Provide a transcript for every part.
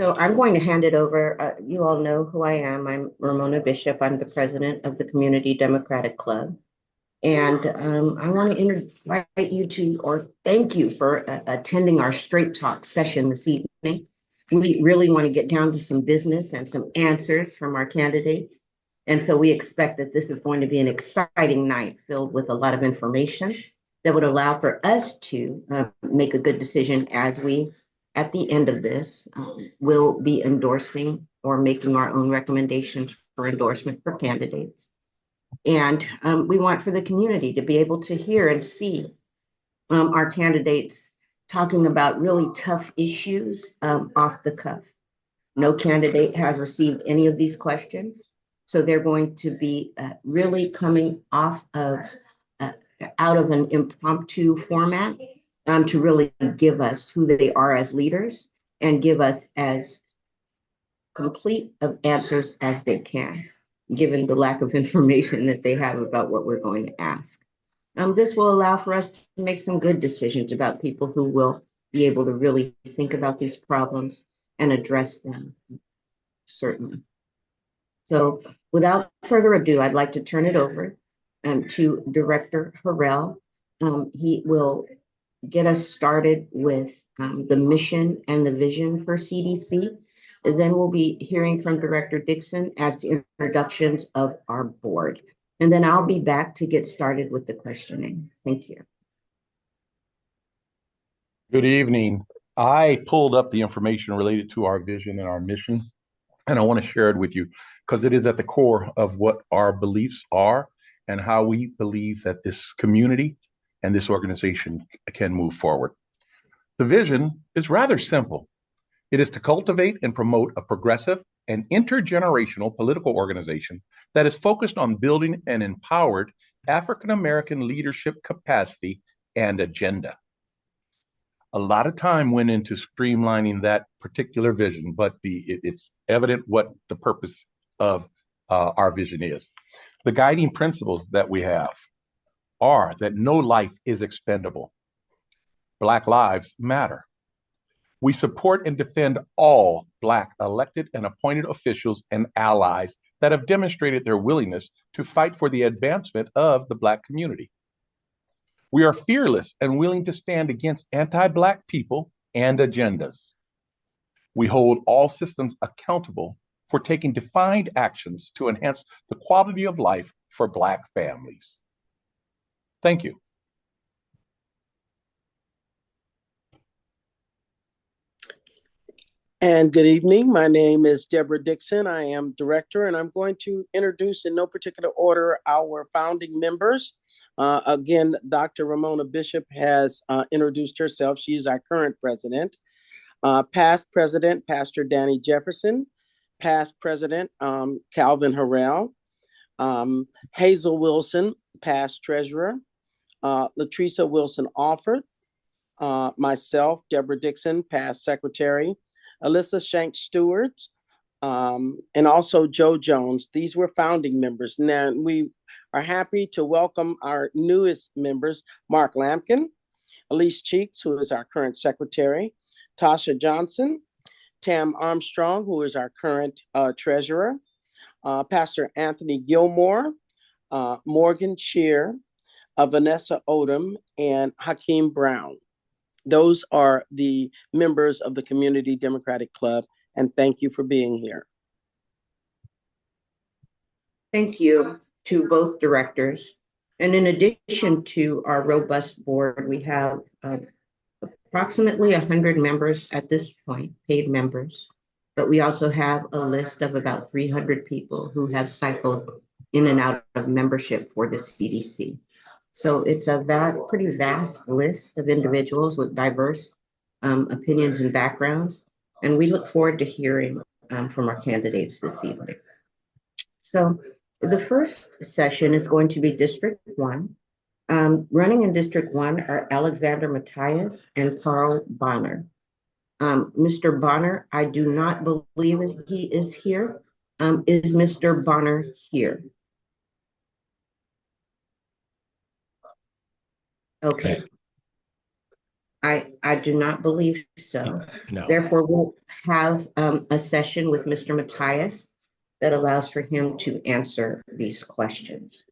So I'm going to hand it over. You all know who I am. I'm Ramona Bishop. I'm the president of the Community Democratic Club. And I want to invite you to, or thank you for attending our Straight Talk session this evening. We really want to get down to some business and some answers from our candidates. And so we expect that this is going to be an exciting night filled with a lot of information that would allow for us to make a good decision as we, at the end of this, will be endorsing or making our own recommendations for endorsement for candidates. And we want for the community to be able to hear and see our candidates talking about really tough issues off the cuff. No candidate has received any of these questions. So they're going to be really coming off of out of an impromptu format to really give us who they are as leaders and give us as complete of answers as they can, given the lack of information that they have about what we're going to ask. This will allow for us to make some good decisions about people who will be able to really think about these problems and address them, certainly. So without further ado, I'd like to turn it over to Director Harrell. He will get us started with the mission and the vision for CDC. Then we'll be hearing from Director Dixon as to introductions of our board. And then I'll be back to get started with the questioning. Thank you. Good evening. I pulled up the information related to our vision and our mission, and I want to share it with you because it is at the core of what our beliefs are and how we believe that this community and this organization can move forward. The vision is rather simple. It is to cultivate and promote a progressive and intergenerational political organization that is focused on building an empowered African-American leadership capacity and agenda. A lot of time went into streamlining that particular vision, but it's evident what the purpose of our vision is. The guiding principles that we have are that no life is expendable. Black lives matter. We support and defend all Black elected and appointed officials and allies that have demonstrated their willingness to fight for the advancement of the Black community. We are fearless and willing to stand against anti-Black people and agendas. We hold all systems accountable for taking defined actions to enhance the quality of life for Black families. Thank you. And good evening. My name is Deborah Dixon. I am director, and I'm going to introduce in no particular order our founding members. Again, Dr. Ramona Bishop has introduced herself. She is our current president. Past president, Pastor Danny Jefferson. Past president, Calvin Harrell. Hazel Wilson, past treasurer. Latresa Wilson Alford. Myself, Deborah Dixon, past secretary. Alyssa Shanks Stewart, and also Joe Jones. These were founding members. Now we are happy to welcome our newest members, Mark Lampkin, Elise Cheeks, who is our current secretary, Tasha Johnson, Tam Armstrong, who is our current treasurer, Pastor Anthony Gilmore, Morgan Cheer, Vanessa Odom, and Hakeem Brown. Those are the members of the Community Democratic Club, and thank you for being here. Thank you to both directors. And in addition to our robust board, we have approximately 100 members at this point, paid members, but we also have a list of about 300 people who have cycled in and out of membership for the CDC. So it's a pretty vast list of individuals with diverse opinions and backgrounds, and we look forward to hearing from our candidates this evening. So the first session is going to be District 1. Running in District 1 are Alexander Matthias and Carl Bonner. Mr. Bonner, I do not believe he is here. Is Mr. Bonner here? Okay. I I do not believe so. No. Therefore, we'll have a session with Mr. Matthias that allows for him to answer these questions.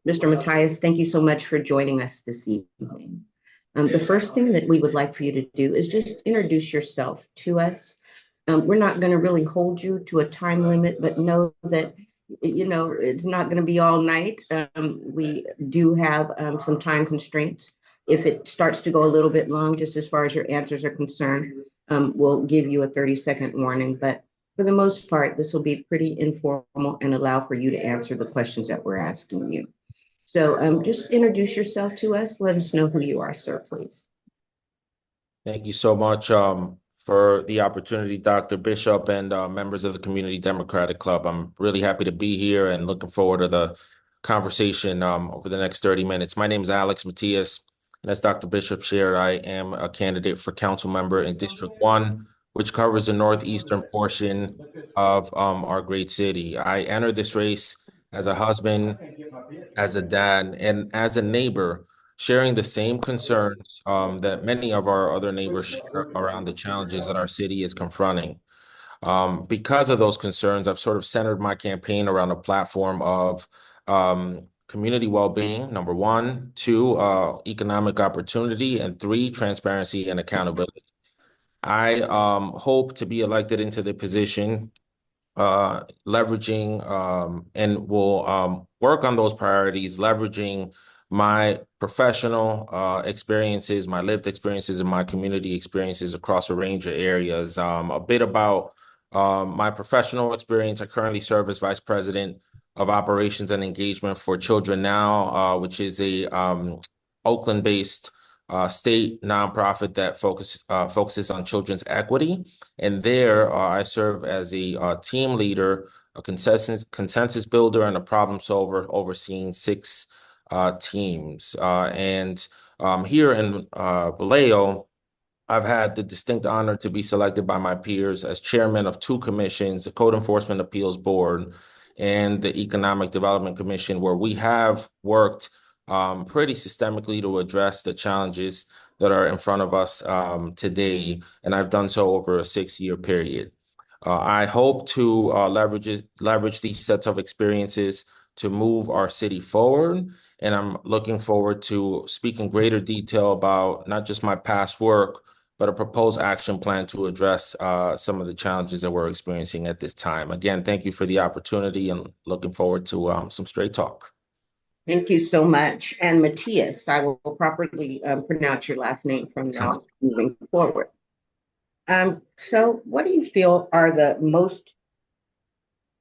Mr. Matthias, thank you so much for joining us this evening. The first thing that we would like for you to do is just introduce yourself to us. We're not going to really hold you to a time limit, but know that, it's not going to be all night. We do have some time constraints. If it starts to go a little bit long, just as far as your answers are concerned, we'll give you a 30-second warning. But for the most part, this will be pretty informal and allow for you to answer the questions that we're asking you. So just introduce yourself to us. Let us know who you are, sir, please. Thank you so much for the opportunity, Dr. Bishop and members of the Community Democratic Club. I'm really happy to be here and looking forward to the conversation over the next 30 minutes. My name is Alex Matias, and as Dr. Bishop shared, I am a candidate for council member in District 1, which covers the northeastern portion of our great city. I entered this race as a husband, as a dad, and as a neighbor, sharing the same concerns that many of our other neighbors share around the challenges that our city is confronting. Because of those concerns, I've sort of centered my campaign around a platform of community well-being, number one, two, economic opportunity, and three, transparency and accountability. I hope to be elected into the position leveraging and will work on those priorities, leveraging my professional experiences, my lived experiences, and my community experiences across a range of areas. A bit about my professional experience. I currently serve as Vice President of Operations and Engagement for Children Now, which is a Oakland-based state nonprofit that focuses on children's equity. And there, I serve as a team leader, a consensus builder, and a problem solver, overseeing 6 teams. And here in Vallejo, I've had the distinct honor to be selected by my peers as chairman of 2 commissions, the Code Enforcement Appeals Board and the Economic Development Commission, where we have worked pretty systemically to address the challenges that are in front of us today, and I've done so over a 6-year period. I hope to leverage these sets of experiences to move our city forward, and I'm looking forward to speaking greater detail about not just my past work, but a proposed action plan to address some of the challenges that we're experiencing at this time. Again, thank you for the opportunity and looking forward to some straight talk. Thank you so much. And Matthias, I will properly pronounce your last name from now moving forward. So what do you feel are the most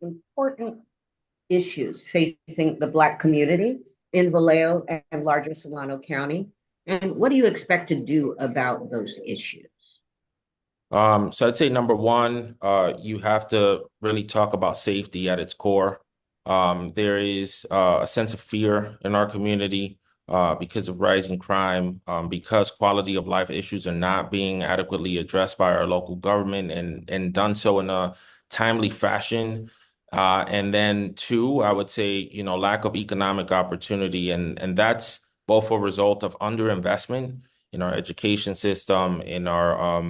important issues facing the Black community in Vallejo and larger Solano County? And what do you expect to do about those issues? So I'd say number one, you have to really talk about safety at its core. There is a sense of fear in our community because of rising crime, because quality of life issues are not being adequately addressed by our local government and done so in a timely fashion. And then 2, I would say, lack of economic opportunity. And that's both a result of underinvestment in our education system, in our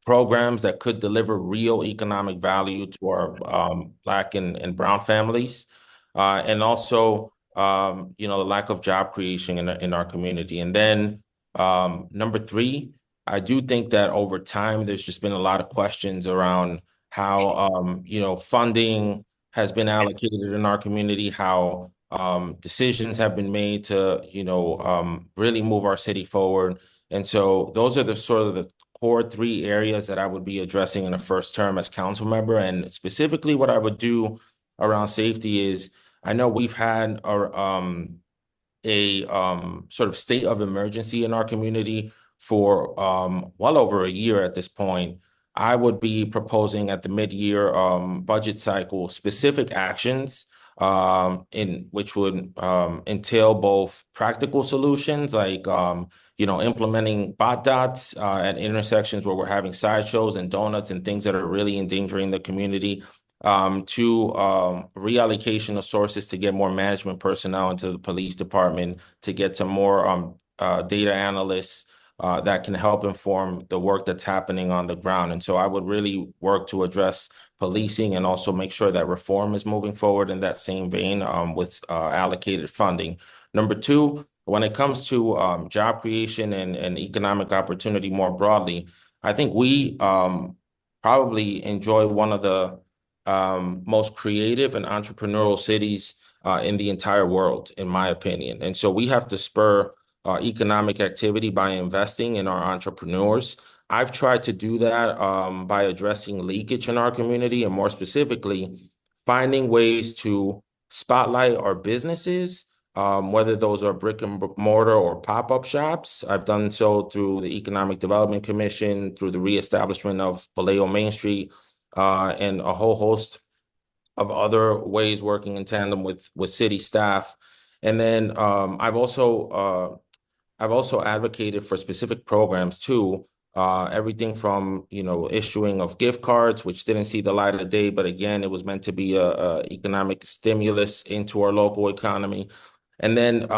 programs that could deliver real economic value to our Black and brown families, and also, the lack of job creation in our community. And then number 3, I do think that over time, there's just been a lot of questions around how, funding has been allocated in our community, how decisions have been made to, really move our city forward. And so those are the sort of the core 3 areas that I would be addressing in the first term as council member. And specifically what I would do around safety is, I know we've had a sort of state of emergency in our community for well over a year at this point. I would be proposing at the mid-year budget cycle specific actions in which would entail both practical solutions like implementing bot dots at intersections where we're having sideshows and donuts and things that are really endangering the community, to reallocation of sources to get more management personnel into the police department, to get some more data analysts, that can help inform the work that's happening on the ground. And so I would really work to address policing and also make sure that reform is moving forward in that same vein with allocated funding. Number two, when it comes to job creation and economic opportunity more broadly, I think we probably enjoy one of the most creative and entrepreneurial cities in the entire world, in my opinion. And so we have to spur economic activity by investing in our entrepreneurs. I've tried to do that by addressing leakage in our community and more specifically, finding ways to spotlight our businesses, whether those are brick and mortar or pop-up shops. I've done so through the Economic Development Commission, through the reestablishment of Vallejo Main Street, and a whole host of other ways working in tandem with city staff. And then I've also advocated for specific programs too. Everything from, issuing of gift cards, which didn't see the light of day, but again, it was meant to be a economic stimulus into our local economy. And then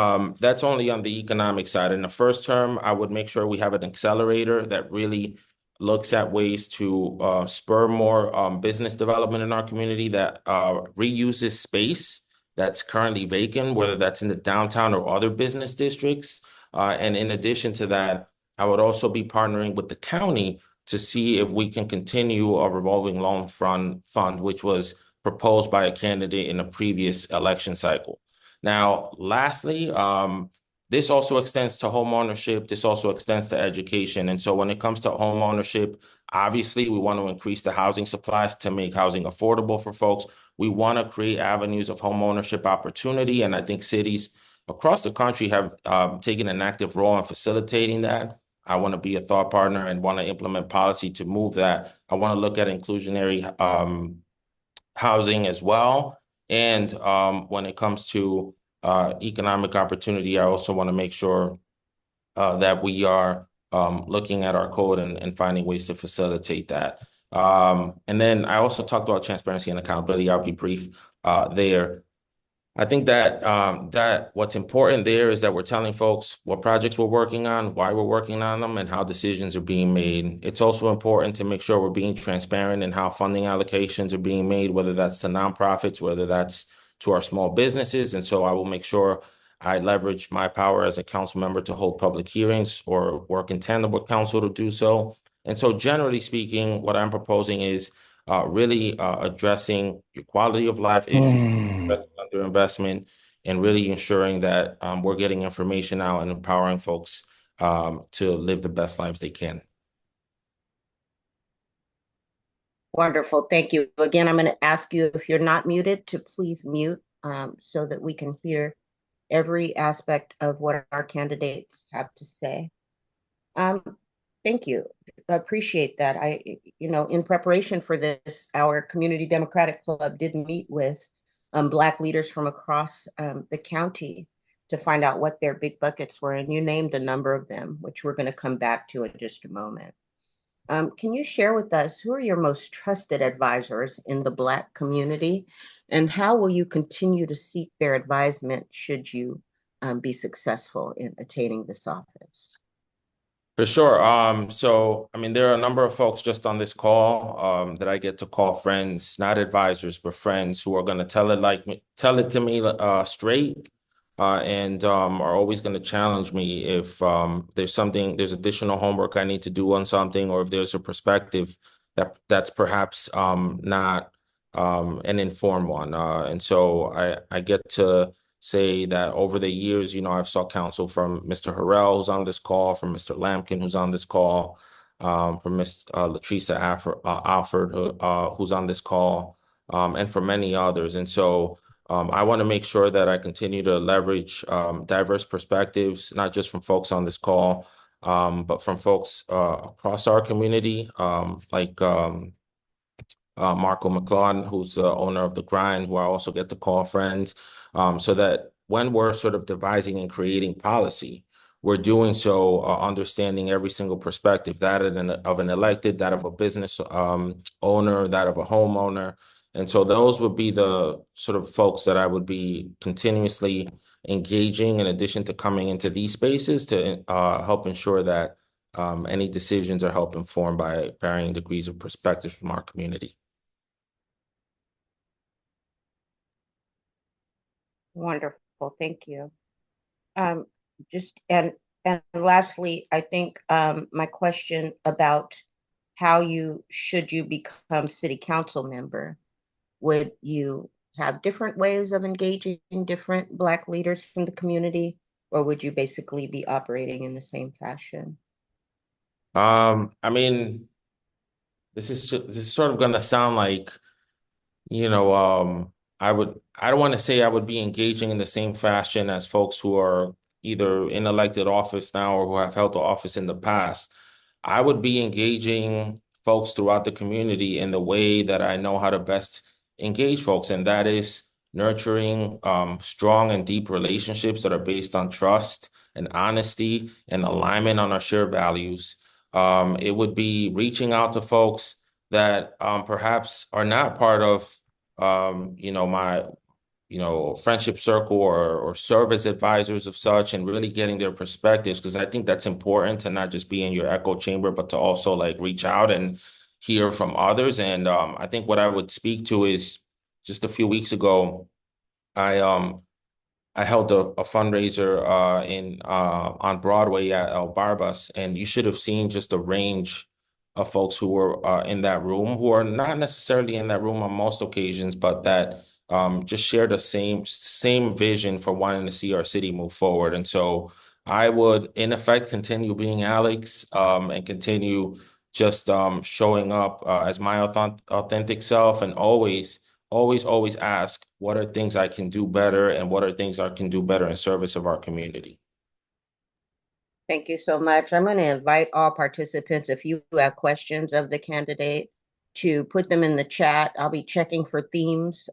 that's only on the economic side. In the first term, I would make sure we have an accelerator that really looks at ways to spur more business development in our community that reuses space that's currently vacant, whether that's in the downtown or other business districts. And in addition to that, I would also be partnering with the county to see if we can continue a revolving loan fund, which was proposed by a candidate in a previous election cycle. Now, lastly, this also extends to home ownership. This also extends to education. And so when it comes to home ownership, obviously, we want to increase the housing supplies to make housing affordable for folks. We want to create avenues of home ownership opportunity. And I think cities across the country have taken an active role in facilitating that. I want to be a thought partner and want to implement policy to move that. I want to look at inclusionary housing as well. And when it comes to economic opportunity, I also want to make sure that we are looking at our code and finding ways to facilitate that. And then I also talked about transparency and accountability. I'll be brief there. I think that what's important there is that we're telling folks what projects we're working on, why we're working on them, and how decisions are being made. It's also important to make sure we're being transparent in how funding allocations are being made, whether that's to nonprofits, whether that's to our small businesses. And so I will make sure I leverage my power as a council member to hold public hearings or work in tandem with council to do so. And so generally speaking, what I'm proposing is really addressing your quality of life issues, underinvestment, and really ensuring that we're getting information out and empowering folks to live the best lives they can. Wonderful. Thank you. Again, I'm going to ask you, if you're not muted, to please mute so that we can hear every aspect of what our candidates have to say. Thank you. I appreciate that. In preparation for this, our Community Democratic Club did meet with Black leaders from across the county to find out what their big buckets were. And you named a number of them, which we're going to come back to in just a moment. Can you share with us who are your most trusted advisors in the Black community, and how will you continue to seek their advisement should you be successful in attaining this office? For sure. So, there are a number of folks just on this call that I get to call friends, not advisors, but friends who are going to tell it to me straight, and are always going to challenge me if there's additional homework I need to do on something, or if there's a perspective that's perhaps not an informed one. And so I get to say that over the years, I've sought counsel from Mr. Harrell, who's on this call, from Mr. Lampkin, who's on this call, from Ms. Latricia Alford, who's on this call, and from many others. And so I want to make sure that I continue to leverage diverse perspectives, not just from folks on this call, but from folks across our community, like Marco McLeod, who's the owner of The Grind, who I also get to call friends, so that when we're sort of devising and creating policy, we're doing so understanding every single perspective, that of an elected, that of a business owner, that of a homeowner. And so those would be the sort of folks that I would be continuously engaging, in addition to coming into these spaces to help ensure that any decisions are helped informed by varying degrees of perspectives from our community. Wonderful, thank you. Um, just and lastly, I think my question about how should you become city council member? Would you have different ways of engaging different Black leaders from the community, or would you basically be operating in the same fashion? I mean, this is sort of gonna sound like, you know, I don't want to say I would be engaging in the same fashion as folks who are either in elected office now or who have held the office in the past. I would be engaging folks throughout the community in the way that I know how to best engage folks, and that is nurturing strong and deep relationships that are based on trust and honesty and alignment on our shared values. It would be reaching out to folks that perhaps are not part of my friendship circle or serve as advisors of such, and really getting their perspectives, because I think that's important to not just be in your echo chamber, but to also like reach out and hear from others. And I think what I would speak to is just a few weeks ago, I held a fundraiser in on Broadway at El Barbas, and you should have seen just a range of folks who were in that room, who are not necessarily in that room on most occasions, but that just share the same vision for wanting to see our city move forward. And so I would, in effect, continue being Alex, and continue just showing up as my authentic self, and always ask, what are things I can do better, and what are things I can do better in service of our community? Thank you so much. I'm going to invite all participants, if you have questions of the candidate, to put them in the chat. I'll be checking for themes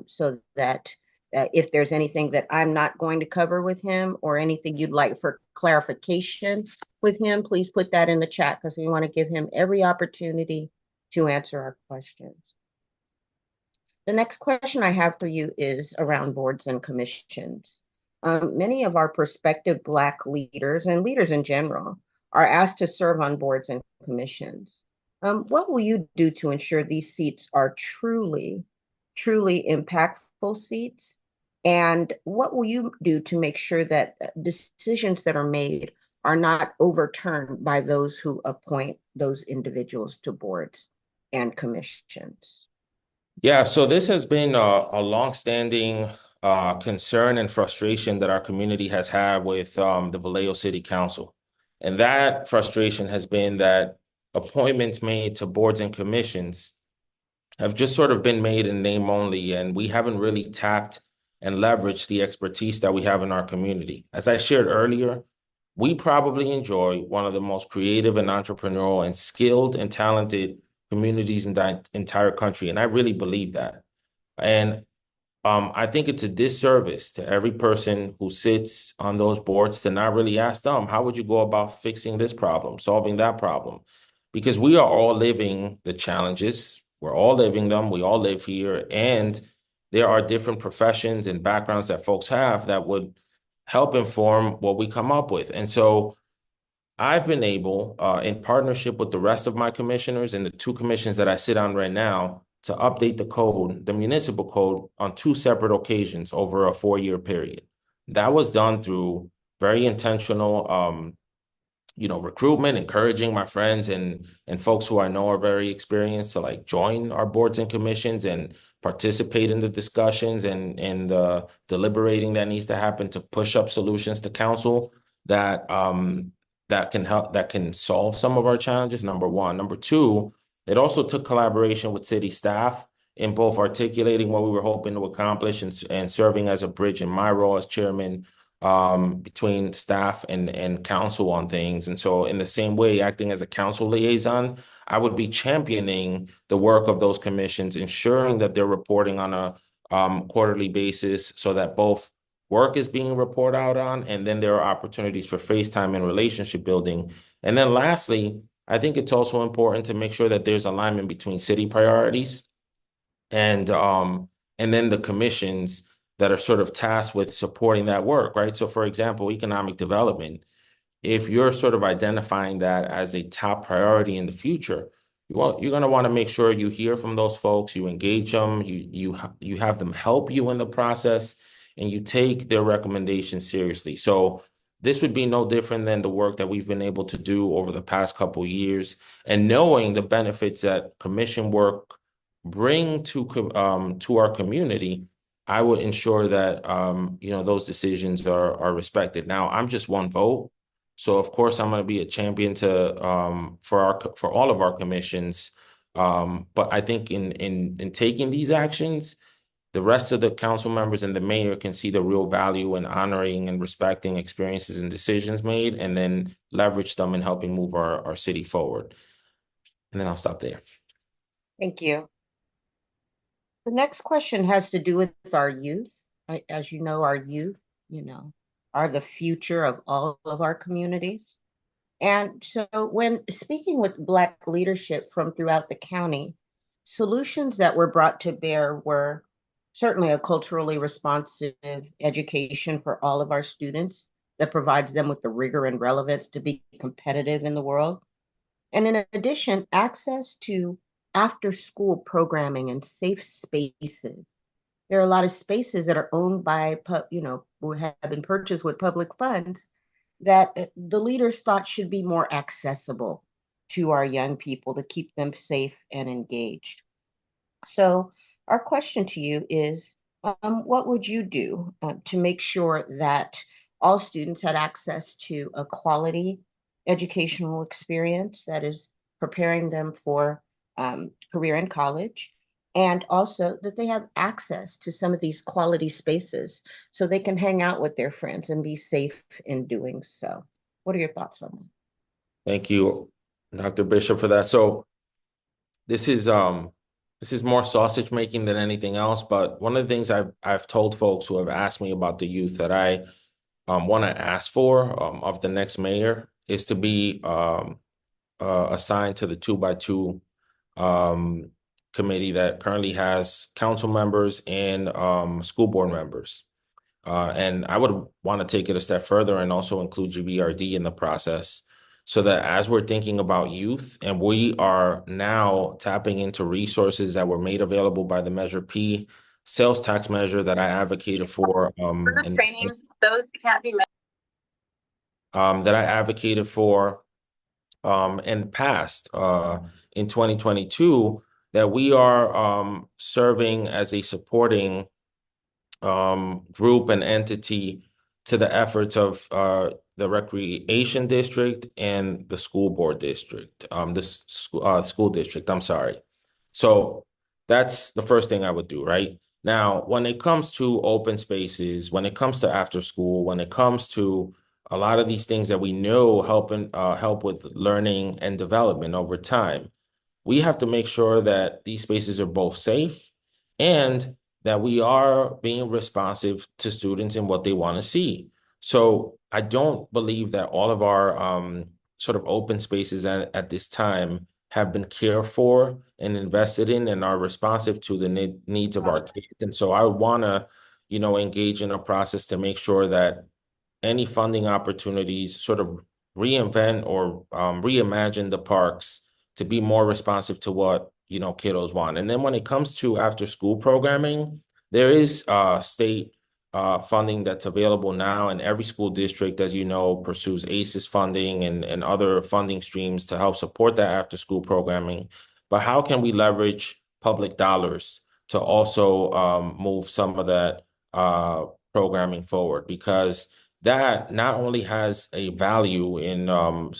so that if there's anything that I'm not going to cover with him or anything you'd like for clarification with him, please put that in the chat, because we want to give him every opportunity to answer our questions. The next question I have for you is around boards and commissions. Many of our prospective Black leaders and leaders in general are asked to serve on boards and commissions. What will you do to ensure these seats are truly impactful seats? And what will you do to make sure that decisions that are made are not overturned by those who appoint those individuals to boards and commissions? Yeah, so this has been a longstanding concern and frustration that our community has had with the Vallejo City Council. And that frustration has been that appointments made to boards and commissions have just sort of been made in name only, and we haven't really tapped and leveraged the expertise that we have in our community. As I shared earlier, we probably enjoy one of the most creative and entrepreneurial and skilled and talented communities in the entire country, and I really believe that. And I think it's a disservice to every person who sits on those boards to not really ask them, how would you go about fixing this problem, solving that problem? Because we are all living the challenges. We're all living them. We all live here. And there are different professions and backgrounds that folks have that would help inform what we come up with. And so I've been able, in partnership with the rest of my commissioners and the two commissions that I sit on right now, to update the code, the municipal code, on two separate occasions over a 4-year period. That was done through very intentional, recruitment, encouraging my friends and folks who I know are very experienced to like join our boards and commissions and participate in the discussions and the deliberating that needs to happen to push up solutions to council that that can help, that can solve some of our challenges, number one. Number two, it also took collaboration with city staff in both articulating what we were hoping to accomplish and serving as a bridge in my role as chairman between staff and council on things. And so in the same way, acting as a council liaison, I would be championing the work of those commissions, ensuring that they're reporting on a quarterly basis so that both work is being reported out on, and then there are opportunities for FaceTime and relationship building. And then lastly, I think it's also important to make sure that there's alignment between city priorities and then the commissions that are sort of tasked with supporting that work, right? So for example, economic development, if you're sort of identifying that as a top priority in the future, well, you're going to want to make sure you hear from those folks, you engage them, you have them help you in the process, and you take their recommendations seriously. So this would be no different than the work that we've been able to do over the past couple of years, and knowing the benefits that commission work bring to our community. I would ensure that those decisions are respected. Now, I'm just one vote. So of course I'm going to be a champion to for all of our commissions. But I think in taking these actions, the rest of the council members and the mayor can see the real value in honoring and respecting experiences and decisions made, and then leverage them in helping move our city forward. And then I'll stop there. Thank you. The next question has to do with our youth. As you know, our youth, are the future of all of our communities. And so when speaking with Black leadership from throughout the county, solutions that were brought to bear were certainly a culturally responsive education for all of our students that provides them with the rigor and relevance to be competitive in the world. And in addition, access to after school programming and safe spaces. There are a lot of spaces that are owned by, who have been purchased with public funds that the leaders thought should be more accessible to our young people to keep them safe and engaged. So our question to you is, what would you do to make sure that all students had access to a quality educational experience that is preparing them for career in college, and also that they have access to some of these quality spaces so they can hang out with their friends and be safe in doing so? What are your thoughts on that? Thank you, Dr. Bishop, for that. So this is more sausage making than anything else. But one of the things I've told folks who have asked me about the youth that I want to ask for of the next mayor is to be assigned to the 2x2 committee that currently has council members and school board members. And I would want to take it a step further and also include GBRD in the process, so that as we're thinking about youth, and we are now tapping into resources that were made available by the Measure P sales tax measure that I advocated for. For the trainings, those can't be. That I advocated for in the past, in 2022, that we are serving as a supporting group and entity to the efforts of the recreation district and the school board district, school district, I'm sorry. So that's the first thing I would do, right? Now, when it comes to open spaces, when it comes to after school, when it comes to a lot of these things that we know help with learning and development over time, we have to make sure that these spaces are both safe and that we are being responsive to students and what they want to see. So I don't believe that all of our sort of open spaces at this time have been cared for and invested in and are responsive to the needs of our kids. And so I would want to, engage in a process to make sure that any funding opportunities sort of reinvent or reimagine the parks to be more responsive to what kiddos want. And then when it comes to after school programming, there is state funding that's available now, and every school district, as you know, pursues ACES funding and other funding streams to help support that after school programming. But how can we leverage public dollars to also move some of that programming forward? Because that not only has a value in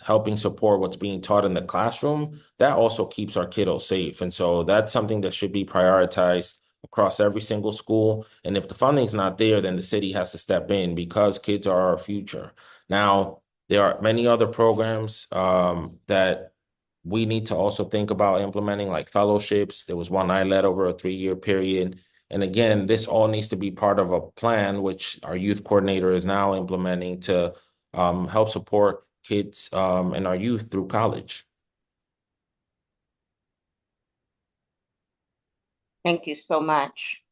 helping support what's being taught in the classroom, that also keeps our kiddos safe. And so that's something that should be prioritized across every single school. And if the funding's not there, then the city has to step in, because kids are our future. Now, there are many other programs that we need to also think about implementing, like fellowships. There was one I led over a 3-year period. And again, this all needs to be part of a plan, which our youth coordinator is now implementing to help support kids and our youth through college. Thank you so much.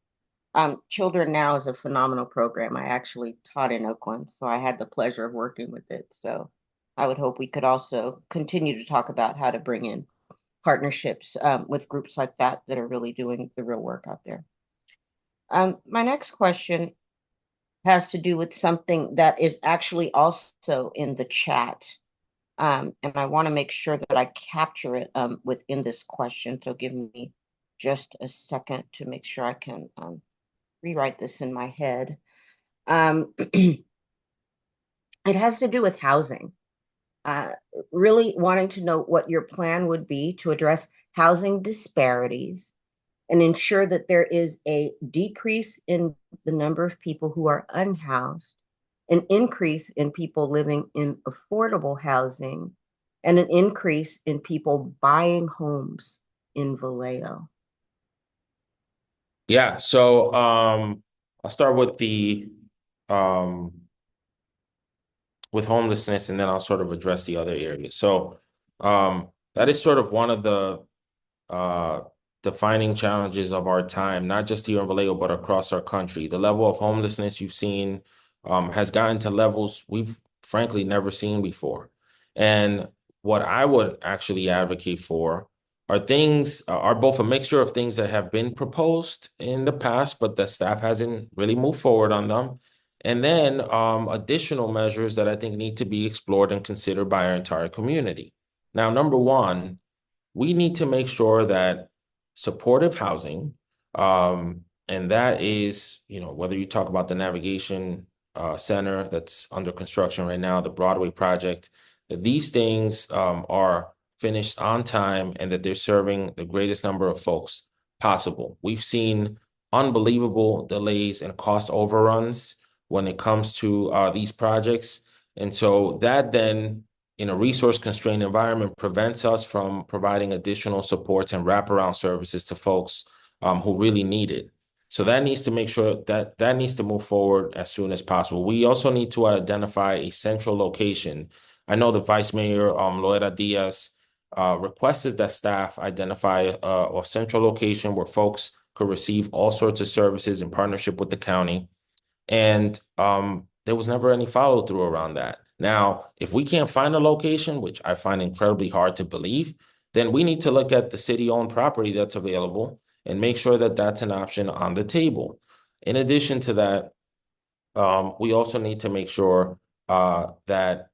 Children Now is a phenomenal program. I actually taught in Oakland, so I had the pleasure of working with it. So I would hope we could also continue to talk about how to bring in partnerships with groups like that that are really doing the real work out there. My next question has to do with something that is actually also in the chat. And I want to make sure that I capture it within this question. So give me just a second to make sure I can rewrite this in my head. It has to do with housing. Really wanting to know what your plan would be to address housing disparities and ensure that there is a decrease in the number of people who are unhoused, an increase in people living in affordable housing, and an increase in people buying homes in Vallejo. Yeah, so I'll start with the um with homelessness, and then I'll sort of address the other areas. So that is sort of one of the defining challenges of our time, not just here in Vallejo, but across our country. The level of homelessness you've seen has gotten to levels we've frankly never seen before. And what I would actually advocate for are things are both a mixture of things that have been proposed in the past, but the staff hasn't really moved forward on them. And then additional measures that I think need to be explored and considered by our entire community. Now, number one, we need to make sure that supportive housing, and that is, whether you talk about the Navigation Center that's under construction right now, the Broadway project, that these things are finished on time and that they're serving the greatest number of folks possible. We've seen unbelievable delays and cost overruns when it comes to these projects. And so that then, in a resource-constrained environment, prevents us from providing additional supports and wraparound services to folks who really need it. So that needs to make sure that needs to move forward as soon as possible. We also need to identify a central location. I know the Vice Mayor, Loera Diaz, requested that staff identify a central location where folks could receive all sorts of services in partnership with the county. And there was never any follow through around that. Now, if we can't find a location, which I find incredibly hard to believe, then we need to look at the city-owned property that's available and make sure that that's an option on the table. In addition to that, we also need to make sure that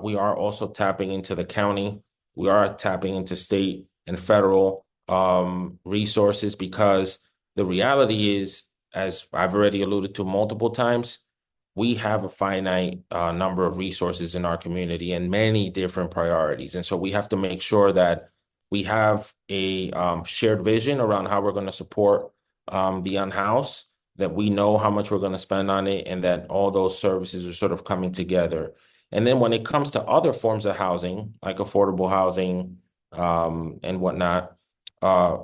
we are also tapping into the county. We are tapping into state and federal resources, because the reality is, as I've already alluded to multiple times, we have a finite number of resources in our community and many different priorities. And so we have to make sure that we have a shared vision around how we're going to support the unhoused, that we know how much we're going to spend on it, and that all those services are sort of coming together. And then when it comes to other forms of housing, like affordable housing and whatnot,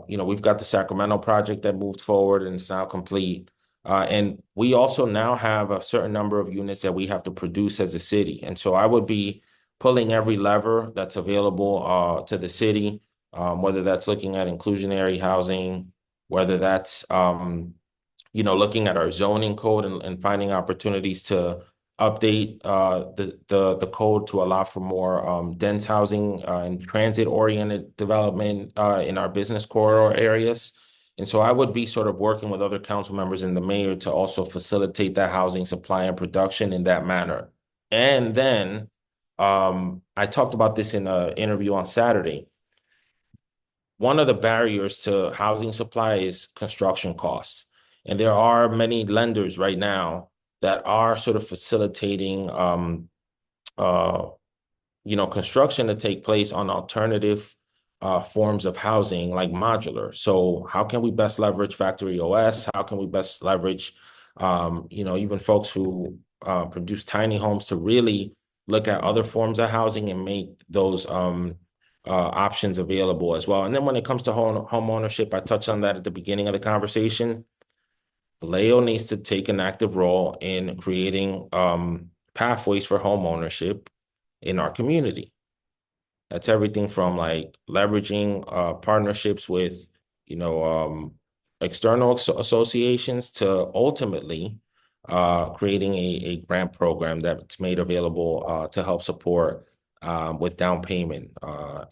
we've got the Sacramento project that moved forward and it's now complete. And we also now have a certain number of units that we have to produce as a city. And so I would be pulling every lever that's available to the city, whether that's looking at inclusionary housing, whether that's, looking at our zoning code and finding opportunities to update the code to allow for more dense housing and transit-oriented development in our business corridor areas. And so I would be sort of working with other council members and the mayor to also facilitate that housing supply and production in that manner. And then I talked about this in an interview on Saturday. One of the barriers to housing supply is construction costs. And there are many lenders right now that are sort of facilitating construction to take place on alternative forms of housing like modular. So how can we best leverage Factory OS? How can we best leverage, even folks who produce tiny homes to really look at other forms of housing and make those options available as well. And then when it comes to home ownership, I touched on that at the beginning of the conversation. Vallejo needs to take an active role in creating pathways for home ownership in our community. That's everything from like leveraging partnerships with, external associations to ultimately creating a grant program that's made available to help support with down payment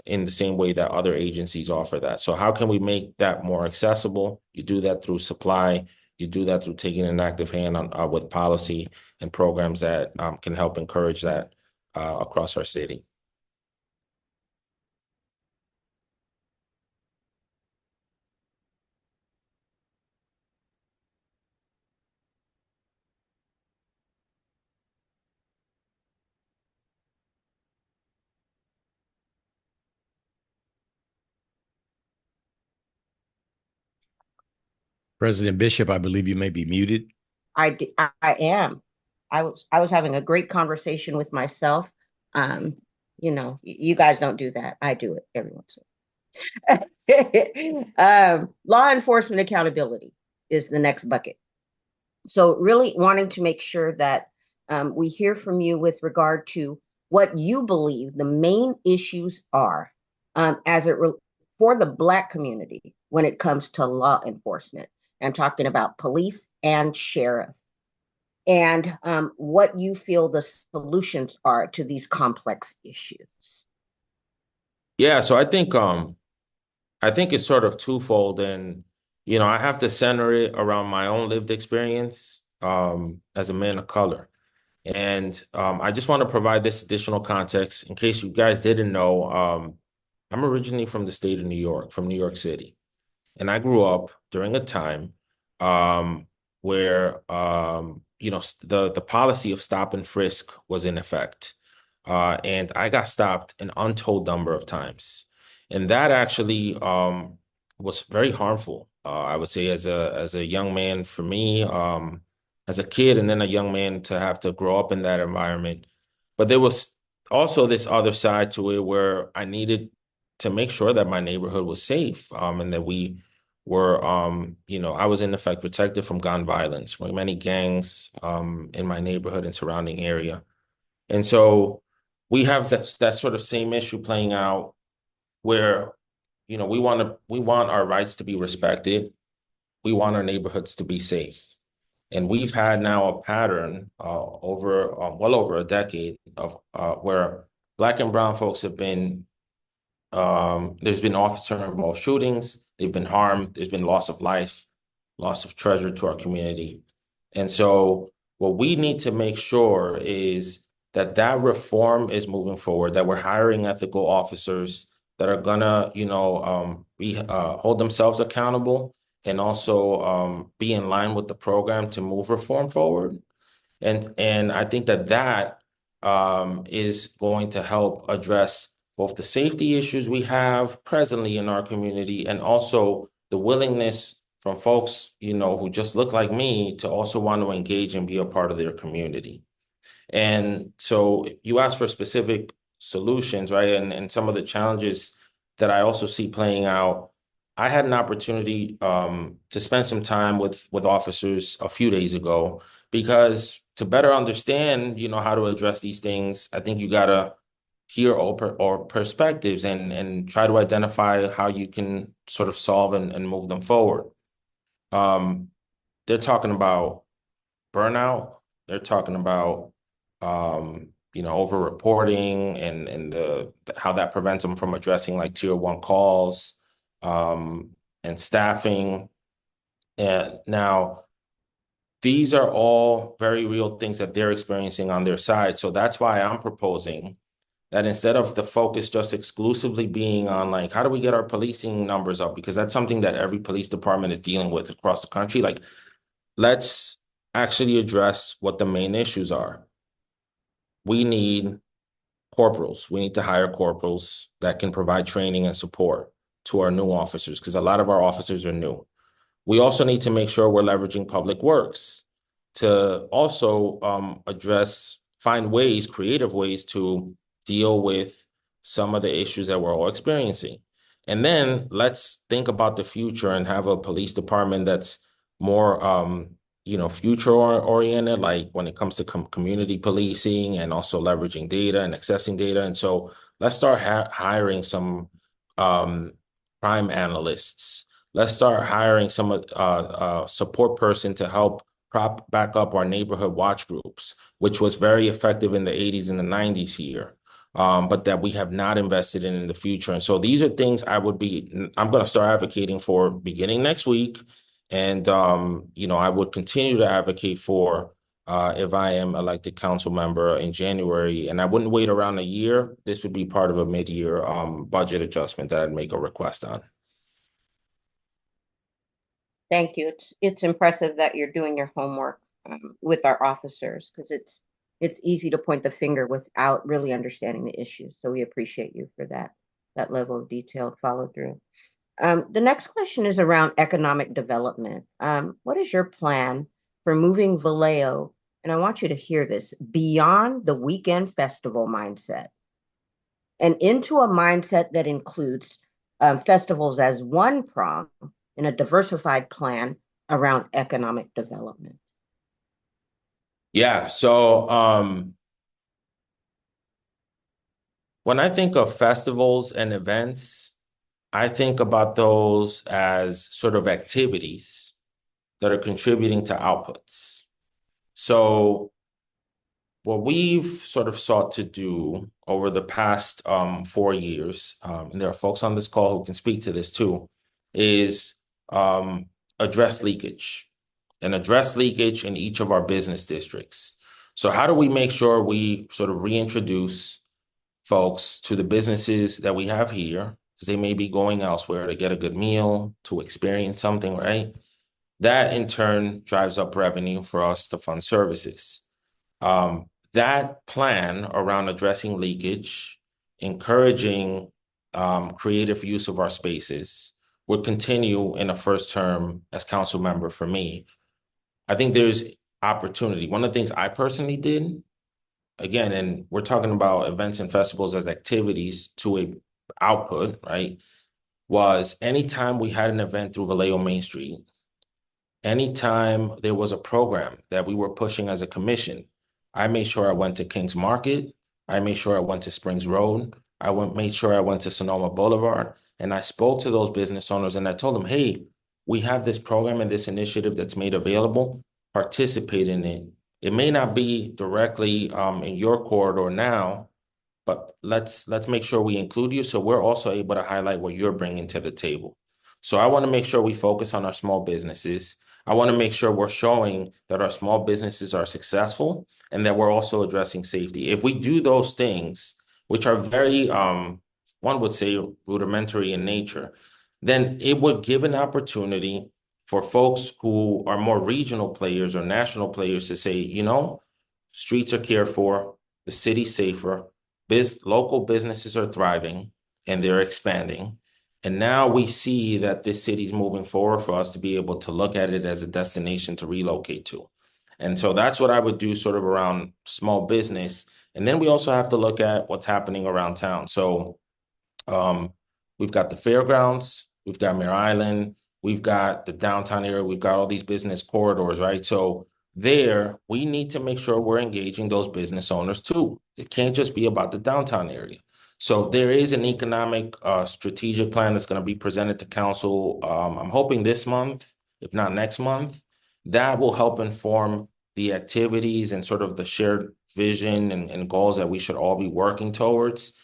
in the same way that other agencies offer that. So how can we make that more accessible? You do that through supply. You do that through taking an active hand on with policy and programs that can help encourage that across our city. President Bishop, I believe you may be muted. I am. I was having a great conversation with myself. You know, you guys don't do that. I do it every once in a while. Law enforcement accountability is the next bucket. So really wanting to make sure that we hear from you with regard to what you believe the main issues are as it for the Black community when it comes to law enforcement. I'm talking about police and sheriff, and what you feel the solutions are to these complex issues. Yeah, so I think it's sort of twofold, and I have to center it around my own lived experience as a man of color. And I just want to provide this additional context in case you guys didn't know. I'm originally from the state of New York, from New York City. And I grew up during a time where, the policy of stop and frisk was in effect. And I got stopped an untold number of times. And that actually was very harmful, I would say, as a young man for me, as a kid, and then a young man to have to grow up in that environment. But there was also this other side to it where I needed to make sure that my neighborhood was safe, and that we were, I was in effect protected from gun violence, from many gangs in my neighborhood and surrounding area. And so we have that sort of same issue playing out where, we want our rights to be respected. We want our neighborhoods to be safe. And we've had now a pattern over well over a decade of where Black and brown folks have been, there's been officer-involved shootings, they've been harmed, there's been loss of life, loss of treasure to our community. And so what we need to make sure is that reform is moving forward, that we're hiring ethical officers that are gonna, hold themselves accountable and also be in line with the program to move reform forward. And I think that is going to help address both the safety issues we have presently in our community and also the willingness from folks, who just look like me to also want to engage and be a part of their community. And so you asked for specific solutions, right? And some of the challenges that I also see playing out. I had an opportunity to spend some time with officers a few days ago, because to better understand, how to address these things, I think you gotta hear all perspectives and try to identify how you can sort of solve and move them forward. They're talking about burnout. They're talking about over-reporting and how that prevents them from addressing like tier 1 calls, and staffing. And now these are all very real things that they're experiencing on their side. So that's why I'm proposing that instead of the focus just exclusively being on like, how do we get our policing numbers up? Because that's something that every police department is dealing with across the country. Like, let's actually address what the main issues are. We need corporals. We need to hire corporals that can provide training and support to our new officers, because a lot of our officers are new. We also need to make sure we're leveraging public works to also find ways, creative ways to deal with some of the issues that we're all experiencing. And then let's think about the future and have a police department that's more future oriented, like when it comes to community policing and also leveraging data and accessing data. And so let's start hiring some crime analysts. Let's start hiring some support person to help prop back up our neighborhood watch groups, which was very effective in the 80s and the 90s here. but that we have not invested in the future. And so these are things I'm going to start advocating for beginning next week. And, I would continue to advocate for if I am elected council member in January. And I wouldn't wait around a year. This would be part of a mid-year budget adjustment that I'd make a request on. Thank you. It's impressive that you're doing your homework with our officers, because it's easy to point the finger without really understanding the issues. So we appreciate you for that level of detailed follow through. The next question is around economic development. What is your plan for moving Vallejo, and I want you to hear this, beyond the weekend festival mindset and into a mindset that includes festivals as one prong in a diversified plan around economic development? Yeah, so when I think of festivals and events, I think about those as sort of activities that are contributing to outputs. So what we've sort of sought to do over the past 4 years, and there are folks on this call who can speak to this too, is address leakage and address leakage in each of our business districts. So how do we make sure we sort of reintroduce folks to the businesses that we have here, because they may be going elsewhere to get a good meal, to experience something, right? That in turn drives up revenue for us to fund services. That plan around addressing leakage, encouraging creative use of our spaces, would continue in a first term as council member for me. I think there's opportunity. One of the things I personally did, again, and we're talking about events and festivals as activities to a output, right? Was anytime we had an event through Vallejo Main Street, anytime there was a program that we were pushing as a commission, I made sure I went to Kings Market. I made sure I went to Springs Road. Made sure I went to Sonoma Boulevard, and I spoke to those business owners and I told them, hey, we have this program and this initiative that's made available. Participate in it. It may not be directly in your corridor now, but let's make sure we include you so we're also able to highlight what you're bringing to the table. So I want to make sure we focus on our small businesses. I want to make sure we're showing that our small businesses are successful and that we're also addressing safety. If we do those things, which are very, one would say, rudimentary in nature, then it would give an opportunity for folks who are more regional players or national players to say, streets are cared for, the city's safer, local businesses are thriving and they're expanding. And now we see that this city's moving forward for us to be able to look at it as a destination to relocate to. And so that's what I would do sort of around small business. And then we also have to look at what's happening around town. So we've got the fairgrounds, we've got Mare Island, we've got the downtown area, we've got all these business corridors, right? So there, we need to make sure we're engaging those business owners too. It can't just be about the downtown area. So there is an economic strategic plan that's going to be presented to council. I'm hoping this month, if not next month. That will help inform the activities and sort of the shared vision and goals that we should all be working towards.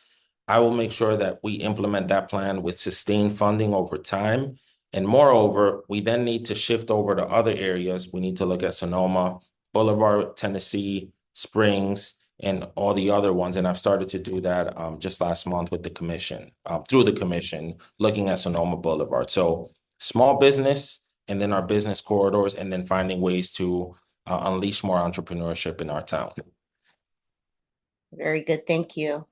I will make sure that we implement that plan with sustained funding over time. And moreover, we then need to shift over to other areas. We need to look at Sonoma, Boulevard, Tennessee, Springs, and all the other ones. And I've started to do that just last month with the commission, through the commission, looking at Sonoma Boulevard. So small business, and then our business corridors, and then finding ways to unleash more entrepreneurship in our town. Very good, thank you.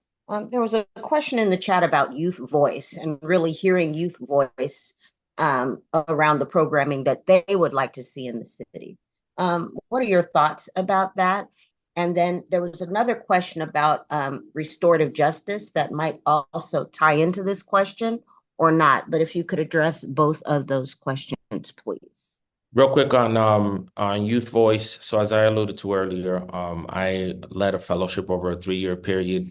There was a question in the chat about youth voice and really hearing youth voice around the programming that they would like to see in the city. What are your thoughts about that? And then there was another question about restorative justice that might also tie into this question or not. But if you could address both of those questions, please. Real quick on Youth Voice. So as I alluded to earlier, I led a fellowship over a 3-year period.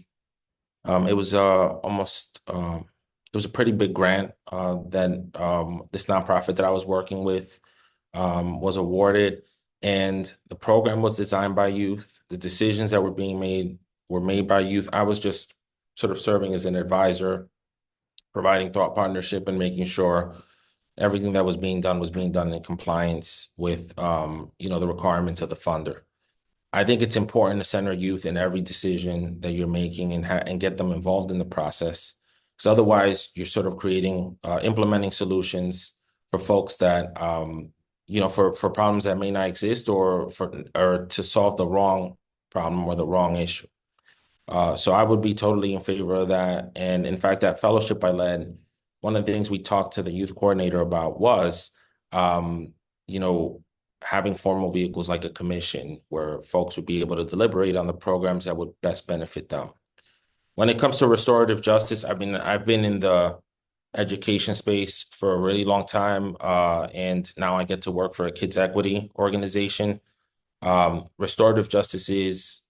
It was it was a pretty big grant that this nonprofit that I was working with was awarded. And the program was designed by youth. The decisions that were being made were made by youth. I was just sort of serving as an advisor, providing thought partnership, and making sure everything that was being done in compliance with, the requirements of the funder. I think it's important to center youth in every decision that you're making and get them involved in the process. Because otherwise, you're sort of implementing solutions for folks that, for problems that may not exist, or to solve the wrong problem or the wrong issue. So I would be totally in favor of that. And in fact, that fellowship I led, one of the things we talked to the youth coordinator about was, having formal vehicles like a commission where folks would be able to deliberate on the programs that would best benefit them. When it comes to restorative justice, I've been in the education space for a really long time, and now I get to work for a kids equity organization. Restorative justice is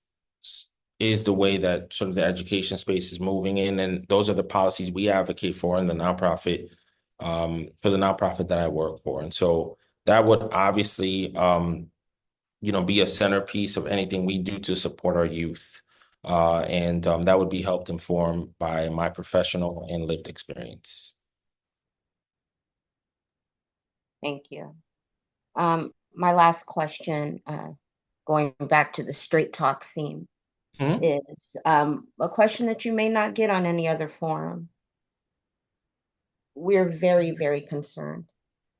the way that sort of the education space is moving in, and those are the policies we advocate for in the nonprofit, for the nonprofit that I work for. And so that would obviously, be a centerpiece of anything we do to support our youth. And that would be helped informed by my professional and lived experience. Thank you. My last question, going back to the straight talk theme, is a question that you may not get on any other forum. We're very, very concerned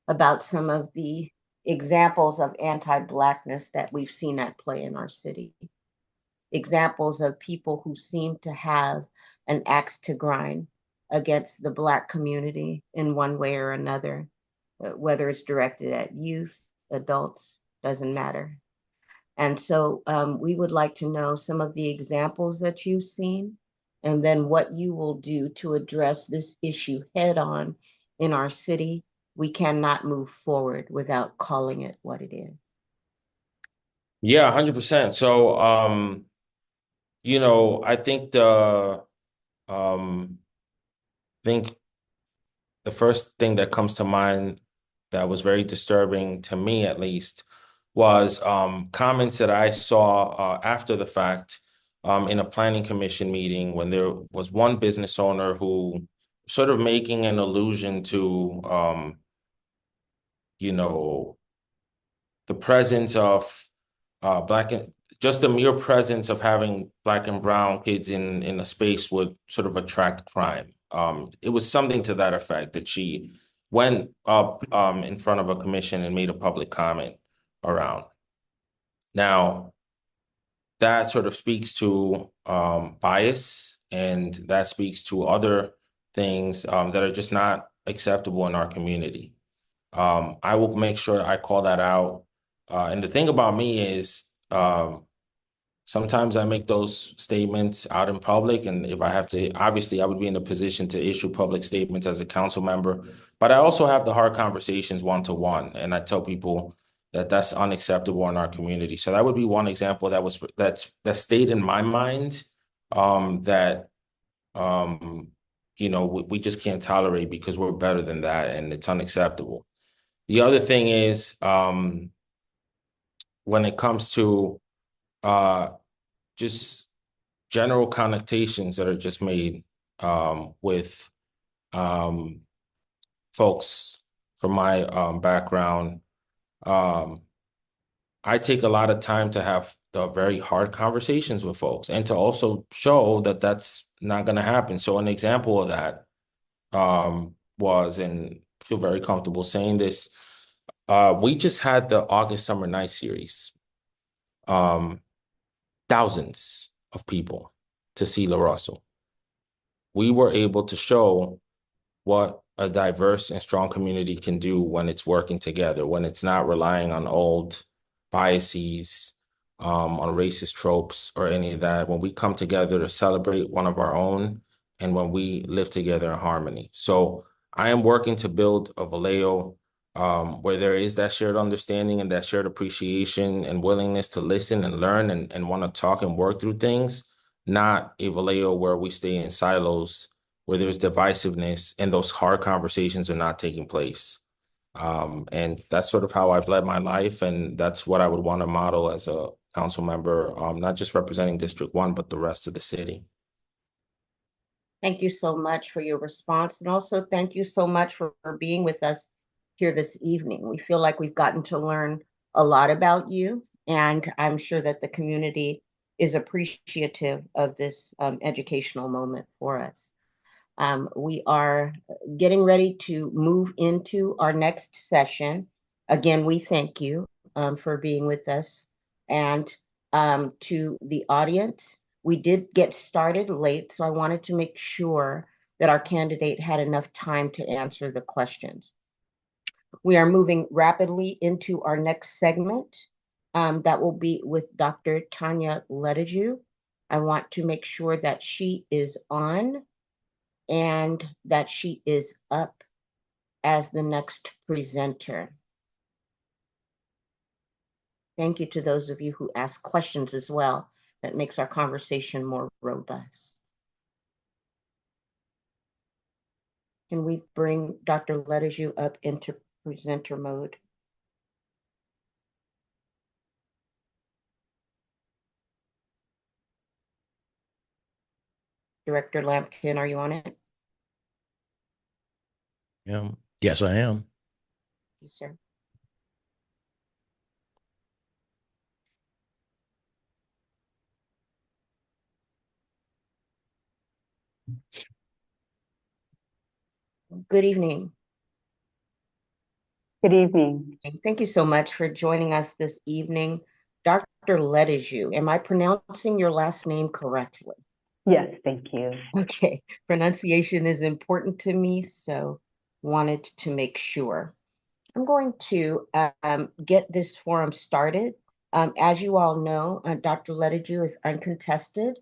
about some of the examples of anti-Blackness that we've seen at play in our city. Examples of people who seem to have an axe to grind against the Black community in one way or another, whether it's directed at youth, adults, doesn't matter. And so we would like to know some of the examples that you've seen, and then what you will do to address this issue head on in our city. We cannot move forward without calling it what it is. Yeah, 100%. So, I think the first thing that comes to mind that was very disturbing to me, at least, was comments that I saw after the fact in a planning commission meeting, when there was one business owner who sort of making an allusion to, the presence of just the mere presence of having Black and brown kids in a space would sort of attract crime. It was something to that effect that she went up in front of a commission and made a public comment around. Now, that sort of speaks to bias, and that speaks to other things that are just not acceptable in our community. I will make sure I call that out. And the thing about me is, sometimes I make those statements out in public, and if I have to, obviously I would be in a position to issue public statements as a council member, but I also have the hard conversations one-to-one, and I tell people that that's unacceptable in our community. So that would be one example that stayed in my mind, that we just can't tolerate, because we're better than that, and it's unacceptable. The other thing is, when it comes to just general connotations that are just made with folks from my background, I take a lot of time to have the very hard conversations with folks, and to also show that that's not going to happen. So an example of that was, and I feel very comfortable saying this, we just had the August Summer Night series. Thousands of people to see La Russell. We were able to show what a diverse and strong community can do when it's working together, when it's not relying on old biases, on racist tropes or any of that, when we come together to celebrate one of our own, and when we live together in harmony. So I am working to build a Vallejo where there is that shared understanding and that shared appreciation and willingness to listen and learn and want to talk and work through things, not a Vallejo where we stay in silos, where there's divisiveness and those hard conversations are not taking place. And that's sort of how I've led my life, and that's what I would want to model as a council member, not just representing District 1, but the rest of the city. Thank you so much for your response. And also thank you so much for being with us here this evening. We feel like we've gotten to learn a lot about you, and I'm sure that the community is appreciative of this educational moment for us. We are getting ready to move into our next session. Again, we thank you for being with us. And to the audience, we did get started late, so I wanted to make sure that our candidate had enough time to answer the questions. We are moving rapidly into our next segment. That will be with Dr. Tanya Lettigiou. I want to make sure that she is on and that she is up as the next presenter. Thank you to those of you who ask questions as well. That makes our conversation more robust. Can we bring Dr. Lettigiou up into presenter mode? Director Lampkin, are you on it? Yes, I am. Yes, sir. Good evening. Good evening. Thank you so much for joining us this evening. Dr. Lettigiou, am I pronouncing your last name correctly? Yes, thank you. Okay, pronunciation is important to me, so wanted to make sure. I'm going to get this forum started. As you all know, Dr. Lettigiou is uncontested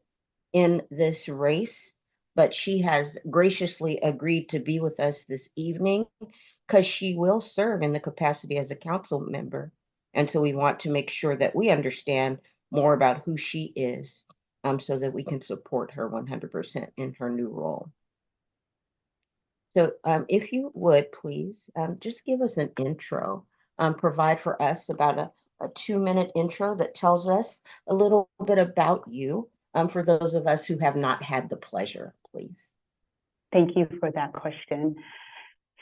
in this race, but she has graciously agreed to be with us this evening because she will serve in the capacity as a council member. And so we want to make sure that we understand more about who she is so that we can support her 100% in her new role. So if you would, please, just give us an intro, provide for us about a 2-minute intro that tells us a little bit about you for those of us who have not had the pleasure, please. Thank you for that question.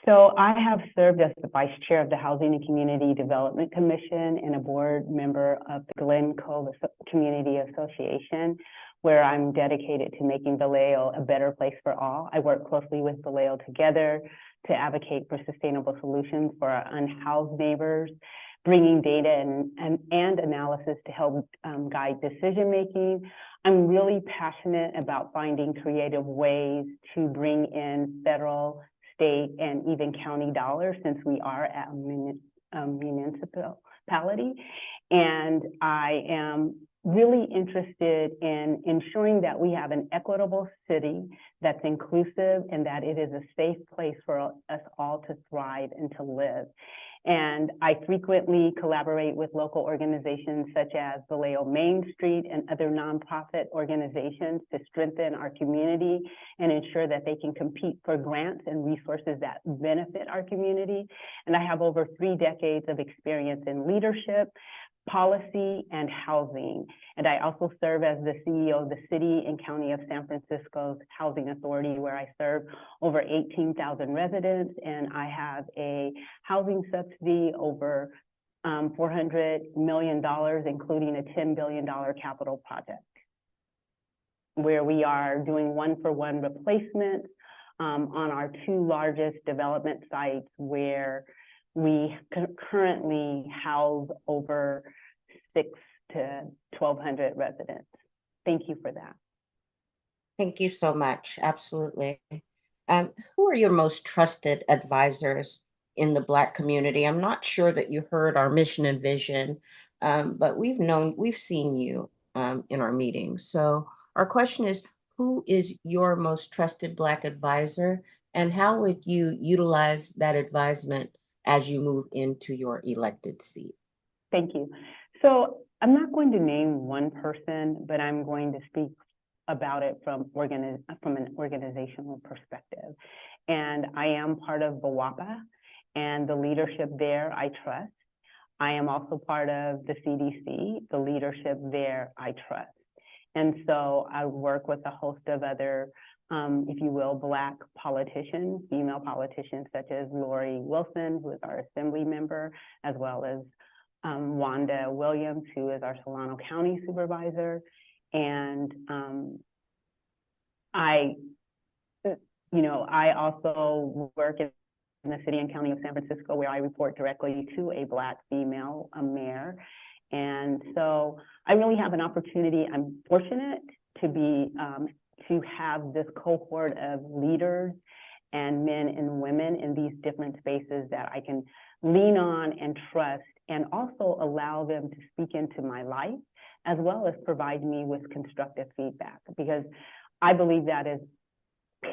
So I have served as the Vice Chair of the Housing and Community Development Commission and a board member of the Glen Cove Community Association, where I'm dedicated to making Vallejo a better place for all. I work closely with Vallejo Together to advocate for sustainable solutions for our unhoused neighbors, bringing data and analysis to help guide decision-making. I'm really passionate about finding creative ways to bring in federal, state, and even county dollars since we are a municipality. And I am really interested in ensuring that we have an equitable city that's inclusive and that it is a safe place for us all to thrive and to live. And I frequently collaborate with local organizations such as Vallejo Main Street and other nonprofit organizations to strengthen our community and ensure that they can compete for grants and resources that benefit our community. And I have over 3 decades of experience in leadership, policy, and housing. And I also serve as the CEO of the City and County of San Francisco's Housing Authority, where I serve over 18,000 residents, and I have a housing subsidy over $400 million, including a $10 billion capital project, where we are doing one-for-one replacements on our 2 largest development sites, where we currently house over 600 to 1,200 residents. Thank you for that. Thank you so much. Absolutely. Who are your most trusted advisors in the Black community? I'm not sure that you heard our mission and vision, but we've seen you in our meetings. So our question is, who is your most trusted Black advisor, and how would you utilize that advisement as you move into your elected seat? Thank you. So I'm not going to name one person, but I'm going to speak about it from an organizational perspective. And I am part of BWAPA, and the leadership there I trust. I am also part of the CDC, the leadership there I trust. And so I work with a host of other, if you will, Black politicians, female politicians, such as Lori Wilson, who is our assembly member, as well as Wanda Williams, who is our Solano County supervisor. And I also work in the city and county of San Francisco, where I report directly to a Black female mayor. And so I really have an opportunity. I'm fortunate to be to have this cohort of leaders and men and women in these different spaces that I can lean on and trust, and also allow them to speak into my life, as well as provide me with constructive feedback, because I believe that is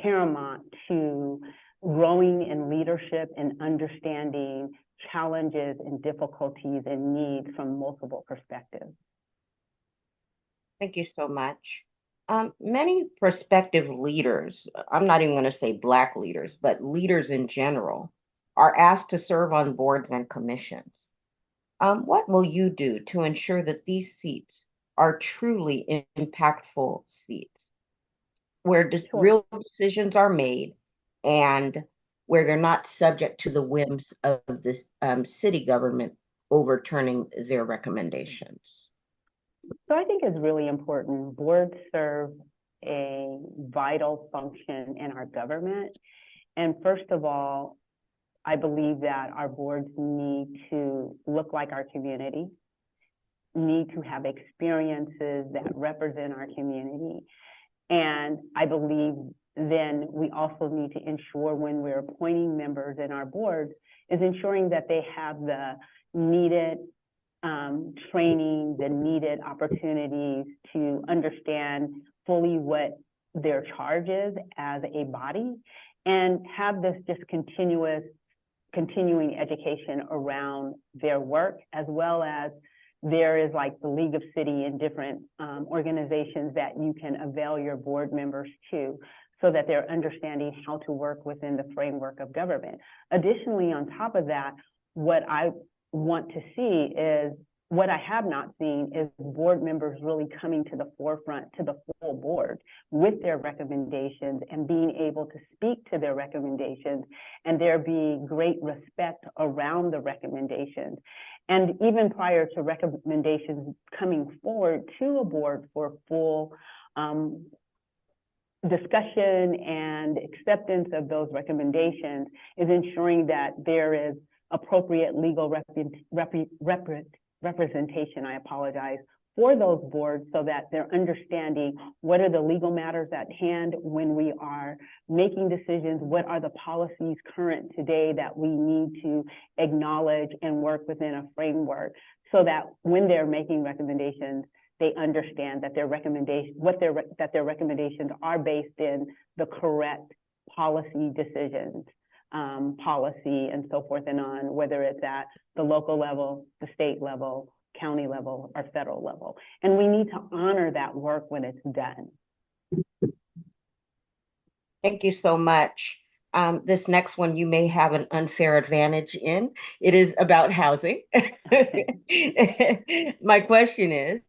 paramount to growing in leadership and understanding challenges and difficulties and needs from multiple perspectives. Thank you so much. Many prospective leaders, I'm not even going to say Black leaders, but leaders in general, are asked to serve on boards and commissions. What will you do to ensure that these seats are truly impactful seats, where real decisions are made and where they're not subject to the whims of this city government overturning their recommendations? So I think it's really important. Boards serve a vital function in our government. And first of all, I believe that our boards need to look like our community, need to have experiences that represent our community. And I believe then we also need to ensure, when we're appointing members in our boards, is ensuring that they have the needed training, the needed opportunities to understand fully what their charge is as a body, and have this just continuing education around their work, as well as there is like the League of City and different organizations that you can avail your board members to, so that they're understanding how to work within the framework of government. Additionally, on top of that, what I want to see is, what I have not seen is board members really coming to the forefront, to the full board, with their recommendations and being able to speak to their recommendations, and there be great respect around the recommendations. And even prior to recommendations coming forward to a board for full discussion and acceptance of those recommendations, is ensuring that there is appropriate legal representation, for those boards, so that they're understanding what are the legal matters at hand when we are making decisions, what are the policies current today that we need to acknowledge and work within a framework, so that when they're making recommendations, they understand that their recommendations are based in the correct policy decisions, policy and so forth and on, whether it's at the local level, the state level, county level, or federal level. And we need to honor that work when it's done. Thank you so much. This next one you may have an unfair advantage in. It is about housing. My question is,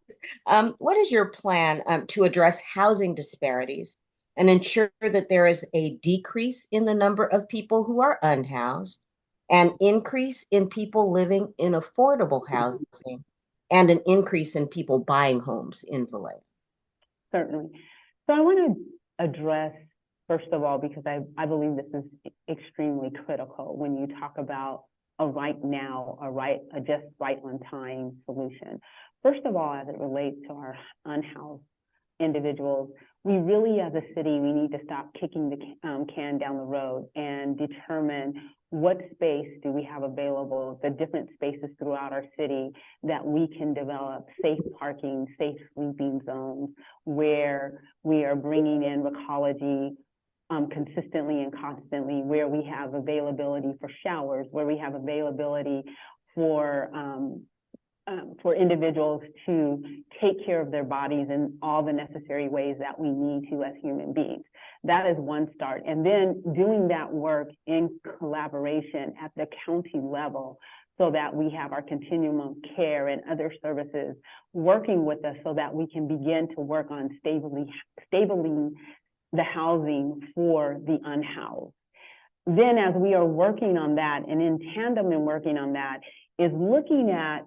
what is your plan to address housing disparities and ensure that there is a decrease in the number of people who are unhoused, an increase in people living in affordable housing, and an increase in people buying homes in Vallejo? Certainly. So I want to address, first of all, because I believe this is extremely critical when you talk about a right now, a just right on time solution. First of all, as it relates to our unhoused individuals, we really, as a city, we need to stop kicking the can down the road and determine what space do we have available, the different spaces throughout our city that we can develop safe parking, safe sleeping zones, where we are bringing in recology consistently and constantly, where we have availability for showers, where we have availability for individuals to take care of their bodies in all the necessary ways that we need to as human beings. That is one start. And then doing that work in collaboration at the county level so that we have our continuum of care and other services working with us so that we can begin to work on stabling the housing for the unhoused. Then as we are working on that, and in tandem in working on that, is looking at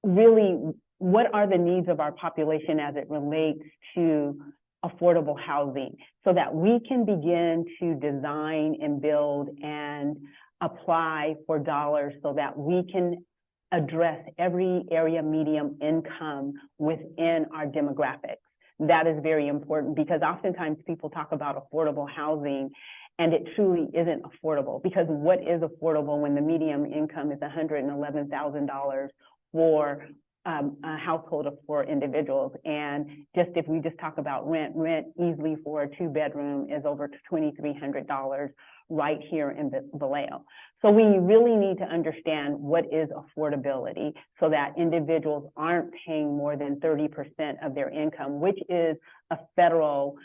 really what are the needs of our population as it relates to affordable housing, so that we can begin to design and build and apply for dollars so that we can address every area medium income within our demographics. That is very important because oftentimes people talk about affordable housing and it truly isn't affordable, because what is affordable when the median income is $111,000 for a household of 4 individuals? And just if we just talk about rent easily for a 2-bedroom is over $2,300 right here in Vallejo. So we really need to understand what is affordability so that individuals aren't paying more than 30% of their income, which is a federal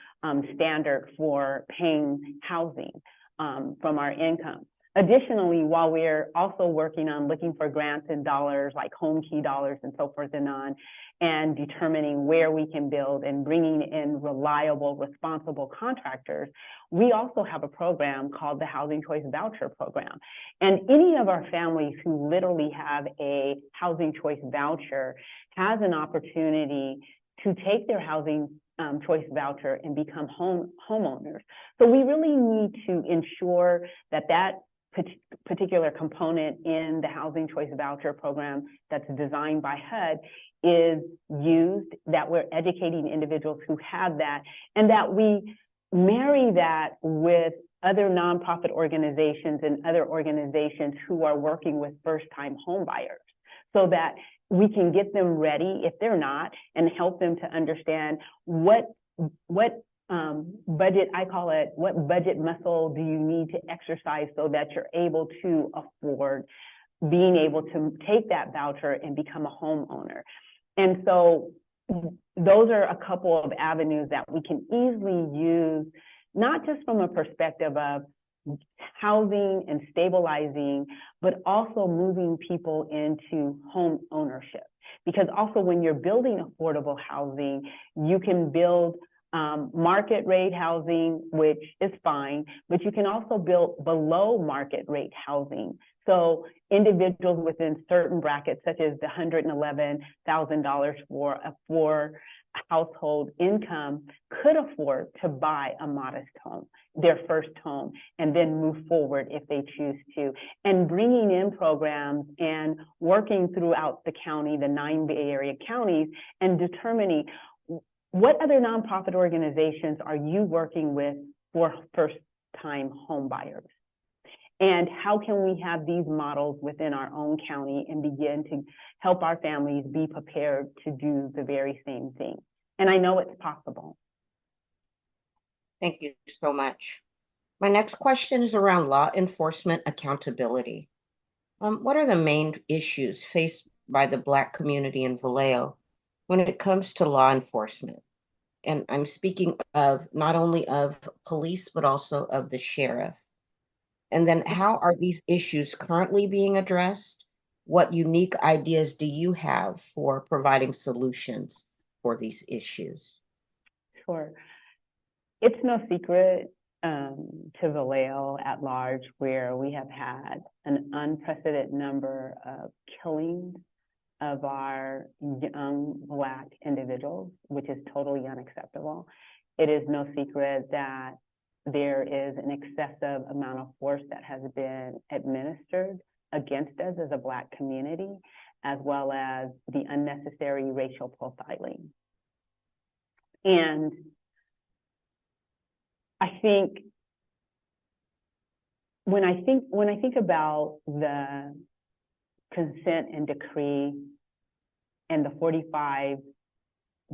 standard for paying housing from our income. Additionally, while we're also working on looking for grants and dollars like home key dollars and so forth and on, and determining where we can build and bringing in reliable, responsible contractors, we also have a program called the Housing Choice Voucher Program. And any of our families who literally have a Housing Choice Voucher has an opportunity to take their Housing Choice Voucher and become homeowners. So we really need to ensure that that particular component in the Housing Choice Voucher Program that's designed by HUD is used, that we're educating individuals who have that, and that we marry that with other nonprofit organizations and other organizations who are working with first-time home buyers, so that we can get them ready if they're not, and help them to understand what budget, I call it, what budget muscle do you need to exercise so that you're able to afford being able to take that voucher and become a homeowner. And so those are a couple of avenues that we can easily use, not just from a perspective of housing and stabilizing, but also moving people into home ownership. Because also when you're building affordable housing, you can build market rate housing, which is fine, but you can also build below market rate housing. So individuals within certain brackets, such as the $111,000 for a 4-household income, could afford to buy a modest home, their first home, and then move forward if they choose to. And bringing in programs and working throughout the county, the 9 Bay Area counties, and determining what other nonprofit organizations are you working with for first-time home buyers? And how can we have these models within our own county and begin to help our families be prepared to do the very same thing? And I know it's possible. Thank you so much. My next question is around law enforcement accountability. What are the main issues faced by the Black community in Vallejo when it comes to law enforcement? And I'm speaking of not only of police, but also of the sheriff. And then how are these issues currently being addressed? What unique ideas do you have for providing solutions for these issues? Sure. It's no secret to Vallejo at large, where we have had an unprecedented number of killings of our young Black individuals, which is totally unacceptable. It is no secret that there is an excessive amount of force that has been administered against us as a Black community, as well as the unnecessary racial profiling. And I think when I think about the consent and decree and the 45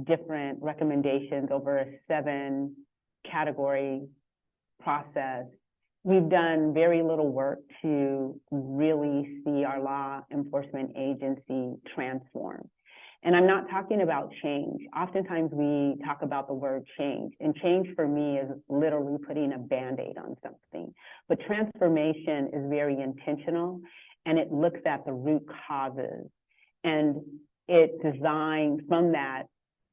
different recommendations over a 7-category process, we've done very little work to really see our law enforcement agency transform. And I'm not talking about change. Oftentimes we talk about the word change, and change for me is literally putting a Band-Aid on something. But transformation is very intentional, and it looks at the root causes. And it designs, from that,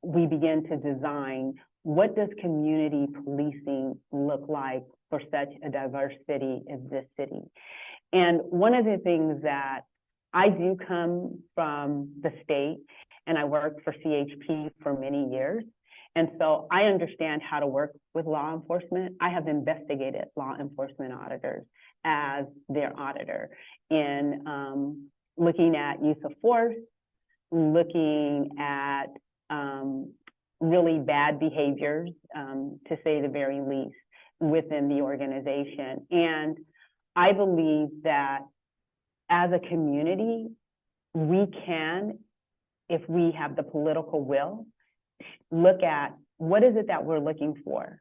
we begin to design, what does community policing look like for such a diverse city as this city? And one of the things that I do come from the state, and I worked for CHP for many years. And so I understand how to work with law enforcement. I have investigated law enforcement auditors as their auditor in looking at use of force, looking at really bad behaviors, to say the very least, within the organization. And I believe that as a community, we can, if we have the political will, look at what is it that we're looking for?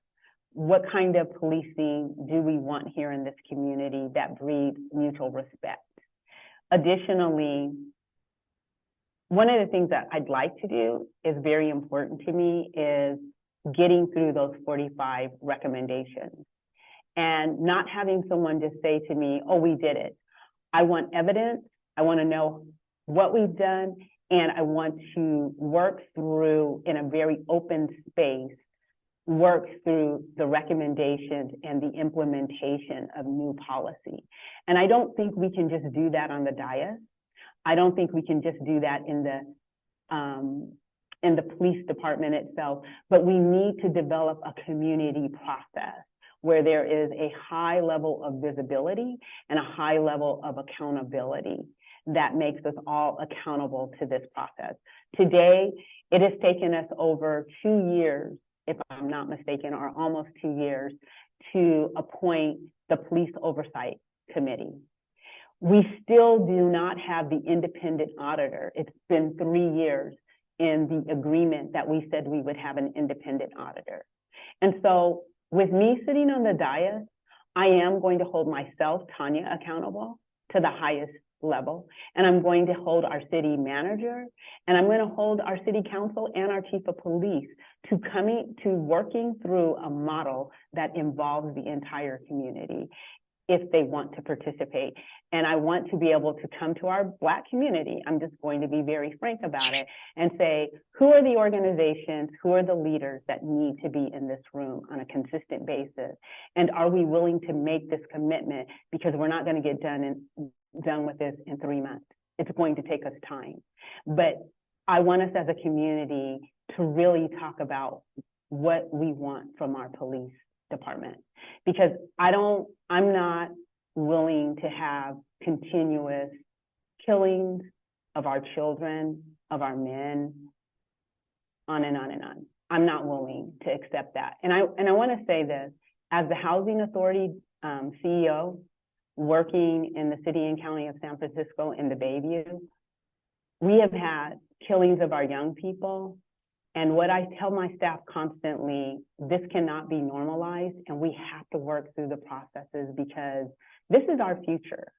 What kind of policing do we want here in this community that breeds mutual respect? Additionally, one of the things that I'd like to do is very important to me is getting through those 45 recommendations and not having someone just say to me, oh, we did it. I want evidence. I want to know what we've done. And I want to work through, in a very open space, work through the recommendations and the implementation of new policy. And I don't think we can just do that on the dais. I don't think we can just do that in the police department itself, but we need to develop a community process where there is a high level of visibility and a high level of accountability that makes us all accountable to this process. Today, it has taken us over 2 years, if I'm not mistaken, or almost 2 years, to appoint the Police Oversight Committee. We still do not have the independent auditor. It's been 3 years in the agreement that we said we would have an independent auditor. And so with me sitting on the dais, I am going to hold myself, Tanya, accountable to the highest level. And I'm going to hold our city manager, and I'm going to hold our city council and our chief of police to working through a model that involves the entire community if they want to participate. And I want to be able to come to our Black community. I'm just going to be very frank about it and say, who are the organizations, who are the leaders that need to be in this room on a consistent basis? And are we willing to make this commitment? Because we're not going to get done with this in 3 months. It's going to take us time. But I want us as a community to really talk about what we want from our police department, because I'm not willing to have continuous killings of our children, of our men, on and on and on. I'm not willing to accept that. And I want to say this, as the Housing Authority CEO, working in the city and county of San Francisco in the Bayview, we have had killings of our young people. And what I tell my staff constantly, this cannot be normalized, and we have to work through the processes because this is our future.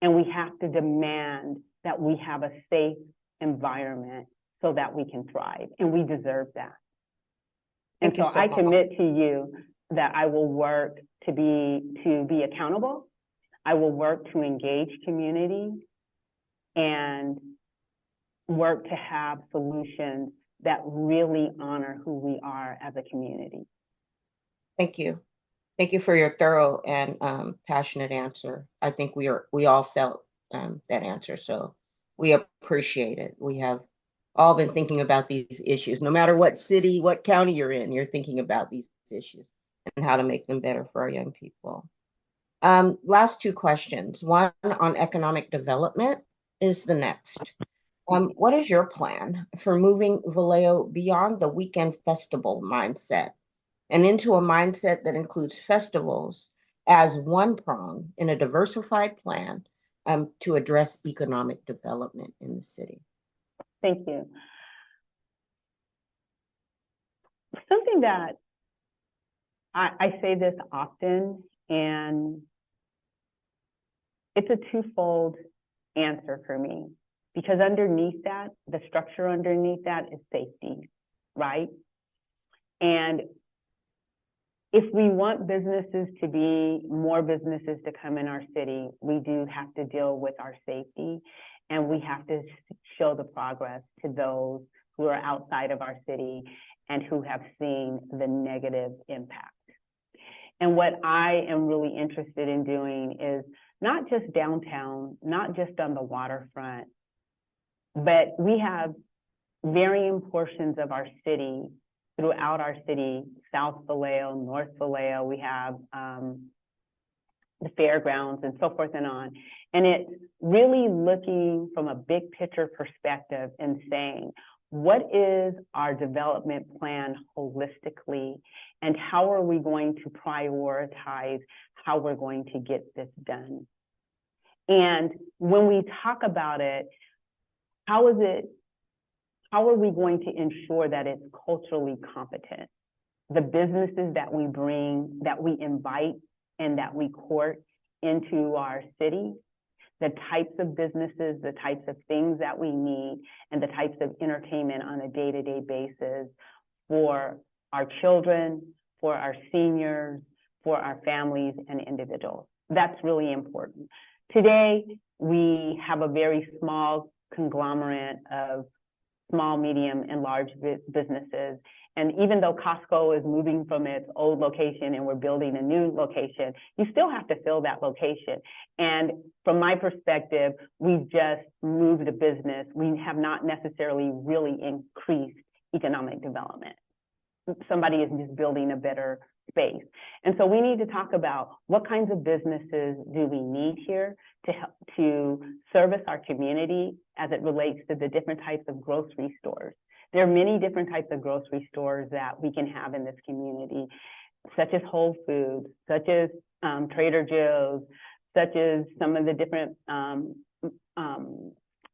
And we have to demand that we have a safe environment so that we can thrive, and we deserve that. And so I commit to you that I will work to be accountable. I will work to engage community and work to have solutions that really honor who we are as a community. Thank you. Thank you for your thorough and passionate answer. I think we all felt that answer, so we appreciate it. We have all been thinking about these issues. No matter what city, what county you're in, you're thinking about these issues and how to make them better for our young people. Last 2 questions. One on economic development is the next. What is your plan for moving Vallejo beyond the weekend festival mindset and into a mindset that includes festivals as one prong in a diversified plan to address economic development in the city? Thank you. Something that I say this often, and it's a twofold answer for me. Because underneath that, the structure underneath that is safety, right? And if we want businesses to be more businesses to come in our city, we do have to deal with our safety, and we have to show the progress to those who are outside of our city and who have seen the negative impact. And what I am really interested in doing is not just downtown, not just on the waterfront, but we have varying portions of our city, throughout our city, South Vallejo, North Vallejo, we have the fairgrounds and so forth and on. And it's really looking from a big picture perspective and saying, what is our development plan holistically, and how are we going to prioritize how we're going to get this done? And when we talk about it, how are we going to ensure that it's culturally competent? The businesses that we bring, that we invite, and that we court into our city, the types of businesses, the types of things that we need, and the types of entertainment on a day-to-day basis for our children, for our seniors, for our families and individuals. That's really important. Today, we have a very small conglomerate of small, medium, and large businesses. And even though Costco is moving from its old location and we're building a new location, you still have to fill that location. And from my perspective, we've just moved a business. We have not necessarily really increased economic development. Somebody is just building a better space. And so we need to talk about what kinds of businesses do we need here to help to service our community as it relates to the different types of grocery stores. There are many different types of grocery stores that we can have in this community, such as Whole Foods, such as Trader Joe's, such as some of the different,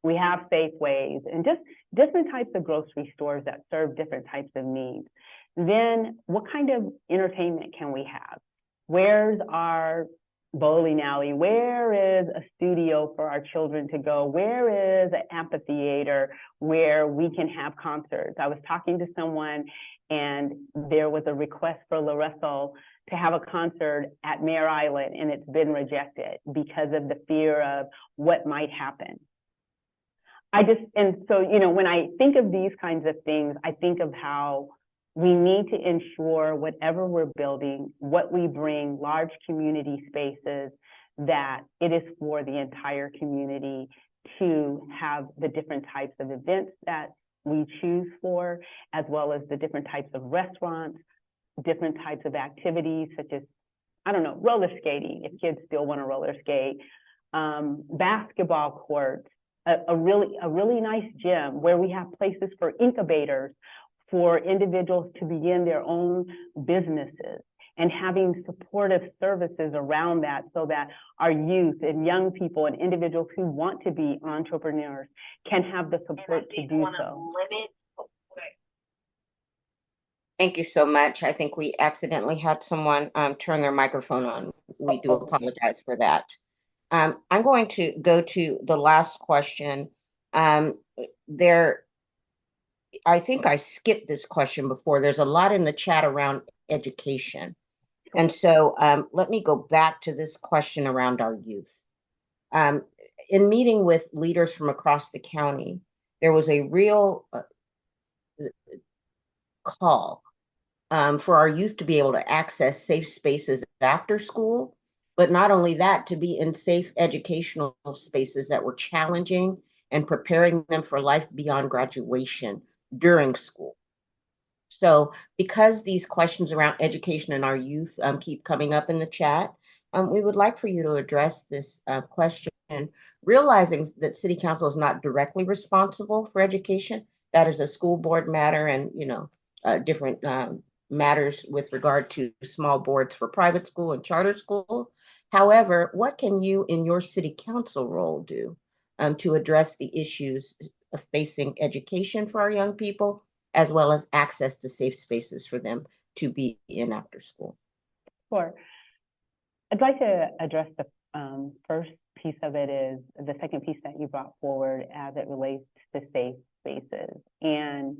we have Safeways, and just different types of grocery stores that serve different types of needs. Then what kind of entertainment can we have? Where's our bowling alley? Where is a studio for our children to go? Where is an amphitheater where we can have concerts? I was talking to someone and there was a request for La Russell to have a concert at Mare Island, and it's been rejected because of the fear of what might happen. And so, you know, when I think of these kinds of things, I think of how we need to ensure whatever we're building, what we bring, large community spaces, that it is for the entire community to have the different types of events that we choose for, as well as the different types of restaurants, different types of activities, such as, I don't know, roller skating, if kids still want to roller skate, basketball courts, a really nice gym where we have places for incubators for individuals to begin their own businesses, and having supportive services around that so that our youth and young people and individuals who want to be entrepreneurs can have the support to do so. Thank you so much. I think we accidentally had someone turn their microphone on. We do apologize for that. I'm going to go to the last question. I think I skipped this question before. There's a lot in the chat around education. And so let me go back to this question around our youth. In meeting with leaders from across the county, there was a real call for our youth to be able to access safe spaces after school, but not only that, to be in safe educational spaces that were challenging and preparing them for life beyond graduation during school. So because these questions around education and our youth keep coming up in the chat, we would like for you to address this question, realizing that City Council is not directly responsible for education. That is a school board matter, and different matters with regard to small boards for private school and charter school. However, what can you in your City Council role do to address the issues of facing education for our young people, as well as access to safe spaces for them to be in after school? Sure. I'd like to address the first piece of it, is the second piece that you brought forward as it relates to safe spaces. And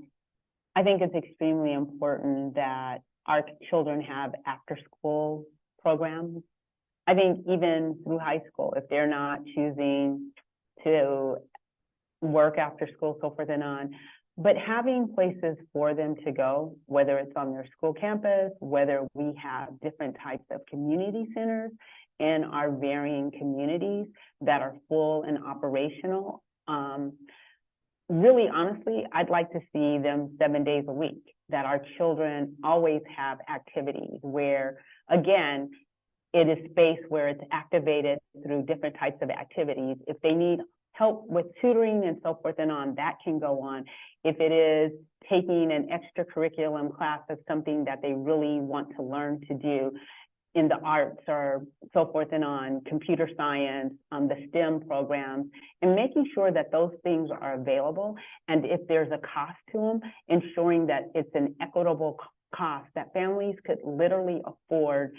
I think it's extremely important that our children have after-school programs. I think even through high school, if they're not choosing to work after school, so forth and on, but having places for them to go, whether it's on their school campus, whether we have different types of community centers in our varying communities that are full and operational. Really, honestly, I'd like to see them 7 days a week, that our children always have activities where, again, it is space where it's activated through different types of activities. If they need help with tutoring and so forth and on, that can go on. If it is taking an extracurriculum class of something that they really want to learn to do in the arts or so forth and on, computer science, the STEM programs, and making sure that those things are available. And if there's a cost to them, ensuring that it's an equitable cost that families could literally afford,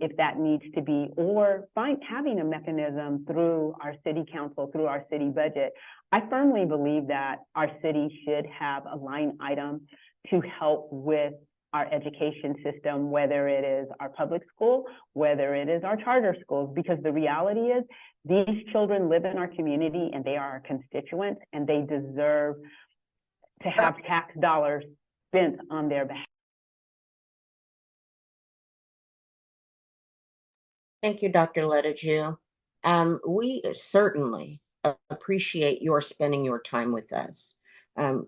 if that needs to be, or having a mechanism through our city council, through our city budget. I firmly believe that our city should have a line item to help with our education system, whether it is our public school, whether it is our charter schools, because the reality is these children live in our community and they are our constituents, and they deserve to have tax dollars spent on their behalf. Thank you, Dr. Lettigiu. We certainly appreciate your spending your time with us.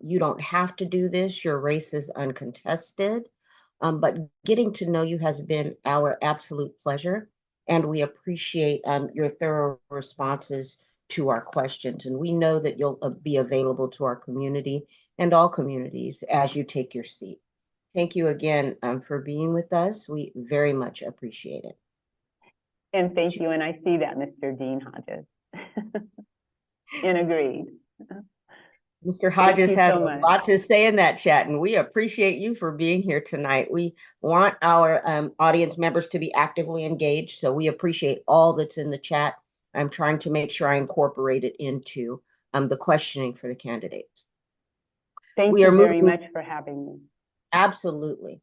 You don't have to do this. Your race is uncontested, but getting to know you has been our absolute pleasure, and we appreciate your thorough responses to our questions. And we know that you'll be available to our community and all communities as you take your seat. Thank you again for being with us. We very much appreciate it. And thank you, and I see that, Mr. Dean Hodges. And agreed. Mr. Hodges has so a lot to say in that chat, and we appreciate you for being here tonight. We want our audience members to be actively engaged, so we appreciate all that's in the chat. I'm trying to make sure I incorporate it into the questioning for the candidates. Thank you very much for having me. Absolutely.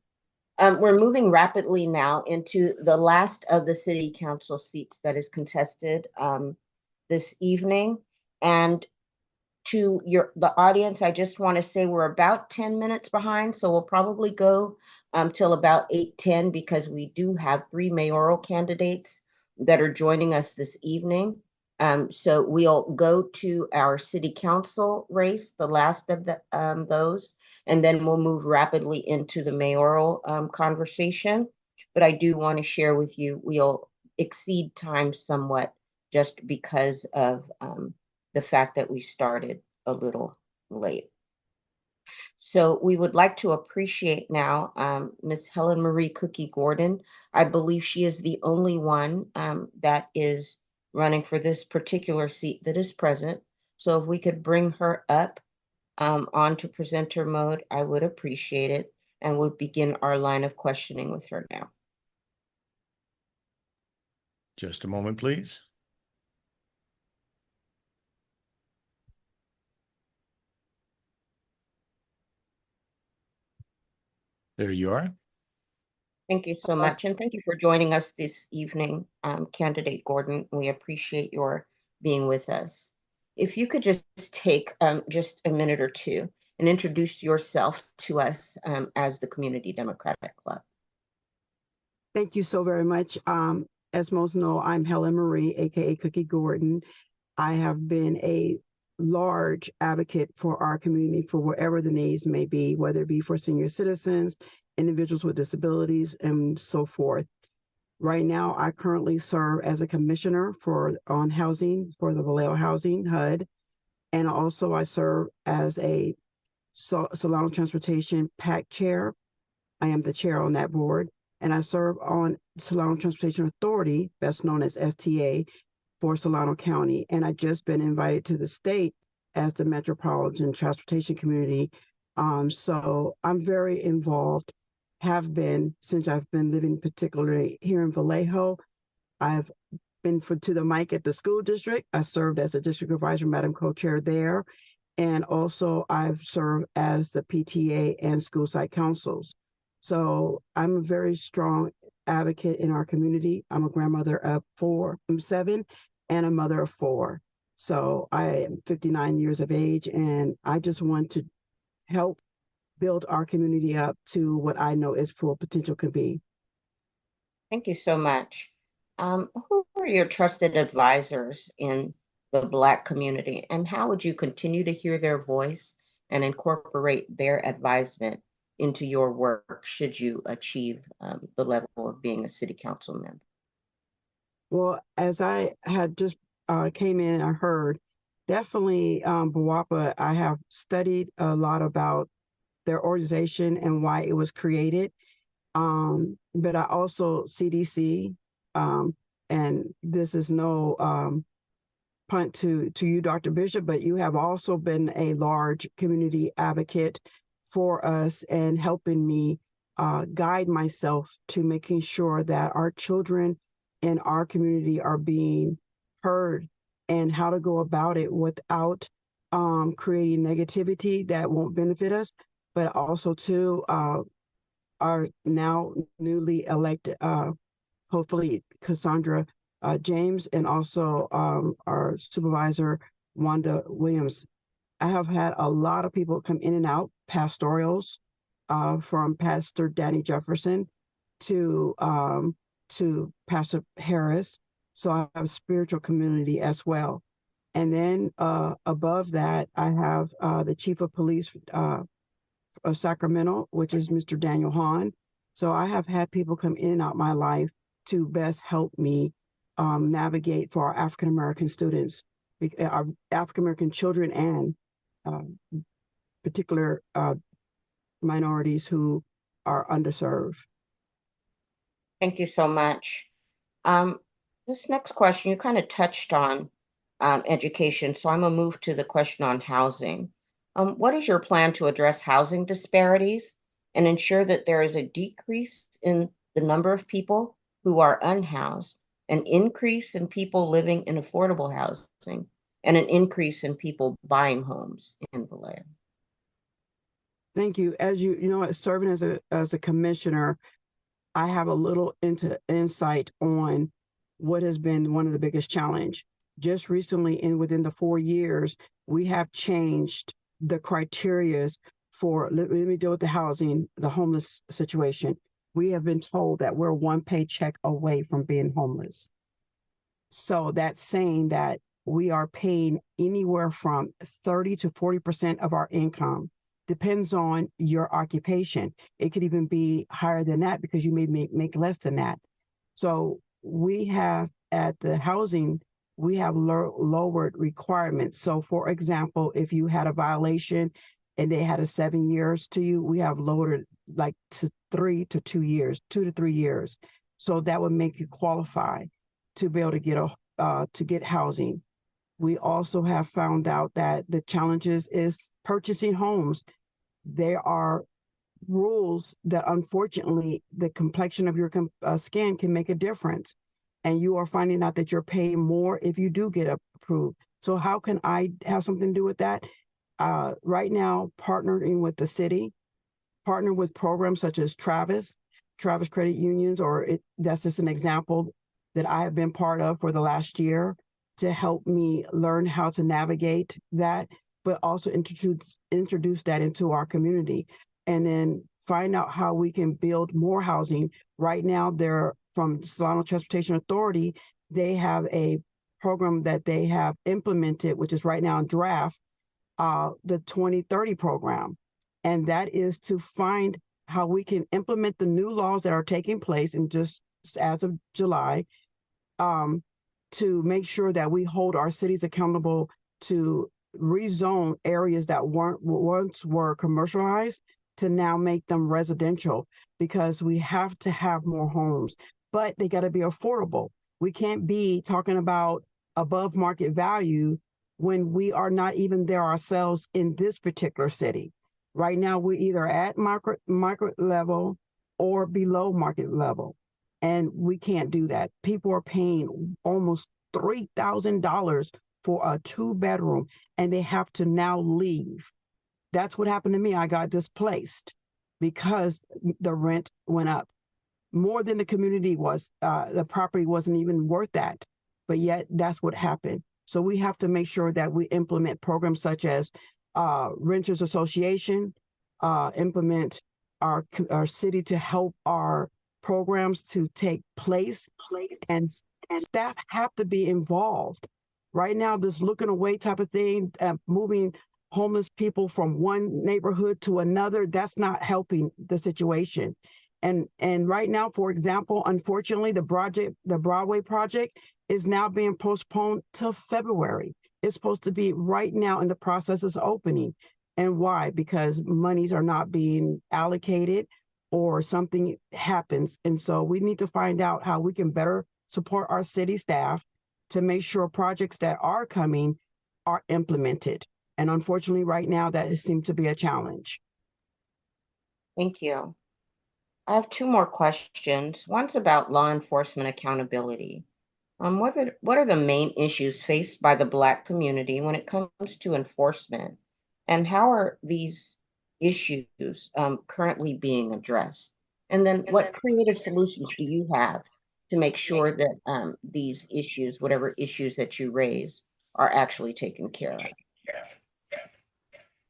We're moving rapidly now into the last of the city council seats that is contested this evening. And to the audience, I just want to say we're about 10 minutes behind, so we'll probably go till about 8:10 because we do have 3 mayoral candidates that are joining us this evening. So we'll go to our city council race, the last of those, and then we'll move rapidly into the mayoral conversation. But I do want to share with you, we'll exceed time somewhat just because of the fact that we started a little late. So we would like to appreciate now Ms. Helen Marie Cookie Gordon. I believe she is the only one that is running for this particular seat that is present. So if we could bring her up onto presenter mode, I would appreciate it. And we'll begin our line of questioning with her now. Just a moment, please. There you are. Thank you so much. And thank you for joining us this evening, candidate Gordon. We appreciate your being with us. If you could just take just a minute or two and introduce yourself to us as the Community Democratic Club. Thank you so very much. As most know, I'm Helen Marie, aka Cookie Gordon. I have been a large advocate for our community for wherever the needs may be, whether it be for senior citizens, individuals with disabilities, and so forth. Right now, I currently serve as a commissioner on housing for the Vallejo Housing, HUD. And also I serve as a Solano Transportation PAC chair. I am the chair on that board. And I serve on Solano Transportation Authority, best known as STA, for Solano County. And I just been invited to the state as the Metropolitan Transportation Community. So I'm very involved, have been since I've been living particularly here in Vallejo. I've been to the mic at the school district. I served as a district advisor, Madam Co-Chair there. And also I've served as the PTA and school site councils. So I'm a very strong advocate in our community. I'm a grandmother of 7, and a mother of 4. So I am 59 years of age, and I just want to help build our community up to what I know its full potential can be. Thank you so much. Who are your trusted advisors in the Black community, and how would you continue to hear their voice and incorporate their advisement into your work should you achieve the level of being a city council member? Well, as I had just came in, I heard definitely BWAPA. I have studied a lot about their organization and why it was created. But I also CDC, and this is no punt to you, Dr. Bishop, but you have also been a large community advocate for us and helping me guide myself to making sure that our children in our community are being heard and how to go about it without creating negativity that won't benefit us, but also to our now newly elected, hopefully Cassandra James, and also our supervisor, Wanda Williams. I have had a lot of people come in and out, pastorals, from Pastor Danny Jefferson to Pastor Harris. So I have a spiritual community as well. And then above that, I have the chief of police of Sacramento, which is Mr. Daniel Hahn. So I have had people come in and out my life to best help me navigate for our African American students, our African American children, and particular minorities who are underserved. Thank you so much. This next question, you kind of touched on education, so I'm gonna move to the question on housing. What is your plan to address housing disparities and ensure that there is a decrease in the number of people who are unhoused, an increase in people living in affordable housing, and an increase in people buying homes in Vallejo? Thank you. As you know, serving as a commissioner, I have a little insight on what has been one of the biggest challenge. Just recently, within the 4 years, we have changed the criterias for, let me deal with the housing, the homeless situation. We have been told that we're one paycheck away from being homeless. So that's saying that we are paying anywhere from 30 to 40% of our income. Depends on your occupation. It could even be higher than that because you may make less than that. So we have at the housing, we have lowered requirements. So for example, if you had a violation and they had a 7 years to you, we have lowered it like to 3 to 2 years, 2 to 3 years. So that would make you qualify to be able to get housing. We also have found out that the challenges is purchasing homes. There are rules that unfortunately the complexion of your skin can make a difference. And you are finding out that you're paying more if you do get approved. So how can I have something to do with that? Right now, partnering with the city, partner with programs such as Travis Credit Unions, that's just an example that I have been part of for the last year to help me learn how to navigate that, but also introduce that into our community, and then find out how we can build more housing. Right now, they're from Solano Transportation Authority. They have a program that they have implemented, which is right now in draft, the 2030 program. And that is to find how we can implement the new laws that are taking place in just as of July, to make sure that we hold our cities accountable to rezone areas that once were commercialized to now make them residential, because we have to have more homes, but they got to be affordable. We can't be talking about above market value when we are not even there ourselves in this particular city. Right now, we're either at market level or below market level, and we can't do that. People are paying almost $3,000 for a 2-bedroom, and they have to now leave. That's what happened to me. I got displaced. because the rent went up more than the community was. The property wasn't even worth that, but yet that's what happened. So we have to make sure that we implement programs such as renters association, implement our city to help our programs to take place, and staff have to be involved. Right now, this looking away type of thing, moving homeless people from one neighborhood to another, that's not helping the situation. And right now, for example, unfortunately, the Broadway project is now being postponed till February. It's supposed to be right now in the process of opening. And why? Because monies are not being allocated or something happens. And so we need to find out how we can better support our city staff to make sure projects that are coming are implemented. And unfortunately, right now, that seems to be a challenge. Thank you. I have two more questions. One's about law enforcement accountability. What are the main issues faced by the Black community when it comes to enforcement? And how are these issues currently being addressed? And then what creative solutions do you have to make sure that these issues, whatever issues that you raise, are actually taken care of?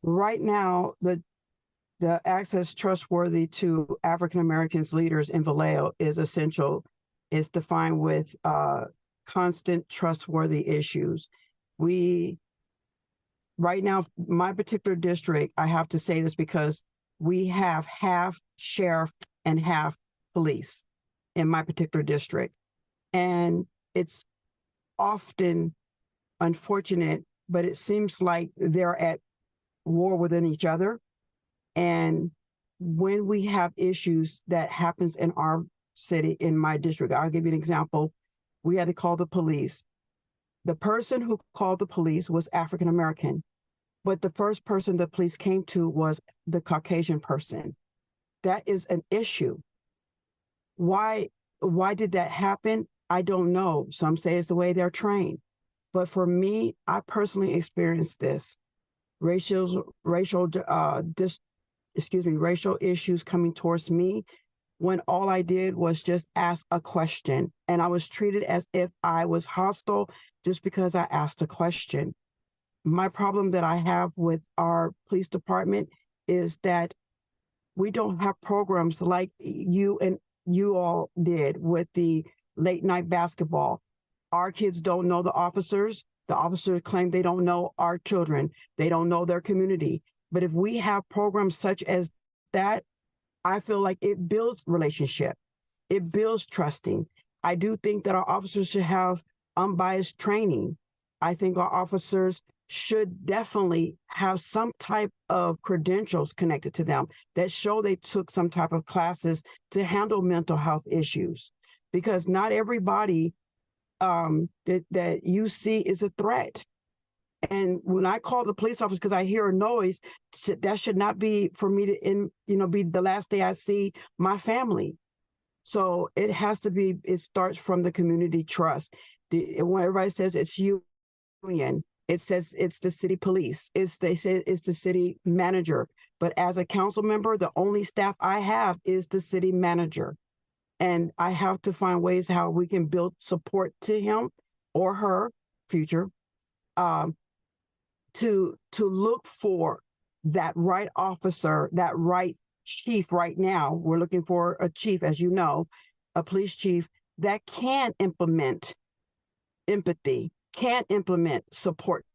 Right now, the access trustworthy to African Americans leaders in Vallejo is essential. It's defined with constant trustworthy issues. Right now, my particular district, I have to say this because we have half sheriff and half police in my particular district. And it's often unfortunate, but it seems like they're at war within each other. And when we have issues that happens in our city, in my district, I'll give you an example. We had to call the police. The person who called the police was African American, but the first person the police came to was the Caucasian person. That is an issue. Why did that happen? I don't know. Some say it's the way they're trained. But for me, I personally experienced this. Racial issues coming towards me when all I did was just ask a question, and I was treated as if I was hostile just because I asked a question. My problem that I have with our police department is that we don't have programs like you all did with the late night basketball. Our kids don't know the officers. The officers claim they don't know our children. They don't know their community. But if we have programs such as that, I feel like it builds relationship. It builds trusting. I do think that our officers should have unbiased training. I think our officers should definitely have some type of credentials connected to them that show they took some type of classes to handle mental health issues, because not everybody that you see is a threat. And when I call the police officer because I hear a noise, that should not be for me to be the last day I see my family. So it has to be. It starts from the community trust. When everybody says it's union, it says it's the city police. They say it's the city manager. But as a council member, the only staff I have is the city manager. And I have to find ways how we can build support to him or her, future, to look for that right officer, that right chief. Right now, we're looking for a chief, as you know, a police chief that can implement empathy, can implement support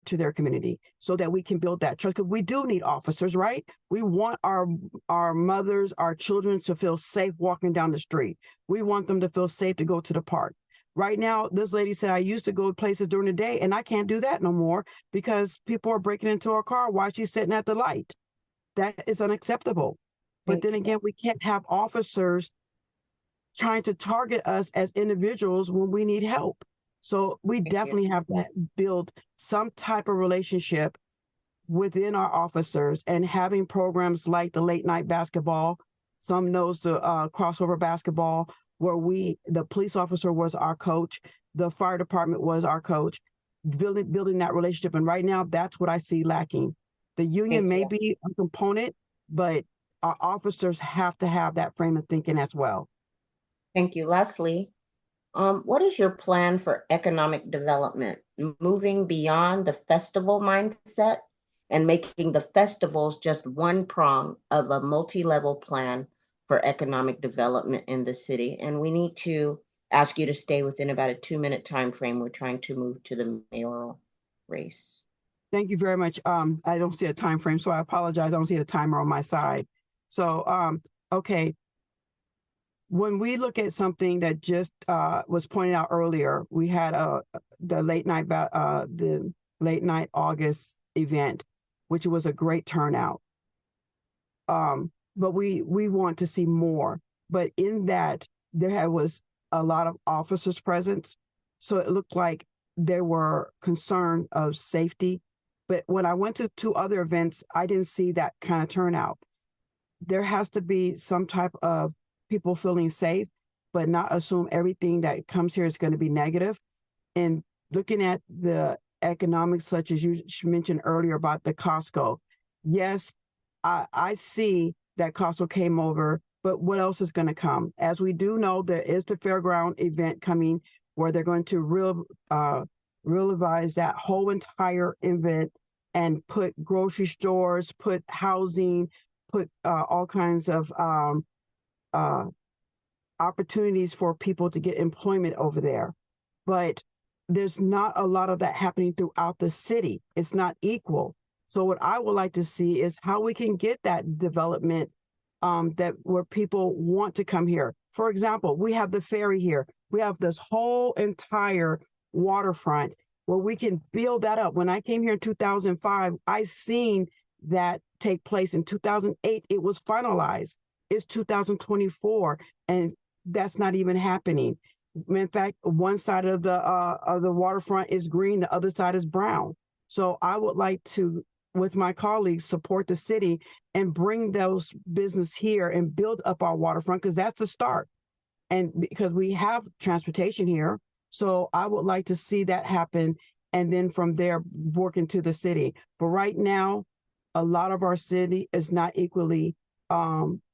to their community so that we can build that trust, because we do need officers, right? We want our mothers, our children to feel safe walking down the street. We want them to feel safe to go to the park. Right now, this lady said, I used to go places during the day and I can't do that no more because people are breaking into our car while she's sitting at the light. That is unacceptable. But then again, we can't have officers trying to target us as individuals when we need help. So we definitely have to build some type of relationship within our officers, and having programs like the late night basketball, some knows the crossover basketball, where the police officer was our coach, the fire department was our coach, building that relationship. And right now, that's what I see lacking. The union may be a component, but our officers have to have that frame of thinking as well. Thank you, Leslie. What is your plan for economic development, moving beyond the festival mindset and making the festivals just one prong of a multi-level plan for economic development in the city? And we need to ask you to stay within about a 2-minute time frame. We're trying to move to the mayoral race. Thank you very much. I don't see a time frame, so I apologize. I don't see a timer on my side. So, okay. When we look at something that just was pointed out earlier, we had the late night August event, which was a great turnout. But we want to see more. But in that, was a lot of officers present, so it looked like they were concerned of safety. But when I went to 2 other events, I didn't see that kind of turnout. There has to be some type of people feeling safe, but not assume everything that comes here is going to be negative. And looking at the economics, such as you mentioned earlier about the Costco, yes, I see that Costco came over, but what else is going to come? As we do know, there is the fairground event coming where they're going to realize that whole entire event and put grocery stores, put housing, put all kinds of opportunities for people to get employment over there. But there's not a lot of that happening throughout the city. It's not equal. So what I would like to see is how we can get that development that where people want to come here. For example, we have the ferry here. We have this whole entire waterfront where we can build that up. When I came here in 2005, I seen that take place. In 2008, it was finalized. It's 2024, and that's not even happening. In fact, one side of the waterfront is green, the other side is brown. So I would like to, with my colleagues, support the city and bring those business here and build up our waterfront, because that's the start. And because we have transportation here, so I would like to see that happen, and then from there work into the city. But right now, a lot of our city is not equally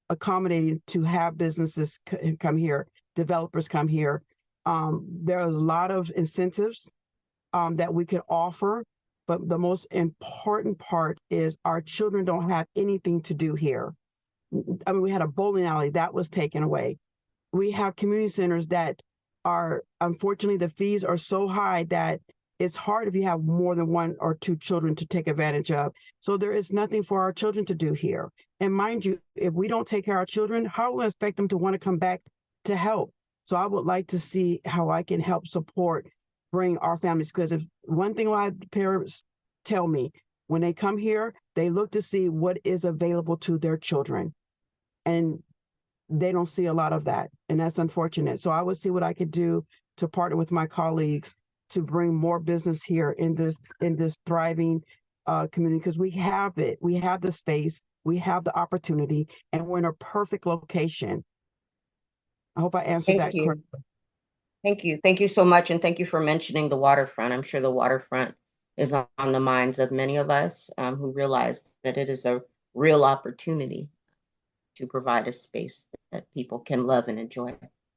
accommodating to have businesses come here, developers come here. There are a lot of incentives that we could offer, but the most important part is our children don't have anything to do here. I mean, we had a bowling alley that was taken away. We have community centers that are, unfortunately, the fees are so high that it's hard if you have more than 1 or 2 children to take advantage of. So there is nothing for our children to do here. And mind you, if we don't take care of our children, how will we expect them to want to come back to help? So I would like to see how I can help support, bring our families, because if one thing a lot of parents tell me, when they come here, they look to see what is available to their children. And they don't see a lot of that. And that's unfortunate. So I would see what I could do to partner with my colleagues to bring more business here in this thriving community, because we have it. We have the space, we have the opportunity, and we're in a perfect location. I hope I answered that correctly. Thank you. Thank you so much. And thank you for mentioning the waterfront. I'm sure the waterfront is on the minds of many of us who realize that it is a real opportunity to provide a space that people can love and enjoy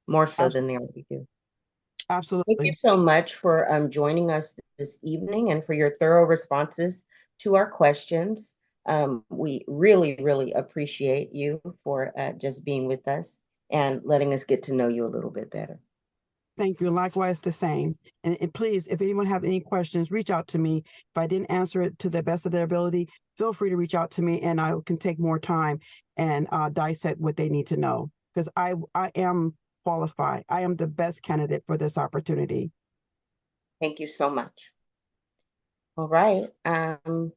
more so than they already do. Absolutely. Thank you so much for joining us this evening and for your thorough responses to our questions. We really, really appreciate you for just being with us and letting us get to know you a little bit better. Thank you. Likewise, the same. And please, if anyone have any questions, reach out to me. If I didn't answer it to the best of their ability, feel free to reach out to me, and I can take more time and dissect what they need to know, because I am qualified. I am the best candidate for this opportunity. Thank you so much. All right. Want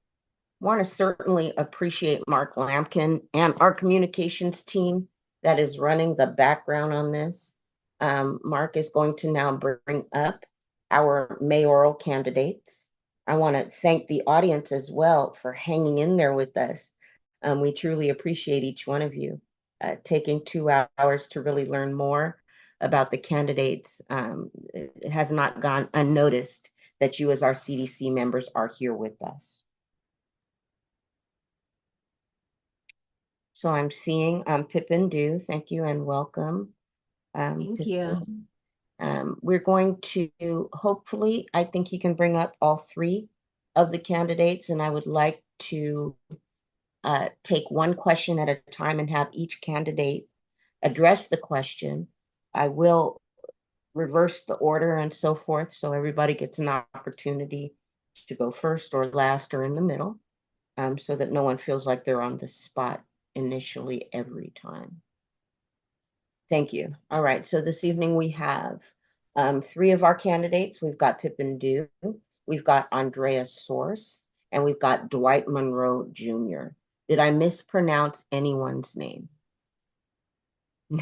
to certainly appreciate Mark Lampkin and our communications team that is running the background on this. Mark is going to now bring up our mayoral candidates. I want to thank the audience as well for hanging in there with us. We truly appreciate each one of you taking 2 hours to really learn more about the candidates. It has not gone unnoticed that you as our CDC members are here with us. So I'm seeing Pippin Du. Thank you and welcome. Thank you. Pippin. We're going to hopefully, I think he can bring up all three of the candidates, and I would like to take one question at a time and have each candidate address the question. I will reverse the order and so forth, so everybody gets an opportunity to go first or last or in the middle, so that no one feels like they're on the spot initially every time. Thank you. All right, so this evening we have three of our candidates. We've got Pippin Du, we've got Andrea Source, and we've got Dwight Monroe Jr. Did I mispronounce anyone's name?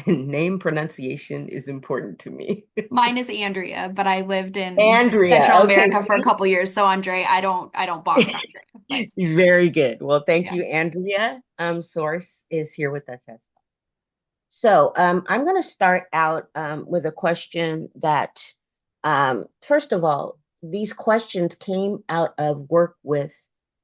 Name pronunciation is important to me. Mine is Andrea, but I lived in Andrea, Central okay, America for a see? couple years. So Andre, I don't balk at Andrea. But Very good. Well, thank yeah. you, Andrea. Source is here with us as well. So I'm going to start out with a question that, first of all, these questions came out of work with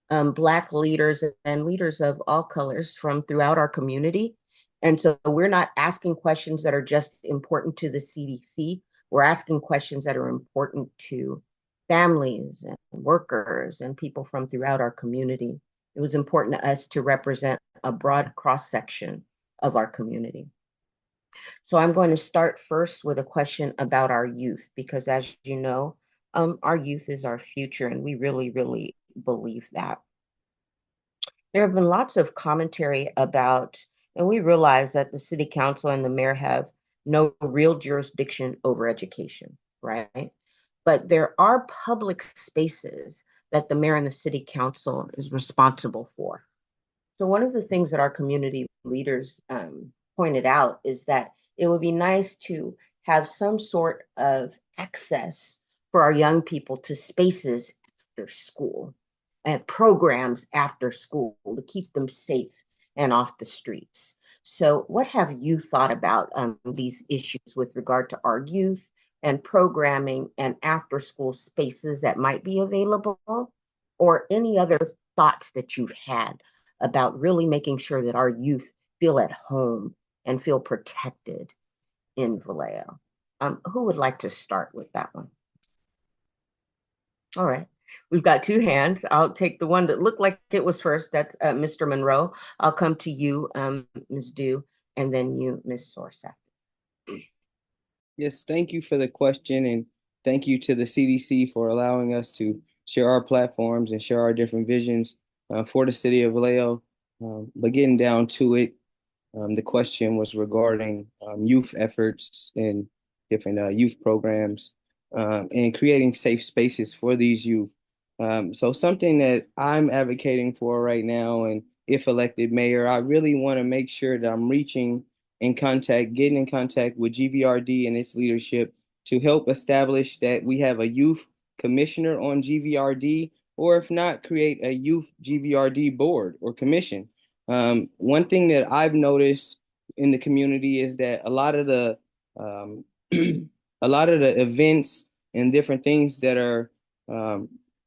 Black leaders and leaders of all colors from throughout our community. And so we're not asking questions that are just important to the CDC. We're asking questions that are important to families and workers and people from throughout our community. It was important to us to represent a broad cross-section of our community. So I'm going to start first with a question about our youth, because as you know, our youth is our future, and we really, really believe that. There have been lots of commentary about, and we realize that the city council and the mayor have no real jurisdiction over education, right? But there are public spaces that the mayor and the city council is responsible for. So one of the things that our community leaders pointed out is that it would be nice to have some sort of access for our young people to spaces after school and programs after school to keep them safe and off the streets. So what have you thought about these issues with regard to our youth and programming and after school spaces that might be available, or any other thoughts that you've had about really making sure that our youth feel at home and feel protected in Vallejo? Who would like to start with that one? All right. We've got two hands. I'll take the one that looked like it was first. That's Mr. Monroe. I'll come to you, Ms. Du, and then you, Ms. Source. Yes, thank you for the question, and thank you to the CDC for allowing us to share our platforms and share our different visions for the city of Vallejo. But getting down to it, the question was regarding youth efforts and different youth programs and creating safe spaces for these youth. So something that I'm advocating for right now, and if elected mayor, I really want to make sure that I'm getting in contact with GVRD and its leadership to help establish that we have a youth commissioner on GVRD, or if not, create a youth GVRD board or commission. One thing that I've noticed in the community is that a lot of the events and different things that are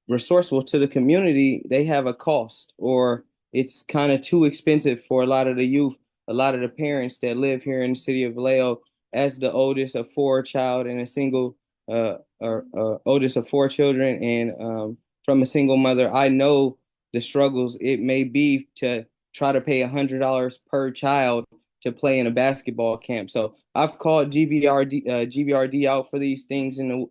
resourceful to the community, they have a cost, or it's kind of too expensive for a lot of the youth, a lot of the parents that live here in the city of Vallejo. As the oldest of four child and a single oldest of four children, and from a single mother, I know the struggles it may be to try to pay $100 per child to play in a basketball camp. So I've called GVRD out for these things in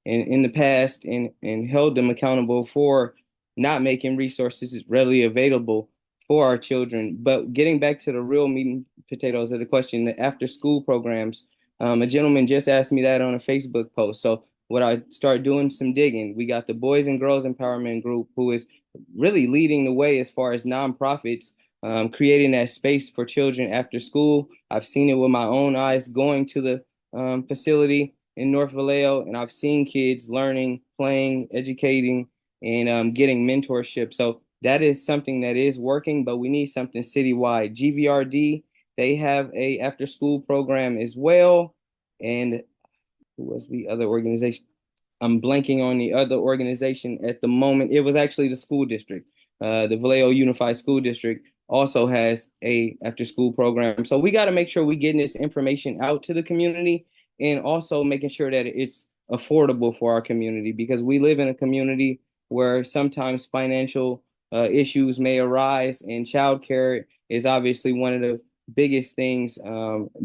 the past, and held them accountable for not making resources readily available for our children. But getting back to the real meat and potatoes of the question, the after school programs, a gentleman just asked me that on a Facebook post. So what I started doing some digging, we got the Boys and Girls Empowerment Group, who is really leading the way as far as nonprofits, creating that space for children after school. I've seen it with my own eyes going to the facility in North Vallejo, and I've seen kids learning, playing, educating, and getting mentorship. So that is something that is working, but we need something citywide. GVRD, they have a after school program as well. And who was the other organization? I'm blanking on the other organization at the moment. It was actually the school district, the Vallejo Unified School District. also has a after school program. So we got to make sure we getting this information out to the community, and also making sure that it's affordable for our community, because we live in a community where sometimes financial issues may arise, and childcare is obviously one of the biggest things,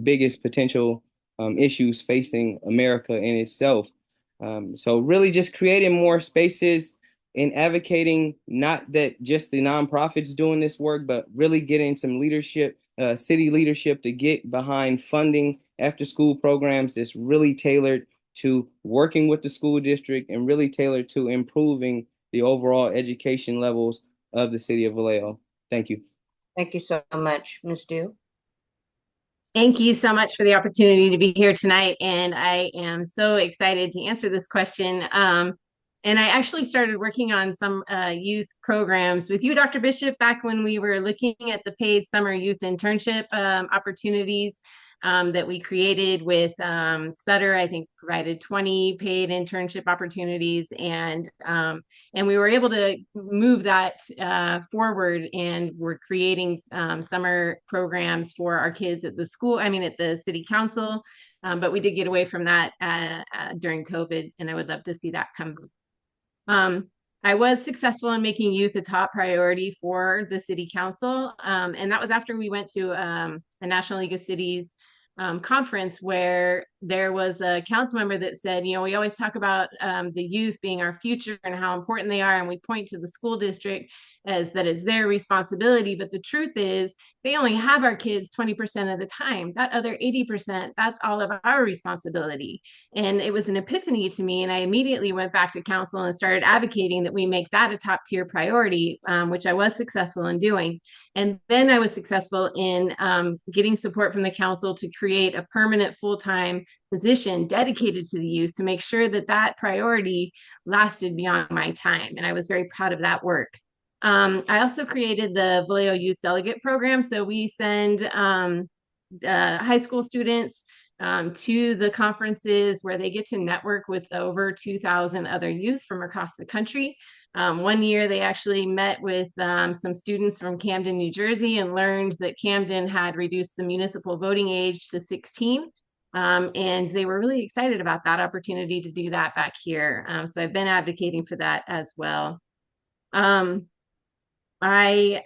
biggest potential issues facing America in itself. So really just creating more spaces and advocating, not that just the nonprofits doing this work, but really getting some leadership, city leadership, to get behind funding after school programs that's really tailored to working with the school district and really tailored to improving the overall education levels of the city of Vallejo. Thank you. Thank you so much, Ms. Dew. Thank you so much for the opportunity to be here tonight. And I am so excited to answer this question. And I actually started working on some youth programs with you, Dr. Bishop, back when we were looking at the paid summer youth internship opportunities that we created with Sutter. I think provided 20 paid internship opportunities, and we were able to move that forward, and we're creating summer programs for our kids at the school, I mean at the city council, but we did get away from that during COVID, and I would love to see that come. I was successful in making youth a top priority for the city council. And that was after we went to a National League of Cities conference, where there was a council member that said, you know, we always talk about the youth being our future and how important they are, and we point to the school district as that it's their responsibility, but the truth is they only have our kids 20% of the time. That other 80%, that's all of our responsibility. And it was an epiphany to me, and I immediately went back to council and started advocating that we make that a top tier priority, which I was successful in doing. And then I was successful in getting support from the council to create a permanent full-time position dedicated to the youth, to make sure that that priority lasted beyond my time. And I was very proud of that work. I also created the Vallejo Youth Delegate Program. So we send high school students to the conferences, where they get to network with over 2,000 other youth from across the country. One year they actually met with some students from Camden, New Jersey, and learned that Camden had reduced the municipal voting age to 16. And they were really excited about that opportunity to do that back here. So I've been advocating for that as well. I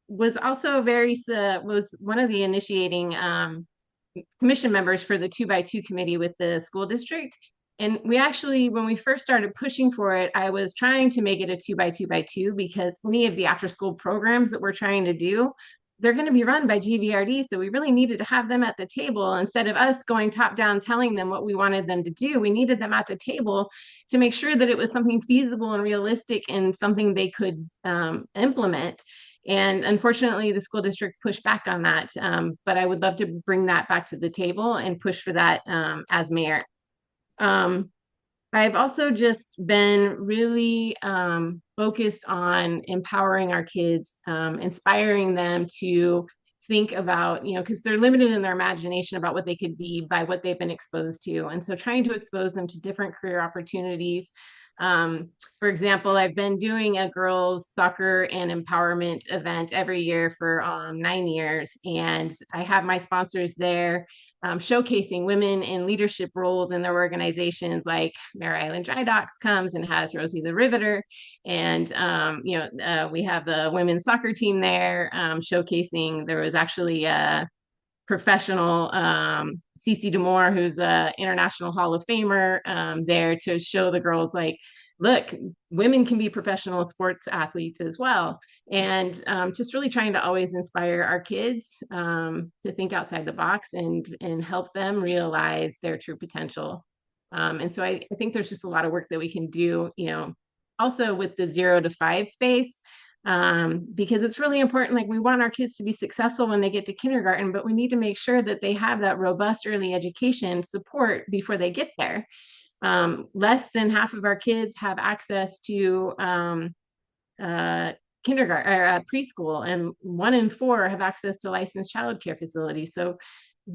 was also was one of the initiating commission members for the 2x2 committee with the school district. And we actually, when we first started pushing for it, I was trying to make it a 2x2x2, because many of the after school programs that we're trying to do, they're going to be run by GVRD. So we really needed to have them at the table. Instead of us going top down telling them what we wanted them to do, we needed them at the table to make sure that it was something feasible and realistic and something they could implement. And unfortunately, the school district pushed back on that. But I would love to bring that back to the table and push for that as mayor. I've also just been really focused on empowering our kids, inspiring them to think about, you know, because they're limited in their imagination about what they could be by what they've been exposed to. And so trying to expose them to different career opportunities. For example, I've been doing a girls soccer and empowerment event every year for 9 years, and I have my sponsors there showcasing women in leadership roles in their organizations, like Mare Island Dry Docks comes and has Rosie the Riveter, and we have the women's soccer team there showcasing. There was actually a professional Cece Demore, who's a international Hall of Famer, there to show the girls, like, look, women can be professional sports athletes as well. And just really trying to always inspire our kids to think outside the box and help them realize their true potential. And so I think there's just a lot of work that we can do, you know, also with the 0 to 5 space. Because it's really important. Like, we want our kids to be successful when they get to kindergarten, but we need to make sure that they have that robust early education support before they get there. Less than half of our kids have access to kindergarten or preschool, and 1 in 4 have access to licensed childcare facilities. So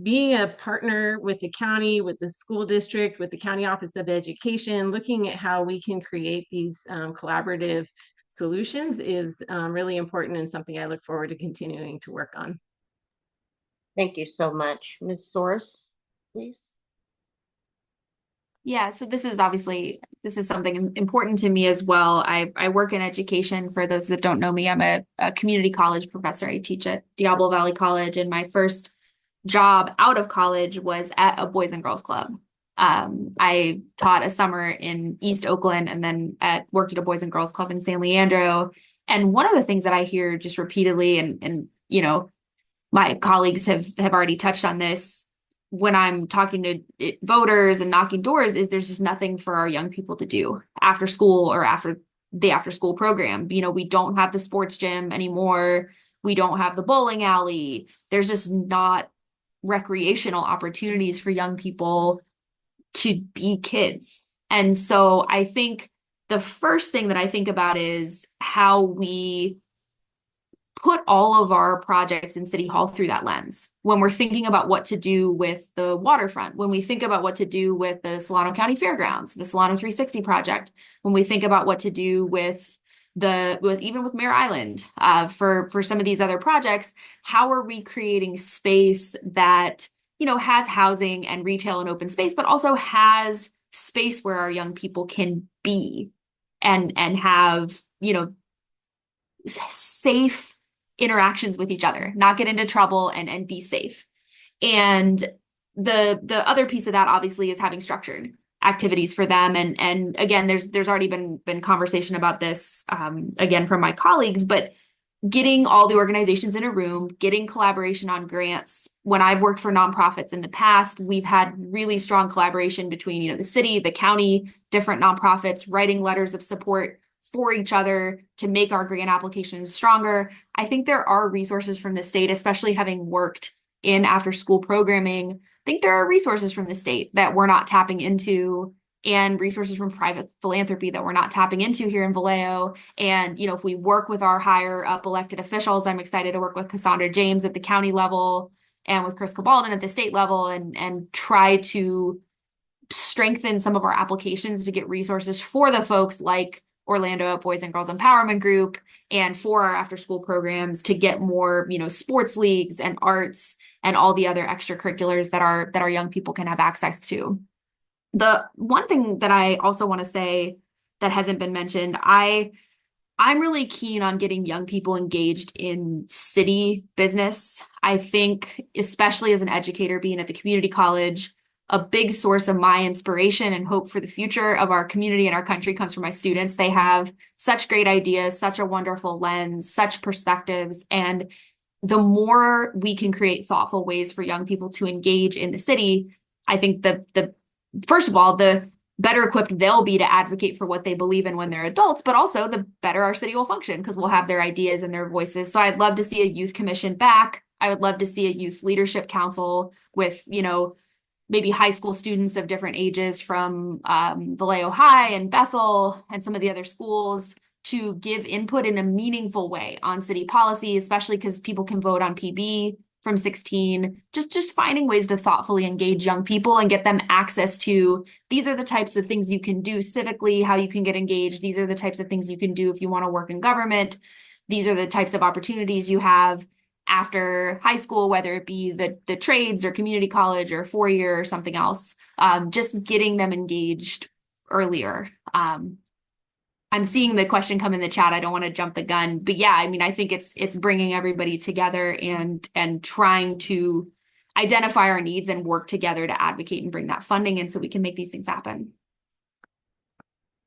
being a partner with the county, with the school district, with the County Office of Education, looking at how we can create these collaborative solutions is really important and something I look forward to continuing to work on. Thank you so much. Ms. Soros, please. Yeah, so this is something important to me as well. I work in education. For those that don't know me, I'm a community college professor. I teach at Diablo Valley College, and my first job out of college was at a Boys and Girls Club. I taught a summer in East Oakland and then worked at a Boys and Girls Club in San Leandro. And one of the things that I hear just repeatedly, and you know, my colleagues have already touched on this when I'm talking to voters and knocking doors, is there's just nothing for our young people to do after school or after the after school program. You know, we don't have the sports gym anymore. We don't have the bowling alley. There's just not recreational opportunities for young people to be kids. And so I think the first thing that I think about is how we put all of our projects in City Hall through that lens. When we're thinking about what to do with the waterfront, when we think about what to do with the Solano County Fairgrounds, the Solano 360 project, when we think about what to do with even with Mare Island, for some of these other projects, how are we creating space that, you know, has housing and retail and open space, but also has space where our young people can be and have, you know, safe interactions with each other, not get into trouble and be safe. And the other piece of that obviously is having structured activities for them. And again, there's already been conversation about this again from my colleagues, but getting all the organizations in a room, getting collaboration on grants. When I've worked for nonprofits in the past, we've had really strong collaboration between, you know, the city, the county, different nonprofits, writing letters of support for each other to make our grant applications stronger. I think there are resources from the state, especially having worked in after school programming. I think there are resources from the state that we're not tapping into, and resources from private philanthropy that we're not tapping into here in Vallejo. And, you know, if we work with our higher up elected officials, I'm excited to work with Cassandra James at the county level and with Chris Cabalden at the state level and try to strengthen some of our applications to get resources for the folks like Orlando Boys and Girls Empowerment Group and for our after school programs to get more, you know, sports leagues and arts and all the other extracurriculars that our young people can have access to. The one thing that I also want to say that hasn't been mentioned, I'm really keen on getting young people engaged in city business. I think, especially as an educator being at the community college, a big source of my inspiration and hope for the future of our community and our country comes from my students. They have such great ideas, such a wonderful lens, such perspectives. And the more we can create thoughtful ways for young people to engage in the city, I think the first of all, the better equipped they'll be to advocate for what they believe in when they're adults, but also the better our city will function because we'll have their ideas and their voices. So I'd love to see a youth commission back. I would love to see a youth leadership council with, you know, maybe high school students of different ages from Vallejo High and Bethel and some of the other schools to give input in a meaningful way on city policy, especially because people can vote on PB from 16, just finding ways to thoughtfully engage young people and get them access to, these are the types of things you can do civically, how you can get engaged. These are the types of things you can do if you want to work in government. These are the types of opportunities you have after high school, whether it be the trades or community college or 4-year or something else, just getting them engaged earlier. I'm seeing the question come in the chat. I don't want to jump the gun, but yeah, I mean, I think it's bringing everybody together and trying to identify our needs and work together to advocate and bring that funding in so we can make these things happen.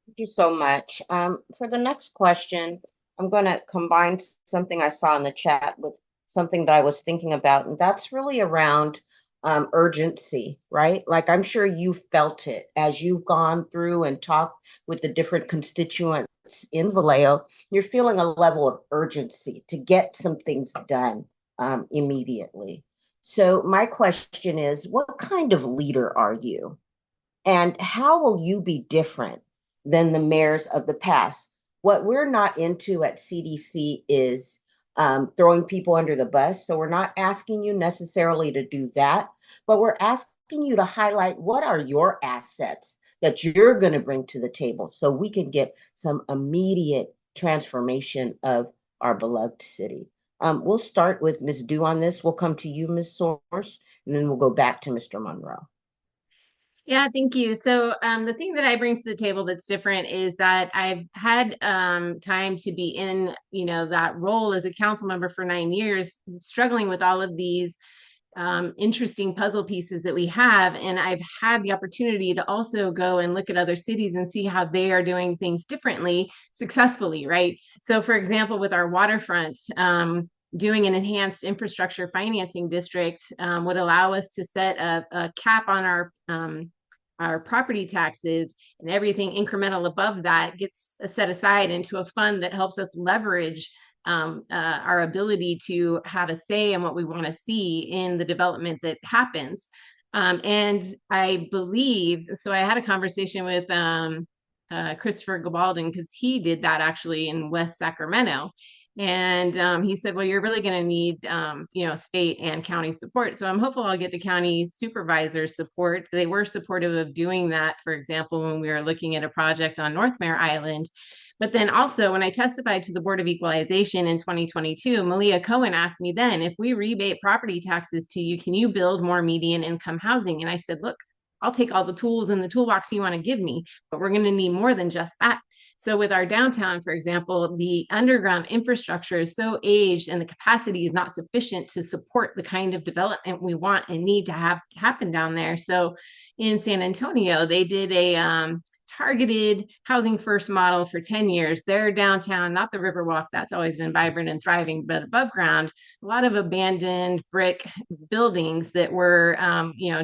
Thank you so much. For the next question, I'm going to combine something I saw in the chat with something that I was thinking about, and that's really around urgency, right? Like I'm sure you felt it as you've gone through and talked with the different constituents in Vallejo. You're feeling a level of urgency to get some things done immediately. So my question is, what kind of leader are you? And how will you be different than the mayors of the past? What we're not into at CDC is throwing people under the bus. So we're not asking you necessarily to do that, but we're asking you to highlight what are your assets that you're going to bring to the table so we can get some immediate transformation of our beloved city. We'll start with Ms. Dew on this. We'll come to you, Ms. Source, and then we'll go back to Mr. Monroe. Yeah, thank you. So the thing that I bring to the table that's different is that I've had time to be in, that role as a council member for 9 years, struggling with all of these interesting puzzle pieces that we have. And I've had the opportunity to also go and look at other cities and see how they are doing things differently, successfully, right? So for example, with our waterfront, doing an enhanced infrastructure financing district would allow us to set a cap on our property taxes, and everything incremental above that gets set aside into a fund that helps us leverage our ability to have a say in what we want to see in the development that happens. And I believe, so I had a conversation with Christopher Gabaldon, because he did that actually in West Sacramento. And he said, well, you're really going to need, state and county support. So I'm hopeful I'll get the county supervisor support. They were supportive of doing that, for example, when we were looking at a project on North Mare Island. But then also, when I testified to the Board of Equalization in 2022, Malia Cohen asked me then, if we rebate property taxes to you, can you build more median income housing? And I said, look, I'll take all the tools in the toolbox you want to give me, but we're going to need more than just that. So with our downtown, for example, the underground infrastructure is so aged and the capacity is not sufficient to support the kind of development we want and need to have happen down there. So in San Antonio, they did a targeted housing first model for 10 years. Their downtown, not the Riverwalk, that's always been vibrant and thriving, but above ground, a lot of abandoned brick buildings that were,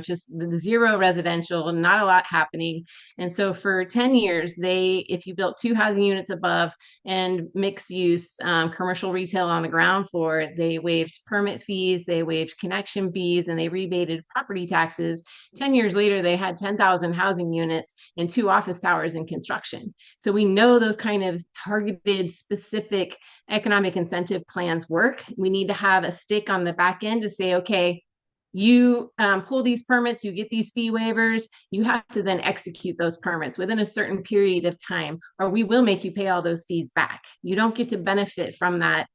just zero residential, not a lot happening. And so for 10 years, if you built 2 housing units above and mixed use commercial retail on the ground floor, they waived permit fees, they waived connection fees, and they rebated property taxes. 10 years later, they had 10,000 housing units and 2 office towers in construction. So we know those kind of targeted, specific economic incentive plans work. We need to have a stick on the back end to say, okay, you pull these permits, you get these fee waivers, you have to then execute those permits within a certain period of time, or we will make you pay all those fees back. You don't get to benefit from that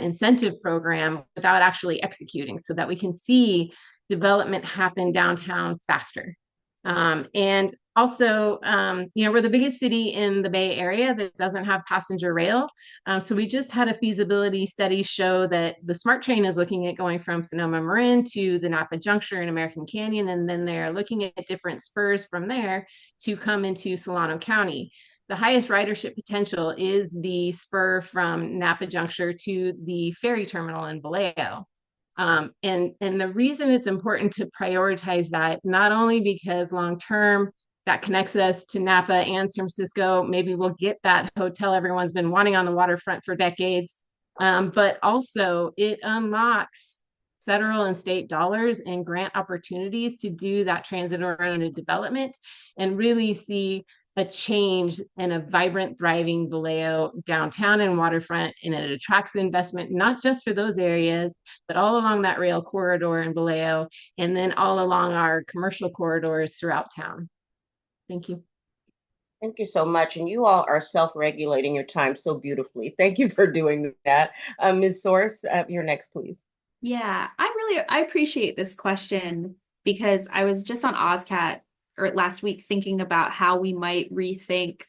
incentive program without actually executing, so that we can see development happen downtown faster. And also, we're the biggest city in the Bay Area that doesn't have passenger rail. So we just had a feasibility study show that the SMART train is looking at going from Sonoma Marin to the Napa Juncture in American Canyon, and then they're looking at different spurs from there to come into Solano County. The highest ridership potential is the spur from Napa Juncture to the ferry terminal in Vallejo. And the reason it's important to prioritize that, not only because long-term that connects us to Napa and San Francisco, maybe we'll get that hotel everyone's been wanting on the waterfront for decades, but also it unlocks federal and state dollars and grant opportunities to do that transit-oriented development and really see a change and a vibrant, thriving Vallejo downtown and waterfront, and it attracts investment, not just for those areas, but all along that rail corridor in Vallejo, and then all along our commercial corridors throughout town. Thank you. Thank you so much. And you all are self-regulating your time so beautifully. Thank you for doing that. Ms. Source, you're next, please. Yeah, I appreciate this question, because I was just on OSCAT last week thinking about how we might rethink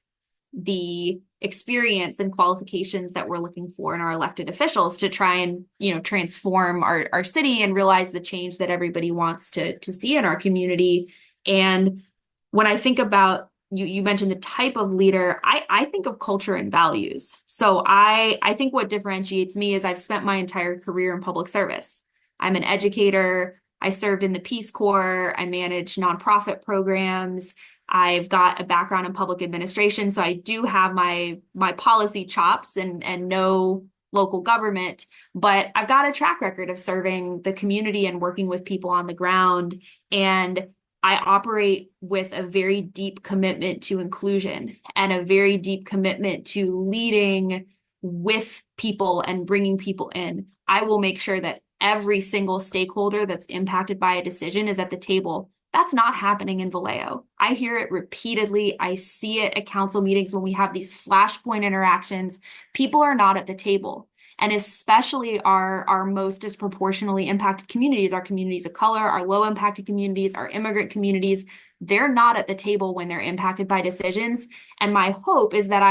the experience and qualifications that we're looking for in our elected officials to try and, transform our city and realize the change that everybody wants to see in our community. And when I think about, you mentioned the type of leader, I think of culture and values. So I think what differentiates me is I've spent my entire career in public service. I'm an educator. I served in the Peace Corps. I manage nonprofit programs. I've got a background in public administration, so I do have my policy chops and know local government, but I've got a track record of serving the community and working with people on the ground. And I operate with a very deep commitment to inclusion and a very deep commitment to leading with people and bringing people in. I will make sure that every single stakeholder that's impacted by a decision is at the table. That's not happening in Vallejo. I hear it repeatedly. I see it at council meetings when we have these flashpoint interactions. People are not at the table. And especially our most disproportionately impacted communities, our communities of color, our low impacted communities, our immigrant communities, they're not at the table when they're impacted by decisions. And my hope is that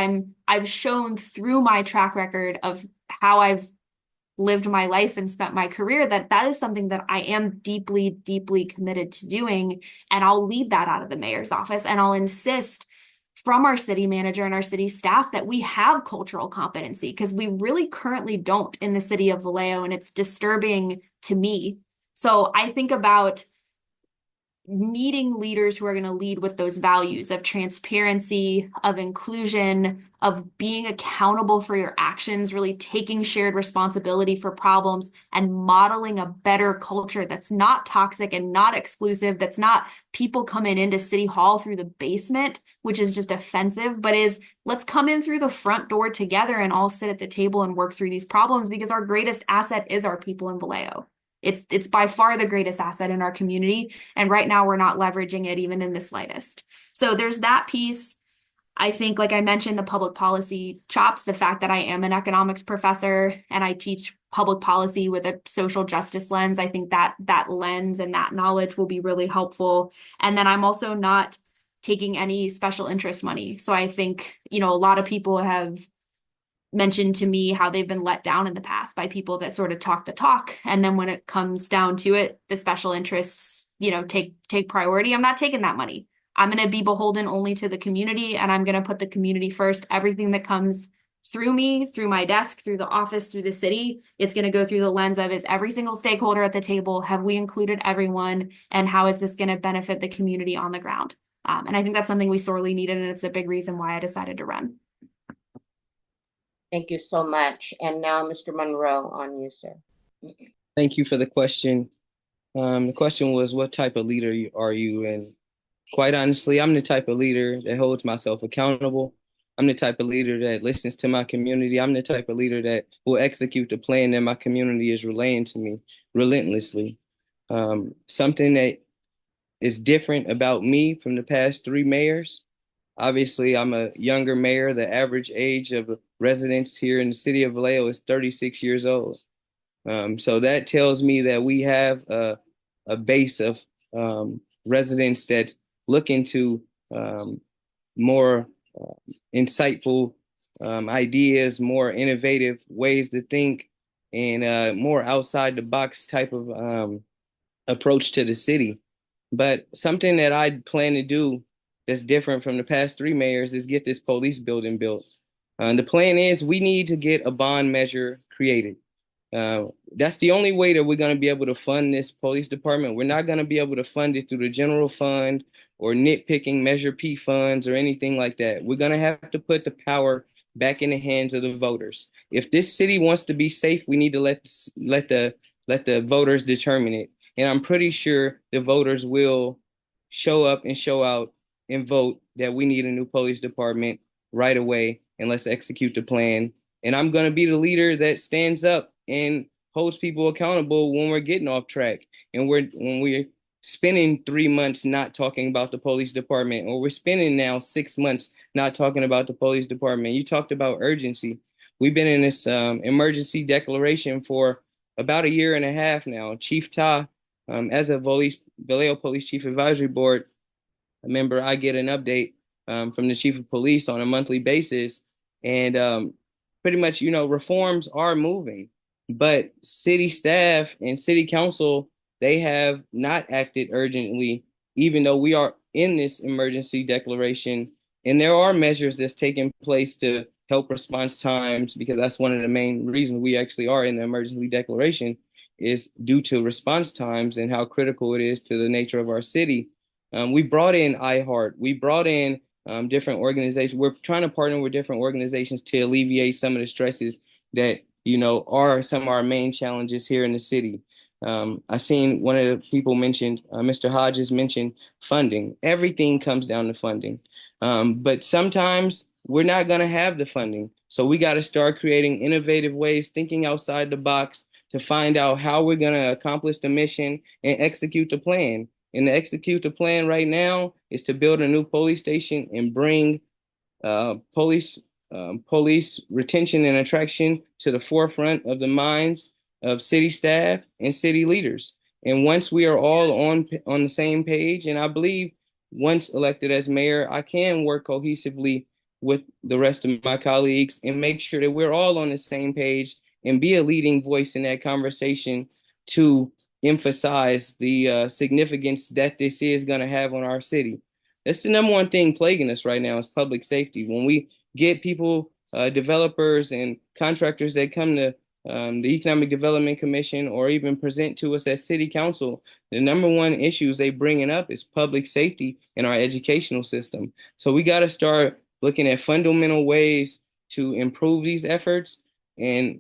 I've shown through my track record of how I've lived my life and spent my career that is something that I am deeply, deeply committed to doing. And I'll lead that out of the mayor's office, and I'll insist from our city manager and our city staff that we have cultural competency, because we really currently don't in the city of Vallejo, and it's disturbing to me. So I think about needing leaders who are going to lead with those values of transparency, of inclusion, of being accountable for your actions, really taking shared responsibility for problems and modeling a better culture that's not toxic and not exclusive, that's not people coming into City Hall through the basement, which is just offensive, but is let's come in through the front door together and all sit at the table and work through these problems, because our greatest asset is our people in Vallejo. It's by far the greatest asset in our community. And right now we're not leveraging it even in the slightest. So there's that piece. I think, like I mentioned, the public policy chops, the fact that I am an economics professor and I teach public policy with a social justice lens. I think that lens and that knowledge will be really helpful. And then I'm also not taking any special interest money. So I think, a lot of people have mentioned to me how they've been let down in the past by people that sort of talk the talk. And then when it comes down to it, the special interests, take priority. I'm not taking that money. I'm going to be beholden only to the community, and I'm going to put the community first. Everything that comes through me, through my desk, through the office, through the city, it's going to go through the lens of, is every single stakeholder at the table? Have we included everyone? And how is this going to benefit the community on the ground? And I think that's something we sorely needed, and it's a big reason why I decided to run. Thank you so much. And now, Mr. Monroe, on you, sir. Thank you for the question. The question was, what type of leader are you? And quite honestly, I'm the type of leader that holds myself accountable. I'm the type of leader that listens to my community. I'm the type of leader that will execute the plan that my community is relaying to me relentlessly. Something that is different about me from the past 3 mayors. Obviously, I'm a younger mayor. The average age of residents here in the city of Vallejo is 36 years old. So that tells me that we have a base of residents that look into more insightful ideas, more innovative ways to think, and more outside the box type of approach to the city. But something that I plan to do that's different from the past 3 mayors is get this police building built. The plan is we need to get a bond measure created. That's the only way that we're going to be able to fund this police department. We're not going to be able to fund it through the general fund or nitpicking Measure P funds or anything like that. We're going to have to put the power back in the hands of the voters. If this city wants to be safe, we need to let the voters determine it. And I'm pretty sure the voters will show up and show out and vote that we need a new police department right away, and let's execute the plan. And I'm going to be the leader that stands up and holds people accountable when we're getting off track, and when we're spending 3 months not talking about the police department, or we're spending now 6 months not talking about the police department. You talked about urgency. We've been in this emergency declaration for about 1.5 years now. Chief Ta, as a Vallejo Police Chief Advisory Board member, I get an update from the chief of police on a monthly basis, and pretty much, reforms are moving, but city staff and city council, they have not acted urgently, even though we are in this emergency declaration. And there are measures that's taking place to help response times, because that's one of the main reasons we actually are in the emergency declaration, is due to response times and how critical it is to the nature of our city. We brought in iHeart. We brought in different organizations. We're trying to partner with different organizations to alleviate some of the stresses that, are some of our main challenges here in the city. I seen one of the people mentioned, Mr. Hodges mentioned funding. Everything comes down to funding. But sometimes we're not going to have the funding. So we got to start creating innovative ways, thinking outside the box to find out how we're going to accomplish the mission and execute the plan. And to execute the plan right now is to build a new police station and bring police retention and attraction to the forefront of the minds of city staff and city leaders. And once we are all on the same page, and I believe once elected as mayor, I can work cohesively with the rest of my colleagues and make sure that we're all on the same page and be a leading voice in that conversation to emphasize the significance that this is going to have on our city. That's the number one thing plaguing us right now is public safety. When we get people, developers and contractors that come to the Economic Development Commission or even present to us as city council, the number one issues they bringing up is public safety in our educational system. So we got to start looking at fundamental ways to improve these efforts. And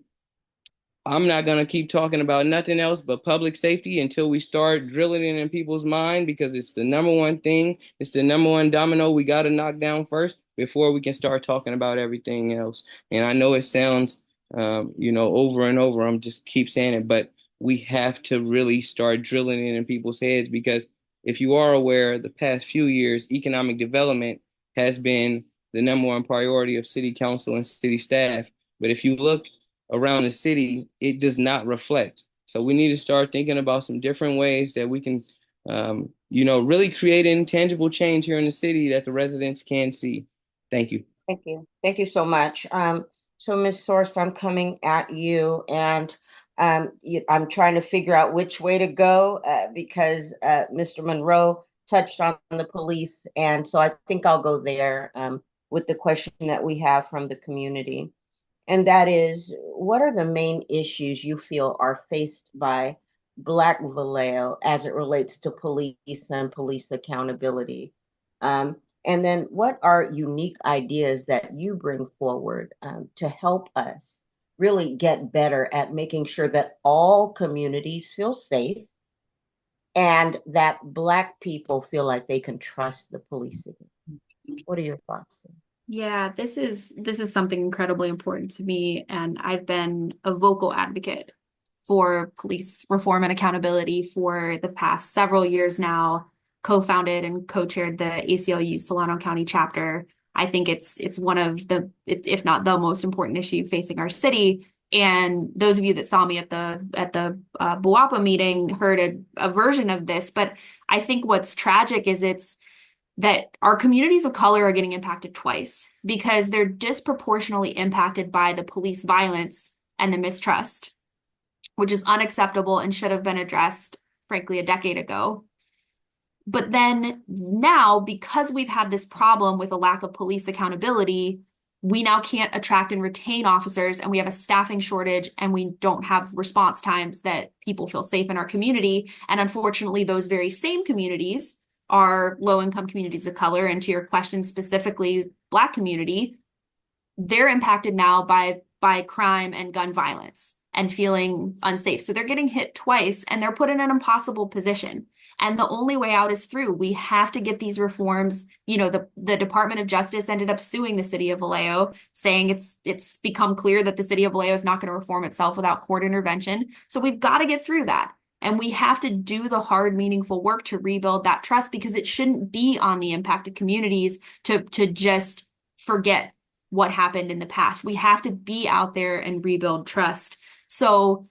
I'm not going to keep talking about nothing else but public safety until we start drilling it in people's mind, because it's the number one thing. It's the number one domino we got to knock down first before we can start talking about everything else. And I know it sounds, over and over. I'm just keep saying it, but we have to really start drilling it in people's heads, because if you are aware, the past few years, economic development has been the number one priority of city council and city staff. But if you look around the city, it does not reflect. So we need to start thinking about some different ways that we can, really create intangible change here in the city that the residents can see. Thank you. Thank you. Thank you so much. So Ms. Source, I'm coming at you, and I'm trying to figure out which way to go because Mr. Monroe touched on the police. And so I think I'll go there with the question that we have from the community. And that is, what are the main issues you feel are faced by Black Vallejo as it relates to police and police accountability? And then what are unique ideas that you bring forward to help us really get better at making sure that all communities feel safe and that Black people feel like they can trust the police? What are your thoughts? Yeah, this is something incredibly important to me, and I've been a vocal advocate for police reform and accountability for the past several years now. Co-founded and co-chaired the ACLU Solano County chapter. I think it's one of the, if not the most important issue facing our city. And those of you that saw me at the BWAPA meeting heard a version of this. But I think what's tragic is it's that our communities of color are getting impacted twice, because they're disproportionately impacted by the police violence and the mistrust, which is unacceptable and should have been addressed, frankly, a decade ago. But then now, because we've had this problem with a lack of police accountability, we now can't attract and retain officers, and we have a staffing shortage, and we don't have response times that people feel safe in our community. And unfortunately, those very same communities are low-income communities of color. And to your question specifically, Black community, they're impacted now by crime and gun violence and feeling unsafe. So they're getting hit twice, and they're put in an impossible position. And the only way out is through. We have to get these reforms. The Department of Justice ended up suing the city of Vallejo, saying it's become clear that the city of Vallejo is not going to reform itself without court intervention. So we've got to get through that. And we have to do the hard, meaningful work to rebuild that trust, because it shouldn't be on the impacted communities to just forget what happened in the past. We have to be out there and rebuild trust. So,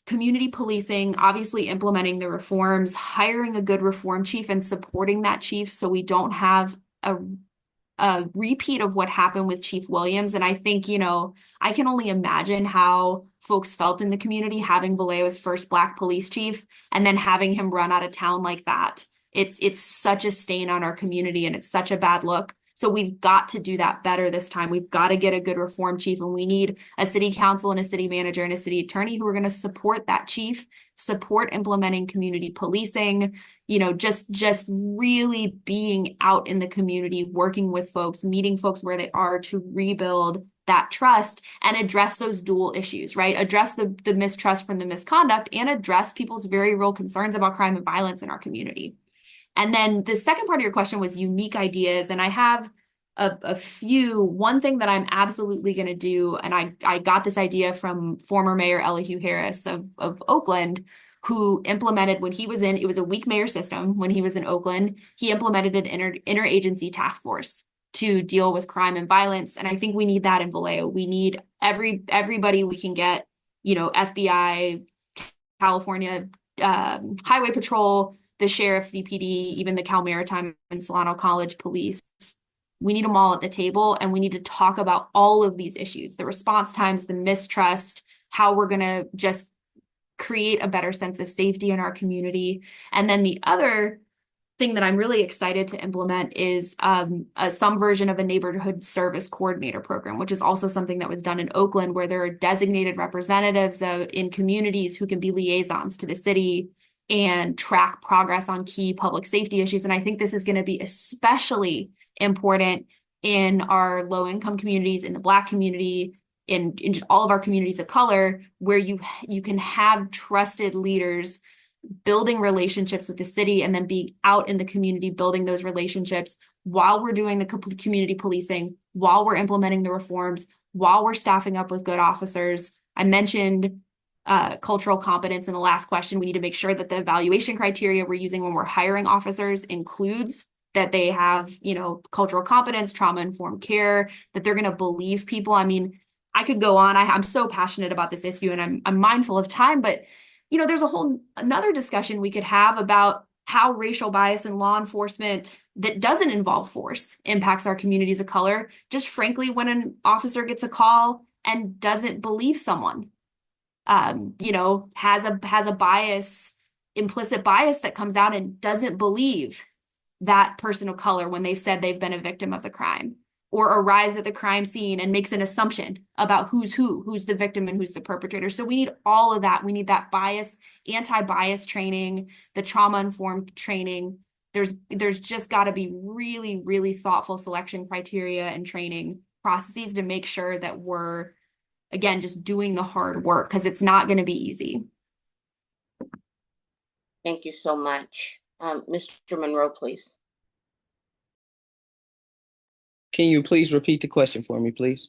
community policing, obviously implementing the reforms, hiring a good reform chief and supporting that chief so we don't have a repeat of what happened with Chief Williams. And I think, I can only imagine how folks felt in the community having Vallejo's first Black police chief and then having him run out of town like that. It's such a stain on our community, and it's such a bad look. So we've got to do that better this time. We've got to get a good reform chief, and we need a city council and a city manager and a city attorney who are going to support that chief, support implementing community policing, just really being out in the community, working with folks, meeting folks where they are to rebuild that trust and address those dual issues, right? Address the mistrust from the misconduct and address people's very real concerns about crime and violence in our community. And then the second part of your question was unique ideas. And I have a few. One thing that I'm absolutely going to do, and I got this idea from former Mayor Elihu Harris of Oakland, who implemented when he was in, it was a weak mayor system when he was in Oakland, he implemented an interagency task force to deal with crime and violence. And I think we need that in Vallejo. We need everybody we can get, you know, FBI, California, Highway Patrol, the sheriff, VPD, even the Cal Maritime and Solano College police. We need them all at the table, and we need to talk about all of these issues, the response times, the mistrust, how we're going to just create a better sense of safety in our community. And then the other thing that I'm really excited to implement is some version of a neighborhood service coordinator program, which is also something that was done in Oakland, where there are designated representatives in communities who can be liaisons to the city and track progress on key public safety issues. And I think this is going to be especially important in our low-income communities, in the Black community, in just all of our communities of color, where you can have trusted leaders building relationships with the city and then being out in the community, building those relationships while we're doing the community policing, while we're implementing the reforms, while we're staffing up with good officers. I mentioned cultural competence in the last question. We need to make sure that the evaluation criteria we're using when we're hiring officers includes that they have, you know, cultural competence, trauma-informed care, that they're going to believe people. I mean, I could go on. I'm so passionate about this issue, and I'm mindful of time, but you know, there's another discussion we could have about how racial bias in law enforcement that doesn't involve force impacts our communities of color. Just frankly, when an officer gets a call and doesn't believe someone, you know, has a bias, implicit bias that comes out and doesn't believe that person of color when they've said they've been a victim of the crime, or arrives at the crime scene and makes an assumption about who's the victim and who's the perpetrator. So we need all of that. We need that anti-bias training, the trauma-informed training. There's just got to be really, really thoughtful selection criteria and training processes to make sure that we're, again, just doing the hard work, because it's not going to be easy. Thank you so much. Mr. Monroe, please. Can you please repeat the question for me, please?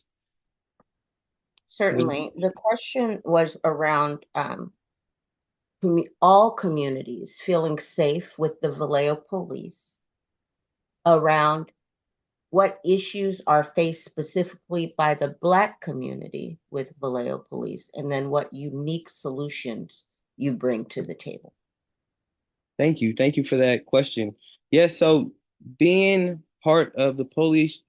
Certainly. The question was around all communities feeling safe with the Vallejo police, around what issues are faced specifically by the Black community with Vallejo police, and then what unique solutions you bring to the table. Thank you. Thank you for that question. Yes, so being part of the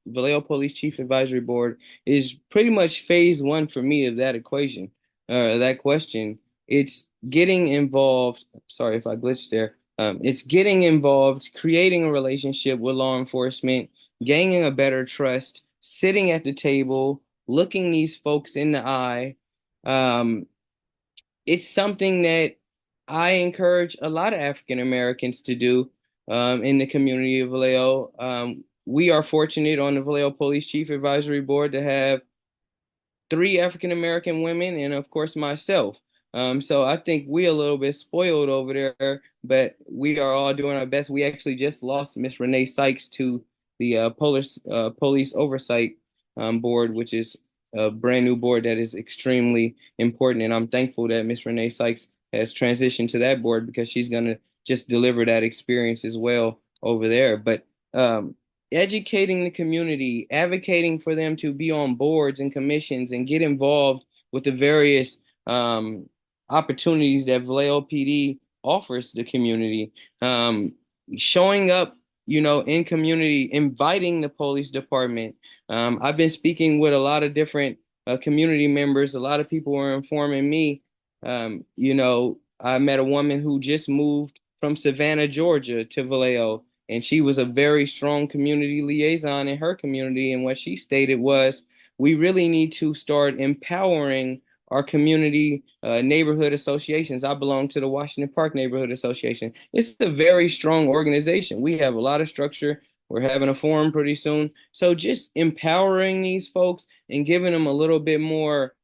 Vallejo Police Chief Advisory Board is pretty much phase one for me of that equation, that question. It's getting involved. Sorry if I glitched there. It's getting involved, creating a relationship with law enforcement, gaining a better trust, sitting at the table, looking these folks in the eye. It's something that I encourage a lot of African Americans to do in the community of Vallejo. We are fortunate on the Vallejo Police Chief Advisory Board to have 3 African American women and, of course, myself. So I think we're a little bit spoiled over there, but we are all doing our best. We actually just lost Miss Renee Sykes to the Police Oversight Board, which is a brand new board that is extremely important. And I'm thankful that Miss Renee Sykes has transitioned to that board, because she's going to just deliver that experience as well over there. But educating the community, advocating for them to be on boards and commissions and get involved with the various opportunities that Vallejo PD offers the community, showing up, you know, in community, inviting the police department. I've been speaking with a lot of different community members. A lot of people were informing me. You know, I met a woman who just moved from Savannah, Georgia to Vallejo, and she was a very strong community liaison in her community. And what she stated was, we really need to start empowering our community neighborhood associations. I belong to the Washington Park Neighborhood Association. It's a very strong organization. We have a lot of structure. We're having a forum pretty soon. So just empowering these folks and giving them a little bit more,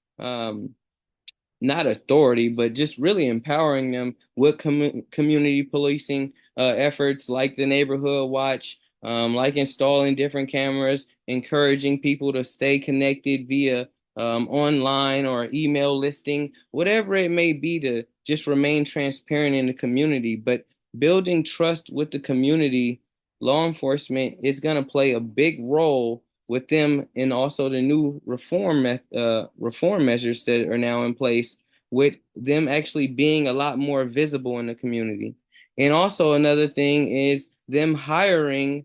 not authority, but just really empowering them with community policing efforts like the Neighborhood Watch, like installing different cameras, encouraging people to stay connected via online or email listing, whatever it may be, to just remain transparent in the community. But building trust with the community, law enforcement is going to play a big role with them, and also the new reform measures that are now in place, with them actually being a lot more visible in the community. And also another thing is them hiring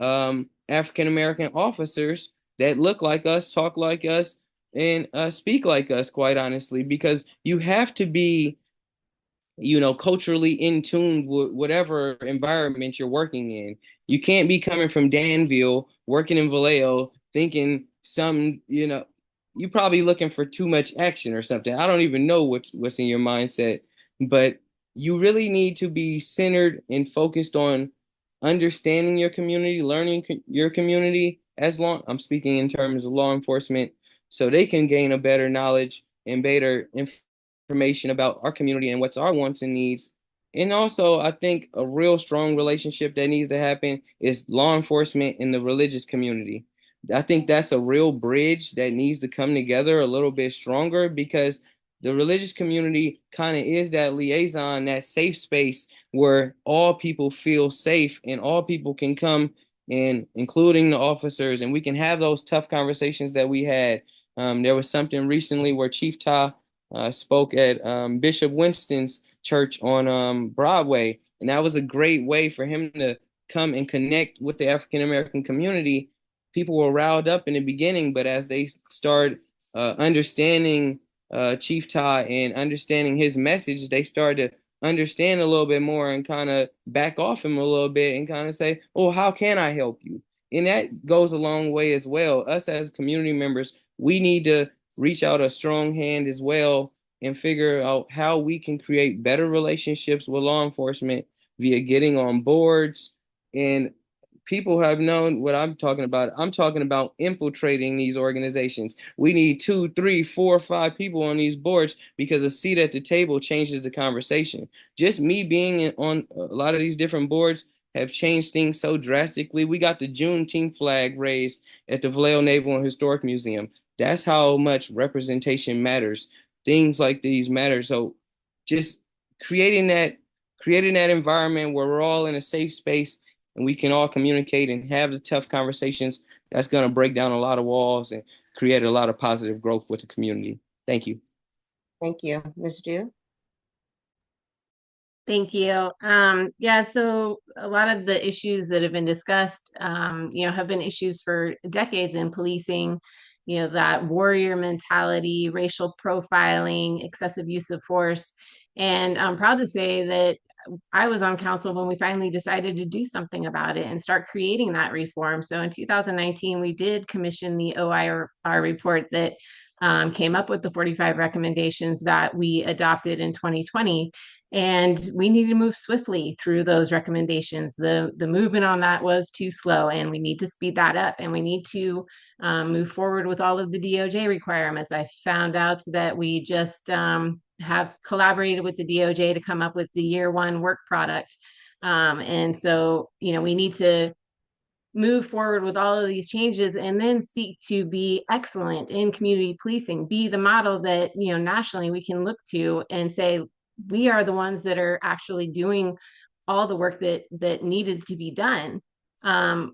African American officers that look like us, talk like us, and speak like us, quite honestly, because you have to be, culturally in tune with whatever environment you're working in. You can't be coming from Danville, working in Vallejo, thinking you're probably looking for too much action or something. I don't even know what's in your mindset, but you really need to be centered and focused on understanding your community, learning your community I'm speaking in terms of law enforcement, so they can gain a better knowledge and better information about our community and what's our wants and needs. And also, I think a real strong relationship that needs to happen is law enforcement and the religious community. I think that's a real bridge that needs to come together a little bit stronger, because the religious community kind of is that liaison, that safe space where all people feel safe and all people can come in, including the officers, and we can have those tough conversations that we had. There was something recently where Chief Ta spoke at Bishop Winston's church on Broadway, and that was a great way for him to come and connect with the African American community. People were riled up in the beginning, but as they start understanding Chief Ta and understanding his message, they started to understand a little bit more and kind of back off him a little bit and kind of say, "Oh, how can I help you?" And that goes a long way as well. Us as community members, we need to reach out a strong hand as well and figure out how we can create better relationships with law enforcement via getting on boards. And people have known what I'm talking about. I'm talking about infiltrating these organizations. We need 2, 3, 4, 5 people on these boards, because a seat at the table changes the conversation. Just me being on a lot of these different boards have changed things so drastically. We got the Juneteenth flag raised at the Vallejo Naval and Historic Museum. That's how much representation matters. Things like these matter. So just creating that environment where we're all in a safe space and we can all communicate and have the tough conversations, that's going to break down a lot of walls and create a lot of positive growth with the community. Thank you. Thank you. Ms. Ju? Thank you. Yeah, so a lot of the issues that have been discussed, have been issues for decades in policing, that warrior mentality, racial profiling, excessive use of force. And I'm proud to say that I was on council when we finally decided to do something about it and start creating that reform. So in 2019, we did commission the OIR report that came up with the 45 recommendations that we adopted in 2020. And we need to move swiftly through those recommendations. The movement on that was too slow, and we need to speed that up, and we need to move forward with all of the DOJ requirements. I found out that we just have collaborated with the DOJ to come up with the year 1 work product. And so, we need to move forward with all of these changes and then seek to be excellent in community policing, be the model that, nationally we can look to and say, we are the ones that are actually doing all the work that needed to be done.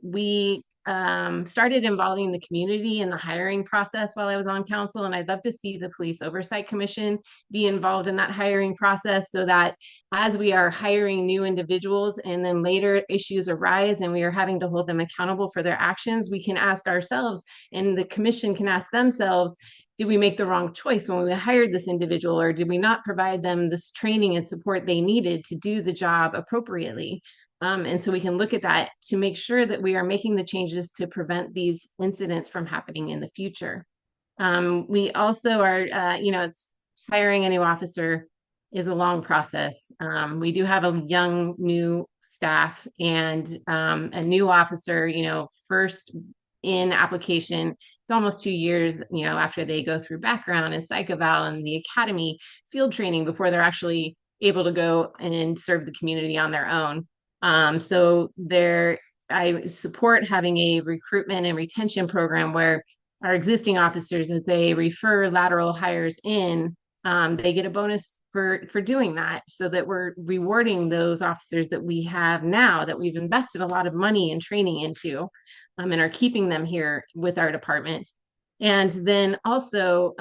We started involving the community in the hiring process while I was on council, and I'd love to see the Police Oversight Commission be involved in that hiring process, so that as we are hiring new individuals and then later issues arise and we are having to hold them accountable for their actions, we can ask ourselves, and the commission can ask themselves, did we make the wrong choice when we hired this individual, or did we not provide them this training and support they needed to do the job appropriately? And so we can look at that to make sure that we are making the changes to prevent these incidents from happening in the future. We also are, it's hiring a new officer is a long process. We do have a young new staff, and a new officer, first in application, it's almost 2 years, after they go through background and psych eval and the academy field training before they're actually able to go and serve the community on their own. So I support having a recruitment and retention program where our existing officers, as they refer lateral hires in, they get a bonus for doing that, so that we're rewarding those officers that we have now, that we've invested a lot of money and training into, and are keeping them here with our department. And then also,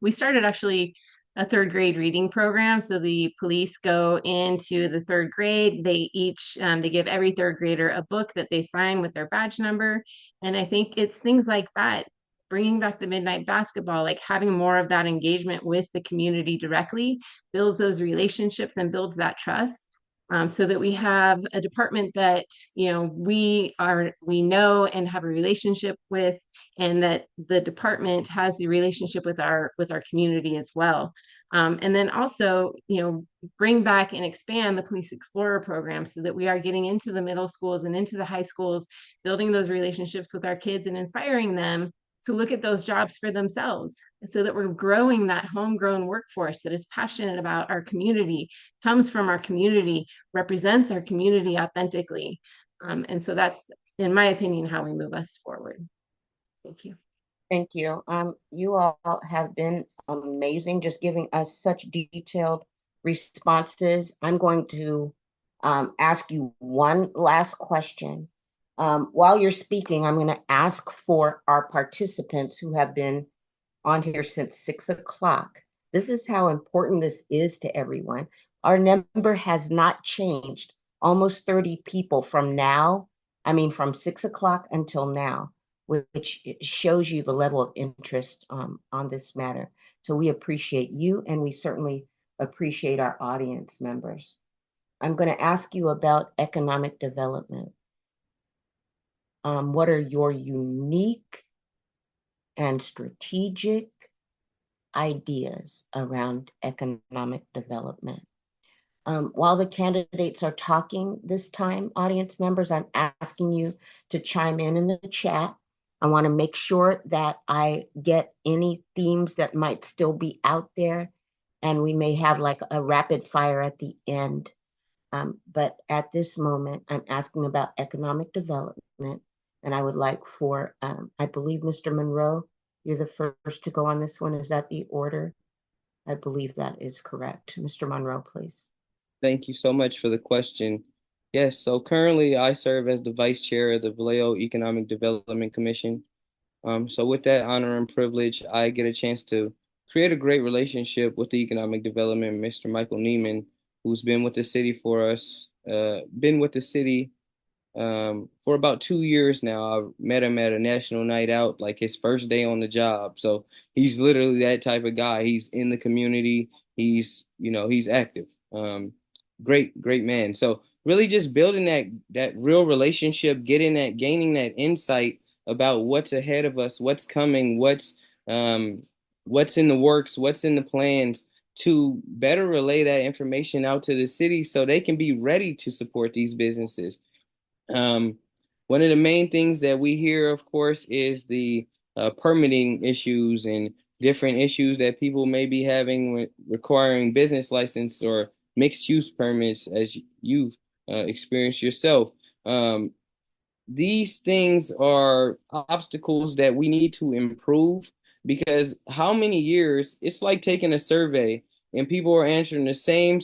we started actually a third grade reading program. So the police go into the third grade. They give every third grader a book that they sign with their badge number. And I think it's things like that, bringing back the midnight basketball, like having more of that engagement with the community directly builds those relationships and builds that trust. So that we have a department that, we know and have a relationship with, and that the department has the relationship with our community as well. And then also, bring back and expand the Police Explorer program, so that we are getting into the middle schools and into the high schools, building those relationships with our kids and inspiring them to look at those jobs for themselves, so that we're growing that homegrown workforce that is passionate about our community, comes from our community, represents our community authentically. And so that's, in my opinion, how we move us forward. Thank you. Thank you. You all have been amazing, just giving us such detailed responses. I'm going to ask you one last question. While you're speaking, I'm going to ask for our participants who have been on here since 6 o'clock. This is how important this is to everyone. Our number has not changed. Almost 30 people from 6 o'clock until now, which shows you the level of interest on this matter. So we appreciate you, and we certainly appreciate our audience members. I'm going to ask you about economic development. What are your unique and strategic ideas around economic development? While the candidates are talking this time, audience members, I'm asking you to chime in the chat. I want to make sure that I get any themes that might still be out there, and we may have like a rapid fire at the end. But at this moment, I'm asking about economic development, and I would like for, I believe, Mr. Monroe, you're the first to go on this one. Is that the order? I believe that is correct. Mr. Monroe, please. Thank you so much for the question. Yes, so currently I serve as the vice chair of the Vallejo Economic Development Commission. So with that honor and privilege, I get a chance to create a great relationship with the economic development, Mr. Michael Neiman, who's been with the city for about 2 years now. I've met him at a national night out, like his first day on the job. So he's literally that type of guy. He's in the community. He's active. Great man. So really just building that real relationship, gaining that insight about what's ahead of us, what's coming, what's in the works, what's in the plans, to better relay that information out to the city so they can be ready to support these businesses. One of the main things that we hear, of course, is the permitting issues and different issues that people may be having with requiring business license or mixed use permits, as you've experienced yourself. These things are obstacles that we need to improve, because how many years, it's like taking a survey and people are answering the same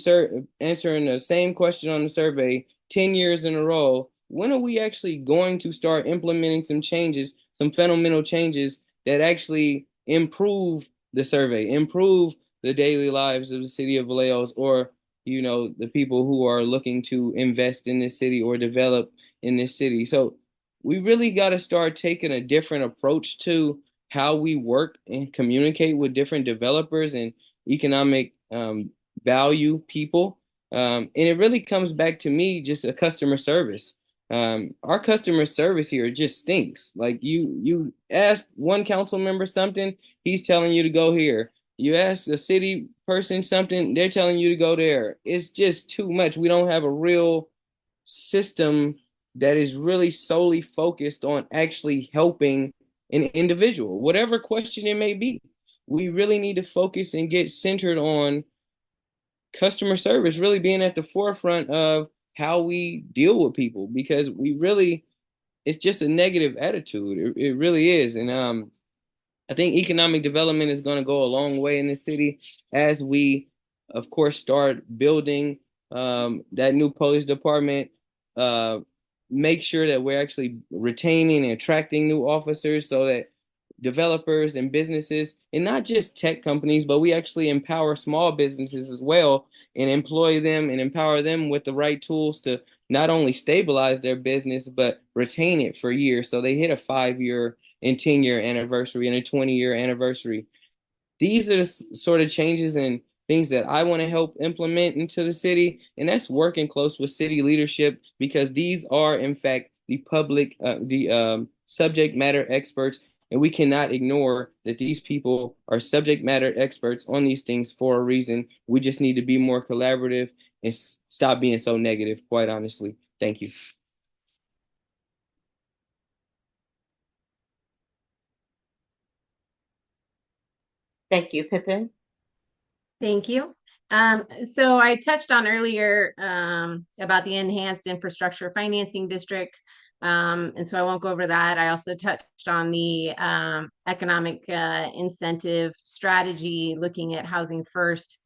question on the survey 10 years in a row. When are we actually going to start implementing some changes, some fundamental changes that actually improve the survey, improve the daily lives of the city of Vallejo, or the people who are looking to invest in this city or develop in this city? So we really got to start taking a different approach to how we work and communicate with different developers and economic value people. And it really comes back to me just a customer service. Our customer service here just stinks. Like you ask one council member something, he's telling you to go here. You ask a city person something, they're telling you to go there. It's just too much. We don't have a real system that is really solely focused on actually helping an individual, whatever question it may be. We really need to focus and get centered on customer service, really being at the forefront of how we deal with people, because we really it's just a negative attitude. It really is. And I think economic development is going to go a long way in the city as we, of course, start building that new police department. Make sure that we're actually retaining and attracting new officers so that developers and businesses, and not just tech companies, but we actually empower small businesses as well and employ them and empower them with the right tools to not only stabilize their business, but retain it for years. So they hit a 5-year and 10-year anniversary and a 20-year anniversary. These are the sort of changes and things that I want to help implement into the city. And that's working close with city leadership, because these are, in fact, the subject matter experts. And we cannot ignore that these people are subject matter experts on these things for a reason. We just need to be more collaborative and stop being so negative, quite honestly. Thank you. Thank you, Pippin. Thank you. So I touched on earlier about the Enhanced Infrastructure Financing District. And so I won't go over that. I also touched on the economic incentive strategy, looking at housing first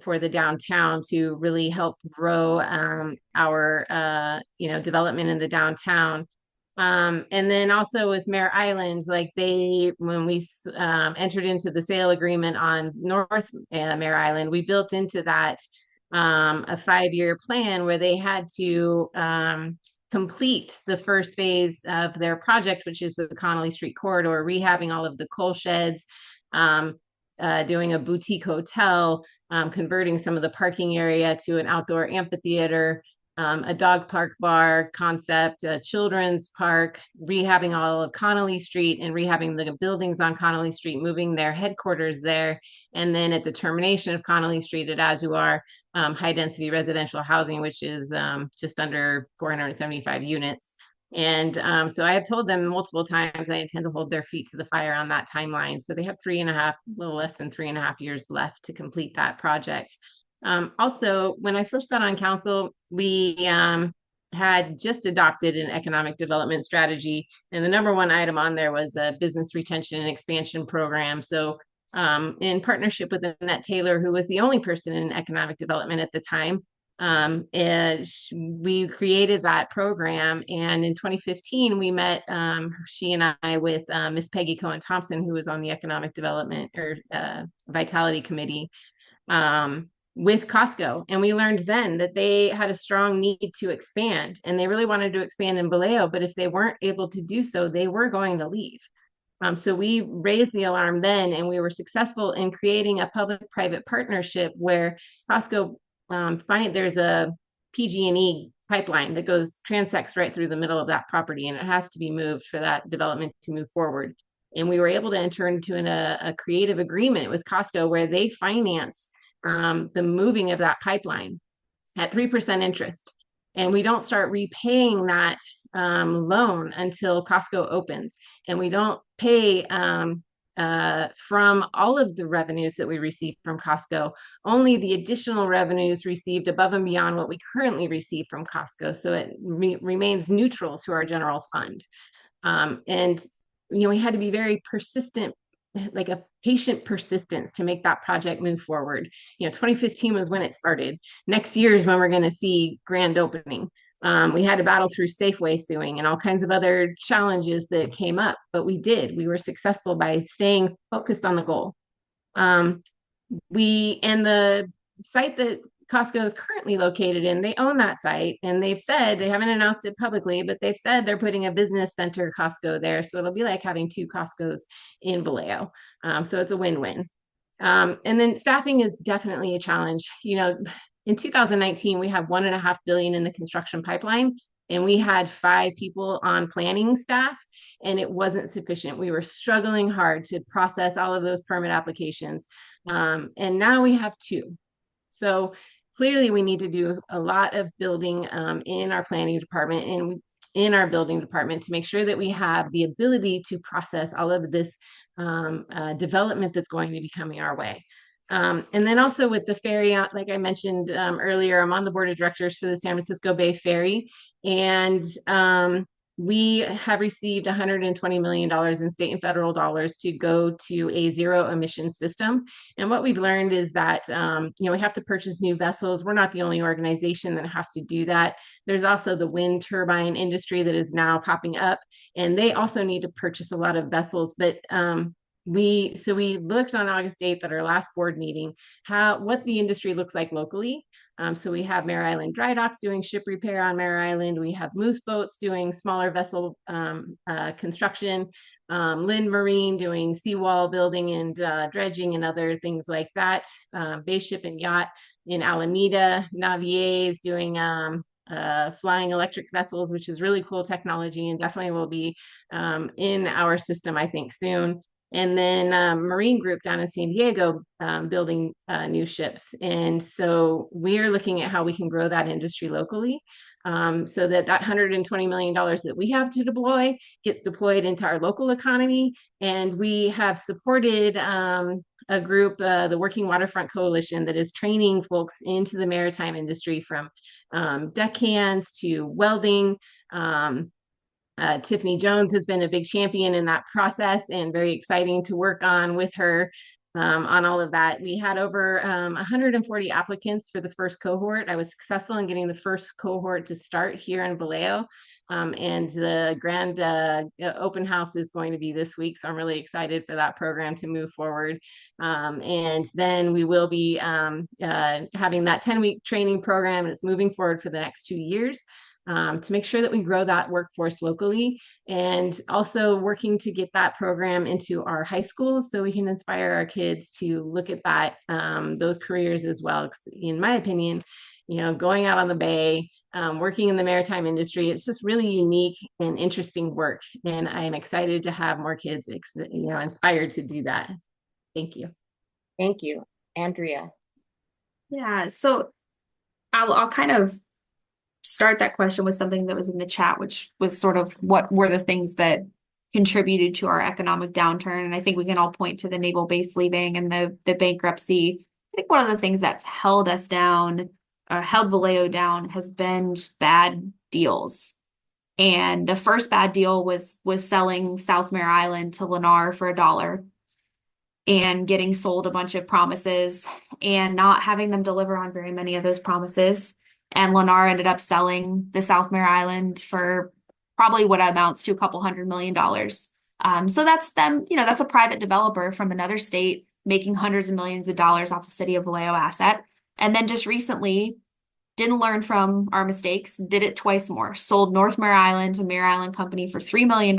for the downtown to really help grow our development in the downtown. And then also with Mare Island, like when we entered into the sale agreement on North Mare Island, we built into that a 5-year plan where they had to complete the first phase of their project, which is the Connolly Street corridor, rehabbing all of the coal sheds, doing a boutique hotel, converting some of the parking area to an outdoor amphitheater, a dog park bar concept, a children's park, rehabbing all of Connolly Street and rehabbing the buildings on Connolly Street, moving their headquarters there. And then at the termination of Connolly Street at Azuar, high density residential housing, which is just under 475 units. And so I have told them multiple times I intend to hold their feet to the fire on that timeline. So they have a little less than 3.5 years left to complete that project. Also, when I first got on council, we had just adopted an economic development strategy, and the number one item on there was a business retention and expansion program. So in partnership with Annette Taylor, who was the only person in economic development at the time, we created that program. And in 2015, we met, she and I, with Miss Peggy Cohen Thompson, who was on the economic development or vitality committee, with Costco. And we learned then that they had a strong need to expand, and they really wanted to expand in Vallejo, but if they weren't able to do so, they were going to leave. So we raised the alarm then, and we were successful in creating a public-private partnership where Costco there's a PG&E pipeline that transects right through the middle of that property, and it has to be moved for that development to move forward. And we were able to enter into a creative agreement with Costco where they finance the moving of that pipeline at 3% interest. And we don't start repaying that loan until Costco opens. And we don't pay from all of the revenues that we receive from Costco, only the additional revenues received above and beyond what we currently receive from Costco. So it remains neutral to our general fund. And, we had to be very persistent, like a patient persistence, to make that project move forward. 2015 was when it started. Next year is when we're going to see grand opening. We had to battle through Safeway suing and all kinds of other challenges that came up, but we were successful by staying focused on the goal. And the site that Costco is currently located in, they own that site, and they've said, they haven't announced it publicly, but they've said they're putting a business center Costco there. So it'll be like having 2 Costcos in Vallejo. So it's a win-win. And then staffing is definitely a challenge. In 2019, we had $1.5 billion in the construction pipeline, and we had 5 people on planning staff, and it wasn't sufficient. We were struggling hard to process all of those permit applications. And now we have 2. So clearly we need to do a lot of building in our planning department and in our building department to make sure that we have the ability to process all of this development that's going to be coming our way. And then also with the ferry, like I mentioned earlier, I'm on the board of directors for the San Francisco Bay Ferry. And we have received $120 million in state and federal dollars to go to a zero emission system. And what we've learned is that, we have to purchase new vessels. We're not the only organization that has to do that. There's also the wind turbine industry that is now popping up, and they also need to purchase a lot of vessels. But we looked on August 8th at our last board meeting, what the industry looks like locally. So we have Mare Island Dry Docks doing ship repair on Mare Island. We have Moose Boats doing smaller vessel construction. Lynn Marine doing seawall building and dredging and other things like that. Bay Ship and Yacht in Alameda. Navier is doing flying electric vessels, which is really cool technology and definitely will be in our system, I think, soon. And then Marine Group down in San Diego building new ships. And so we're looking at how we can grow that industry locally, so that $120 million that we have to deploy gets deployed into our local economy. And we have supported a group, the Working Waterfront Coalition, that is training folks into the maritime industry, from deckhands to welding. Tiffany Jones has been a big champion in that process, and very exciting to work on with her on all of that. We had over 140 applicants for the first cohort. I was successful in getting the first cohort to start here in Vallejo, and the grand open house is going to be this week. So I'm really excited for that program to move forward. And then we will be having that 10-week training program. It's moving forward for the next 2 years. To make sure that we grow that workforce locally, and also working to get that program into our high schools so we can inspire our kids to look at that, those careers as well. In my opinion, going out on the bay, working in the maritime industry, it's just really unique and interesting work. And I'm excited to have more kids, inspired to do that. Thank you. Thank you. Andrea. Yeah, so I'll kind of start that question with something that was in the chat, which was sort of what were the things that contributed to our economic downturn. And I think we can all point to the naval base leaving and the bankruptcy. I think one of the things that's held us down, held Vallejo down, has been just bad deals. And the first bad deal was selling South Mare Island to Lennar for $1 and getting sold a bunch of promises and not having them deliver on very many of those promises. And Lennar ended up selling the South Mare Island for probably what amounts to a couple $100 million. So that's them, that's a private developer from another state making hundreds of millions of dollars off the city of Vallejo asset. And then just recently didn't learn from our mistakes, did it twice more, sold North Mare Island to Mare Island Company for $3 million,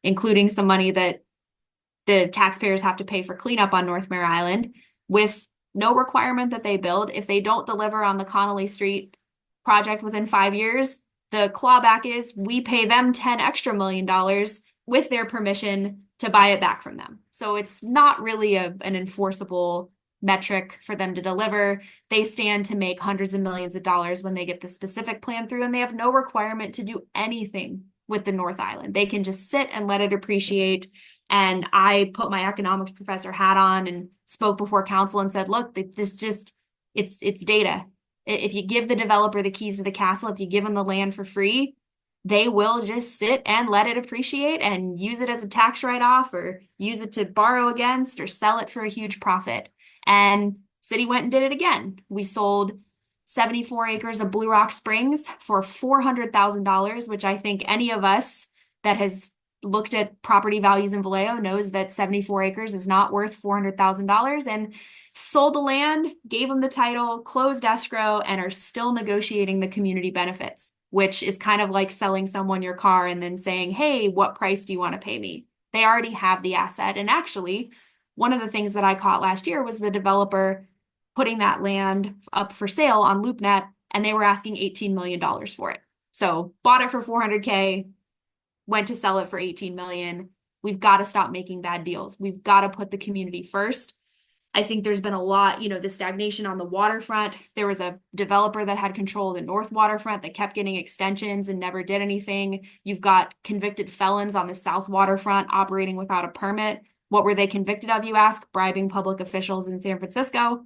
including some money that the taxpayers have to pay for cleanup on North Mare Island, with no requirement that they build. If they don't deliver on the Connolly Street project within 5 years, the clawback is we pay them $10 million extra with their permission to buy it back from them. So it's not really an enforceable metric for them to deliver. They stand to make hundreds of millions of dollars when they get the specific plan through, and they have no requirement to do anything with the North Island. They can just sit and let it appreciate. And I put my economics professor hat on and spoke before council and said, look, it's data. If you give the developer the keys to the castle, if you give them the land for free, they will just sit and let it appreciate and use it as a tax write-off, or use it to borrow against, or sell it for a huge profit. And city went and did it again. We sold 74 acres of Blue Rock Springs for $400,000, which I think any of us that has looked at property values in Vallejo knows that 74 acres is not worth $400,000, and sold the land, gave them the title, closed escrow, and are still negotiating the community benefits, which is kind of like selling someone your car and then saying, hey, what price do you want to pay me? They already have the asset. And actually, one of the things that I caught last year was the developer putting that land up for sale on LoopNet, and they were asking $18 million for it. So bought it for $400K, went to sell it for $18 million. We've got to stop making bad deals. We've got to put the community first. I think there's been a lot, the stagnation on the waterfront. There was a developer that had control of the North Waterfront that kept getting extensions and never did anything. You've got convicted felons on the South Waterfront operating without a permit. What were they convicted of, you ask? Bribing public officials in San Francisco.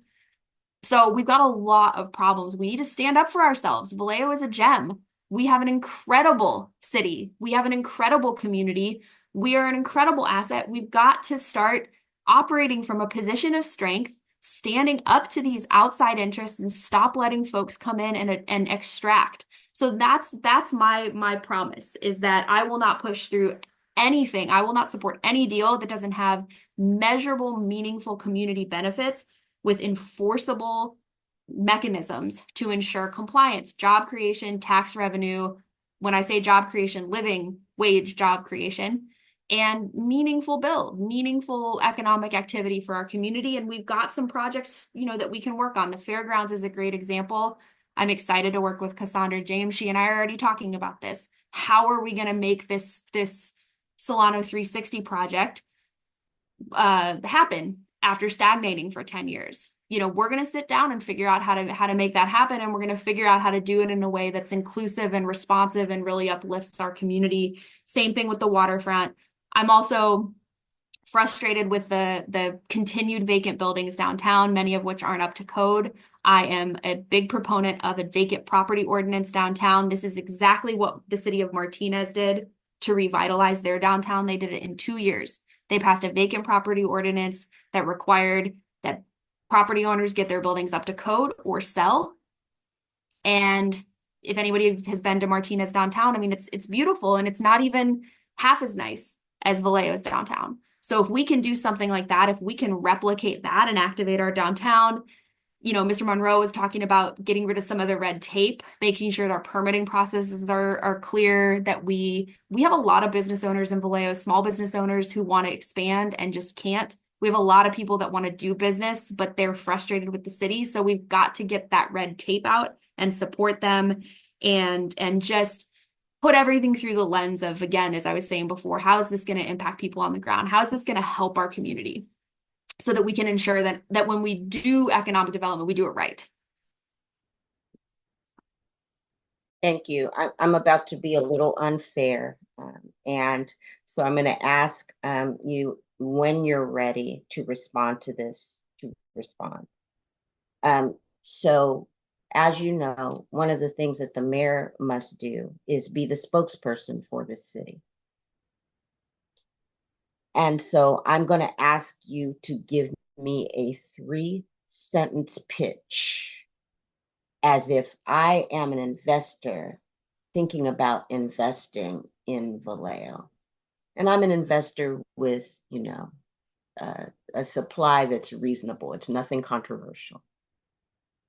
So we've got a lot of problems. We need to stand up for ourselves. Vallejo is a gem. We have an incredible city. We have an incredible community. We are an incredible asset. We've got to start operating from a position of strength, standing up to these outside interests, and stop letting folks come in and extract. So that's my promise, is that I will not push through anything. I will not support any deal that doesn't have measurable, meaningful community benefits with enforceable mechanisms to ensure compliance, job creation, tax revenue. When I say job creation, living wage job creation, and meaningful build, meaningful economic activity for our community. And we've got some projects, that we can work on. The fairgrounds is a great example. I'm excited to work with Cassandra James. She and I are already talking about this. How are we going to make this Solano 360 project happen after stagnating for 10 years? We're going to sit down and figure out how to make that happen. And we're going to figure out how to do it in a way that's inclusive and responsive and really uplifts our community. Same thing with the waterfront. I'm also frustrated with the continued vacant buildings downtown, many of which aren't up to code. I am a big proponent of a vacant property ordinance downtown. This is exactly what the city of Martinez did to revitalize their downtown. They did it in 2 years. They passed a vacant property ordinance that required that property owners get their buildings up to code or sell. And if anybody has been to Martinez downtown, I mean, it's beautiful, and it's not even half as nice as Vallejo's downtown. So if we can do something like that, if we can replicate that and activate our downtown, Mr. Monroe was talking about getting rid of some of the red tape, making sure that our permitting processes are clear, that we have a lot of business owners in Vallejo, small business owners who want to expand and just can't. We have a lot of people that want to do business, but they're frustrated with the city. So we've got to get that red tape out and support them, and just put everything through the lens of, again, as I was saying before, how is this going to impact people on the ground? How is this going to help our community, so that we can ensure that when we do economic development, we do it right? Thank you. I'm about to be a little unfair. And so I'm going to ask you, when you're ready to respond to this, to respond. So as you know, one of the things that the mayor must do is be the spokesperson for this city. And so I'm going to ask you to give me a 3-sentence pitch, as if I am an investor thinking about investing in Vallejo. And I'm an investor with, a supply that's reasonable. It's nothing controversial.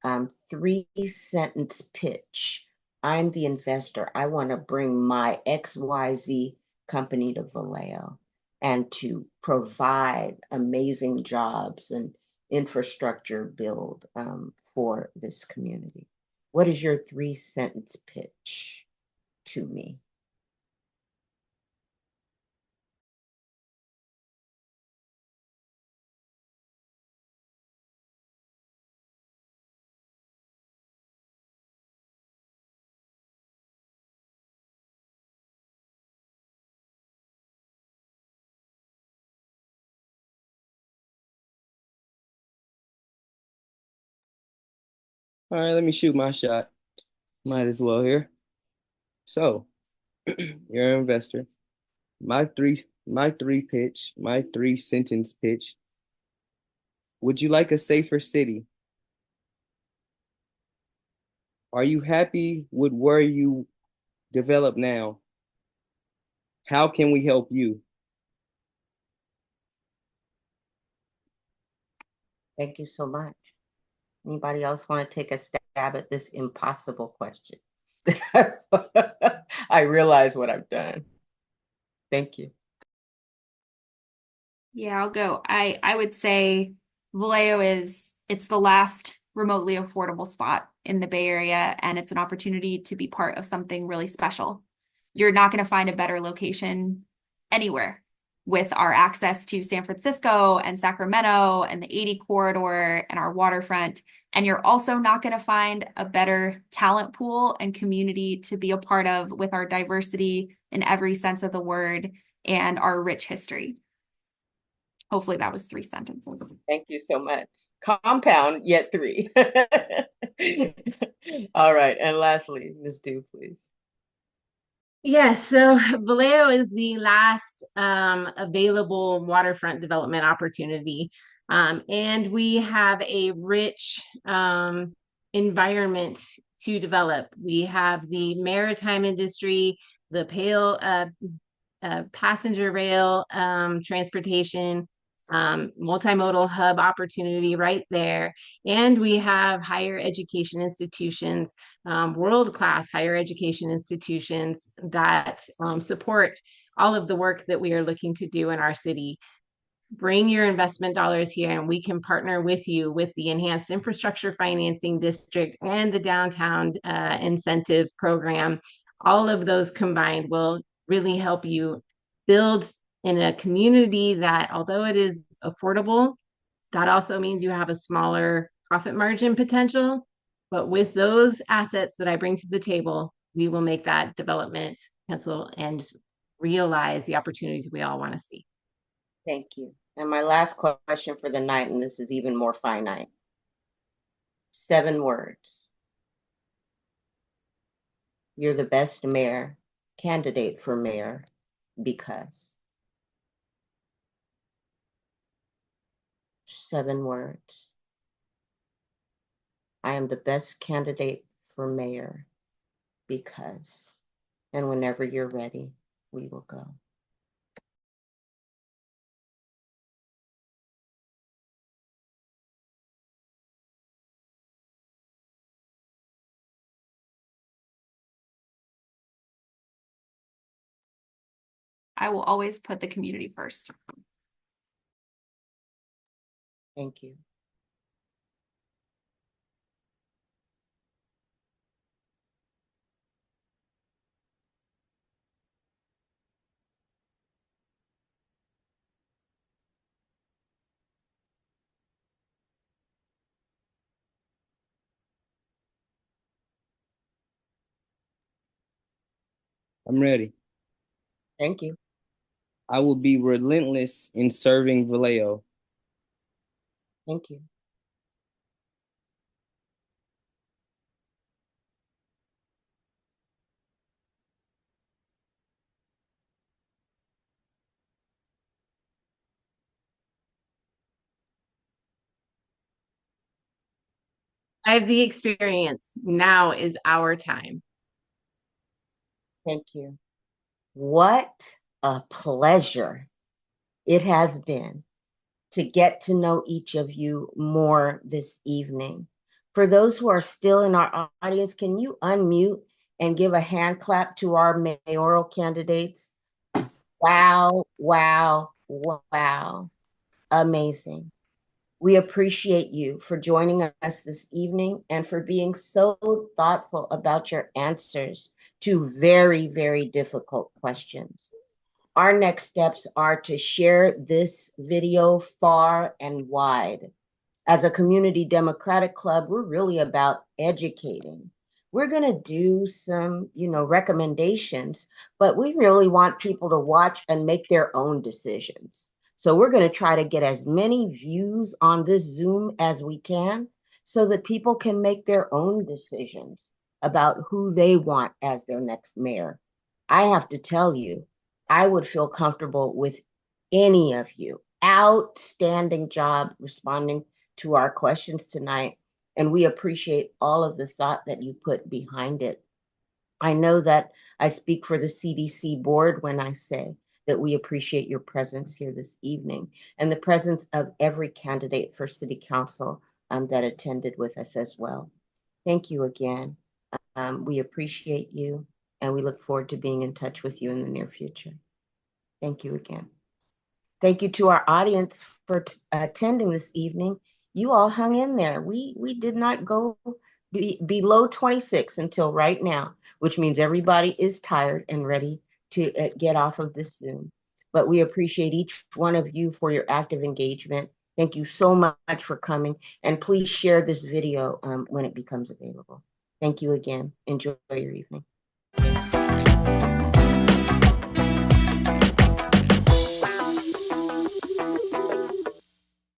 3-sentence pitch. I'm the investor. I want to bring my XYZ company to Vallejo and to provide amazing jobs and infrastructure build for this community. What is your 3-sentence pitch to me? All right, let me shoot my shot. Might as well here. So, you're an investor. My 3-sentence pitch. Would you like a safer city? Are you happy with where you develop now? How can we help you? Thank you so much. Anybody else want to take a stab at this impossible question? I realize what I've done. Thank you. Yeah, I'll go. I would say Vallejo it's the last remotely affordable spot in the Bay Area, and it's an opportunity to be part of something really special. You're not going to find a better location anywhere, with our access to San Francisco and Sacramento and the 80 corridor and our waterfront. And you're also not going to find a better talent pool and community to be a part of, with our diversity in every sense of the word and our rich history. Hopefully that was 3 sentences. Thank you so much. Compound, yet 3. All right. And lastly, Ms. Du, please. Yes, so Vallejo is the last available waterfront development opportunity. And we have a rich environment to develop. We have the maritime industry, the passenger rail transportation, multimodal hub opportunity right there. And we have higher education institutions, world-class higher education institutions that support all of the work that we are looking to do in our city. Bring your investment dollars here and we can partner with you with the Enhanced Infrastructure Financing District and the Downtown Incentive Program. All of those combined will really help you build in a community that, although it is affordable, that also means you have a smaller profit margin potential. But with those assets that I bring to the table, we will make that development pencil and realize the opportunities we all want to see. Thank you. And my last question for the night, and this is even more finite. 7 words. You're the best mayor, candidate for mayor, because. 7 words. I am the best candidate for mayor because. And whenever you're ready, we will go. I will always put the community first. Thank you. I'm ready. Thank you. I will be relentless in serving Vallejo. Thank you. I have the experience. Now is our time. Thank you. What a pleasure it has been to get to know each of you more this evening. For those who are still in our audience, can you unmute and give a hand clap to our mayoral candidates? Wow, wow, wow. Amazing. We appreciate you for joining us this evening and for being so thoughtful about your answers to very, very difficult questions. Our next steps are to share this video far and wide. As a community democratic club, we're really about educating. We're going to do some, recommendations, but we really want people to watch and make their own decisions. So we're going to try to get as many views on this Zoom as we can so that people can make their own decisions about who they want as their next mayor. I have to tell you, I would feel comfortable with any of you. Outstanding job responding to our questions tonight, and we appreciate all of the thought that you put behind it. I know that I speak for the CDC board when I say that we appreciate your presence here this evening and the presence of every candidate for city council that attended with us as well. Thank you again. We appreciate you, and we look forward to being in touch with you in the near future. Thank you again. Thank you to our audience for attending this evening. You all hung in there. We did not go below 26 until right now, which means everybody is tired and ready to get off of this Zoom. But we appreciate each one of you for your active engagement. Thank you so much for coming. And please share this video when it becomes available. Thank you again. Enjoy your evening.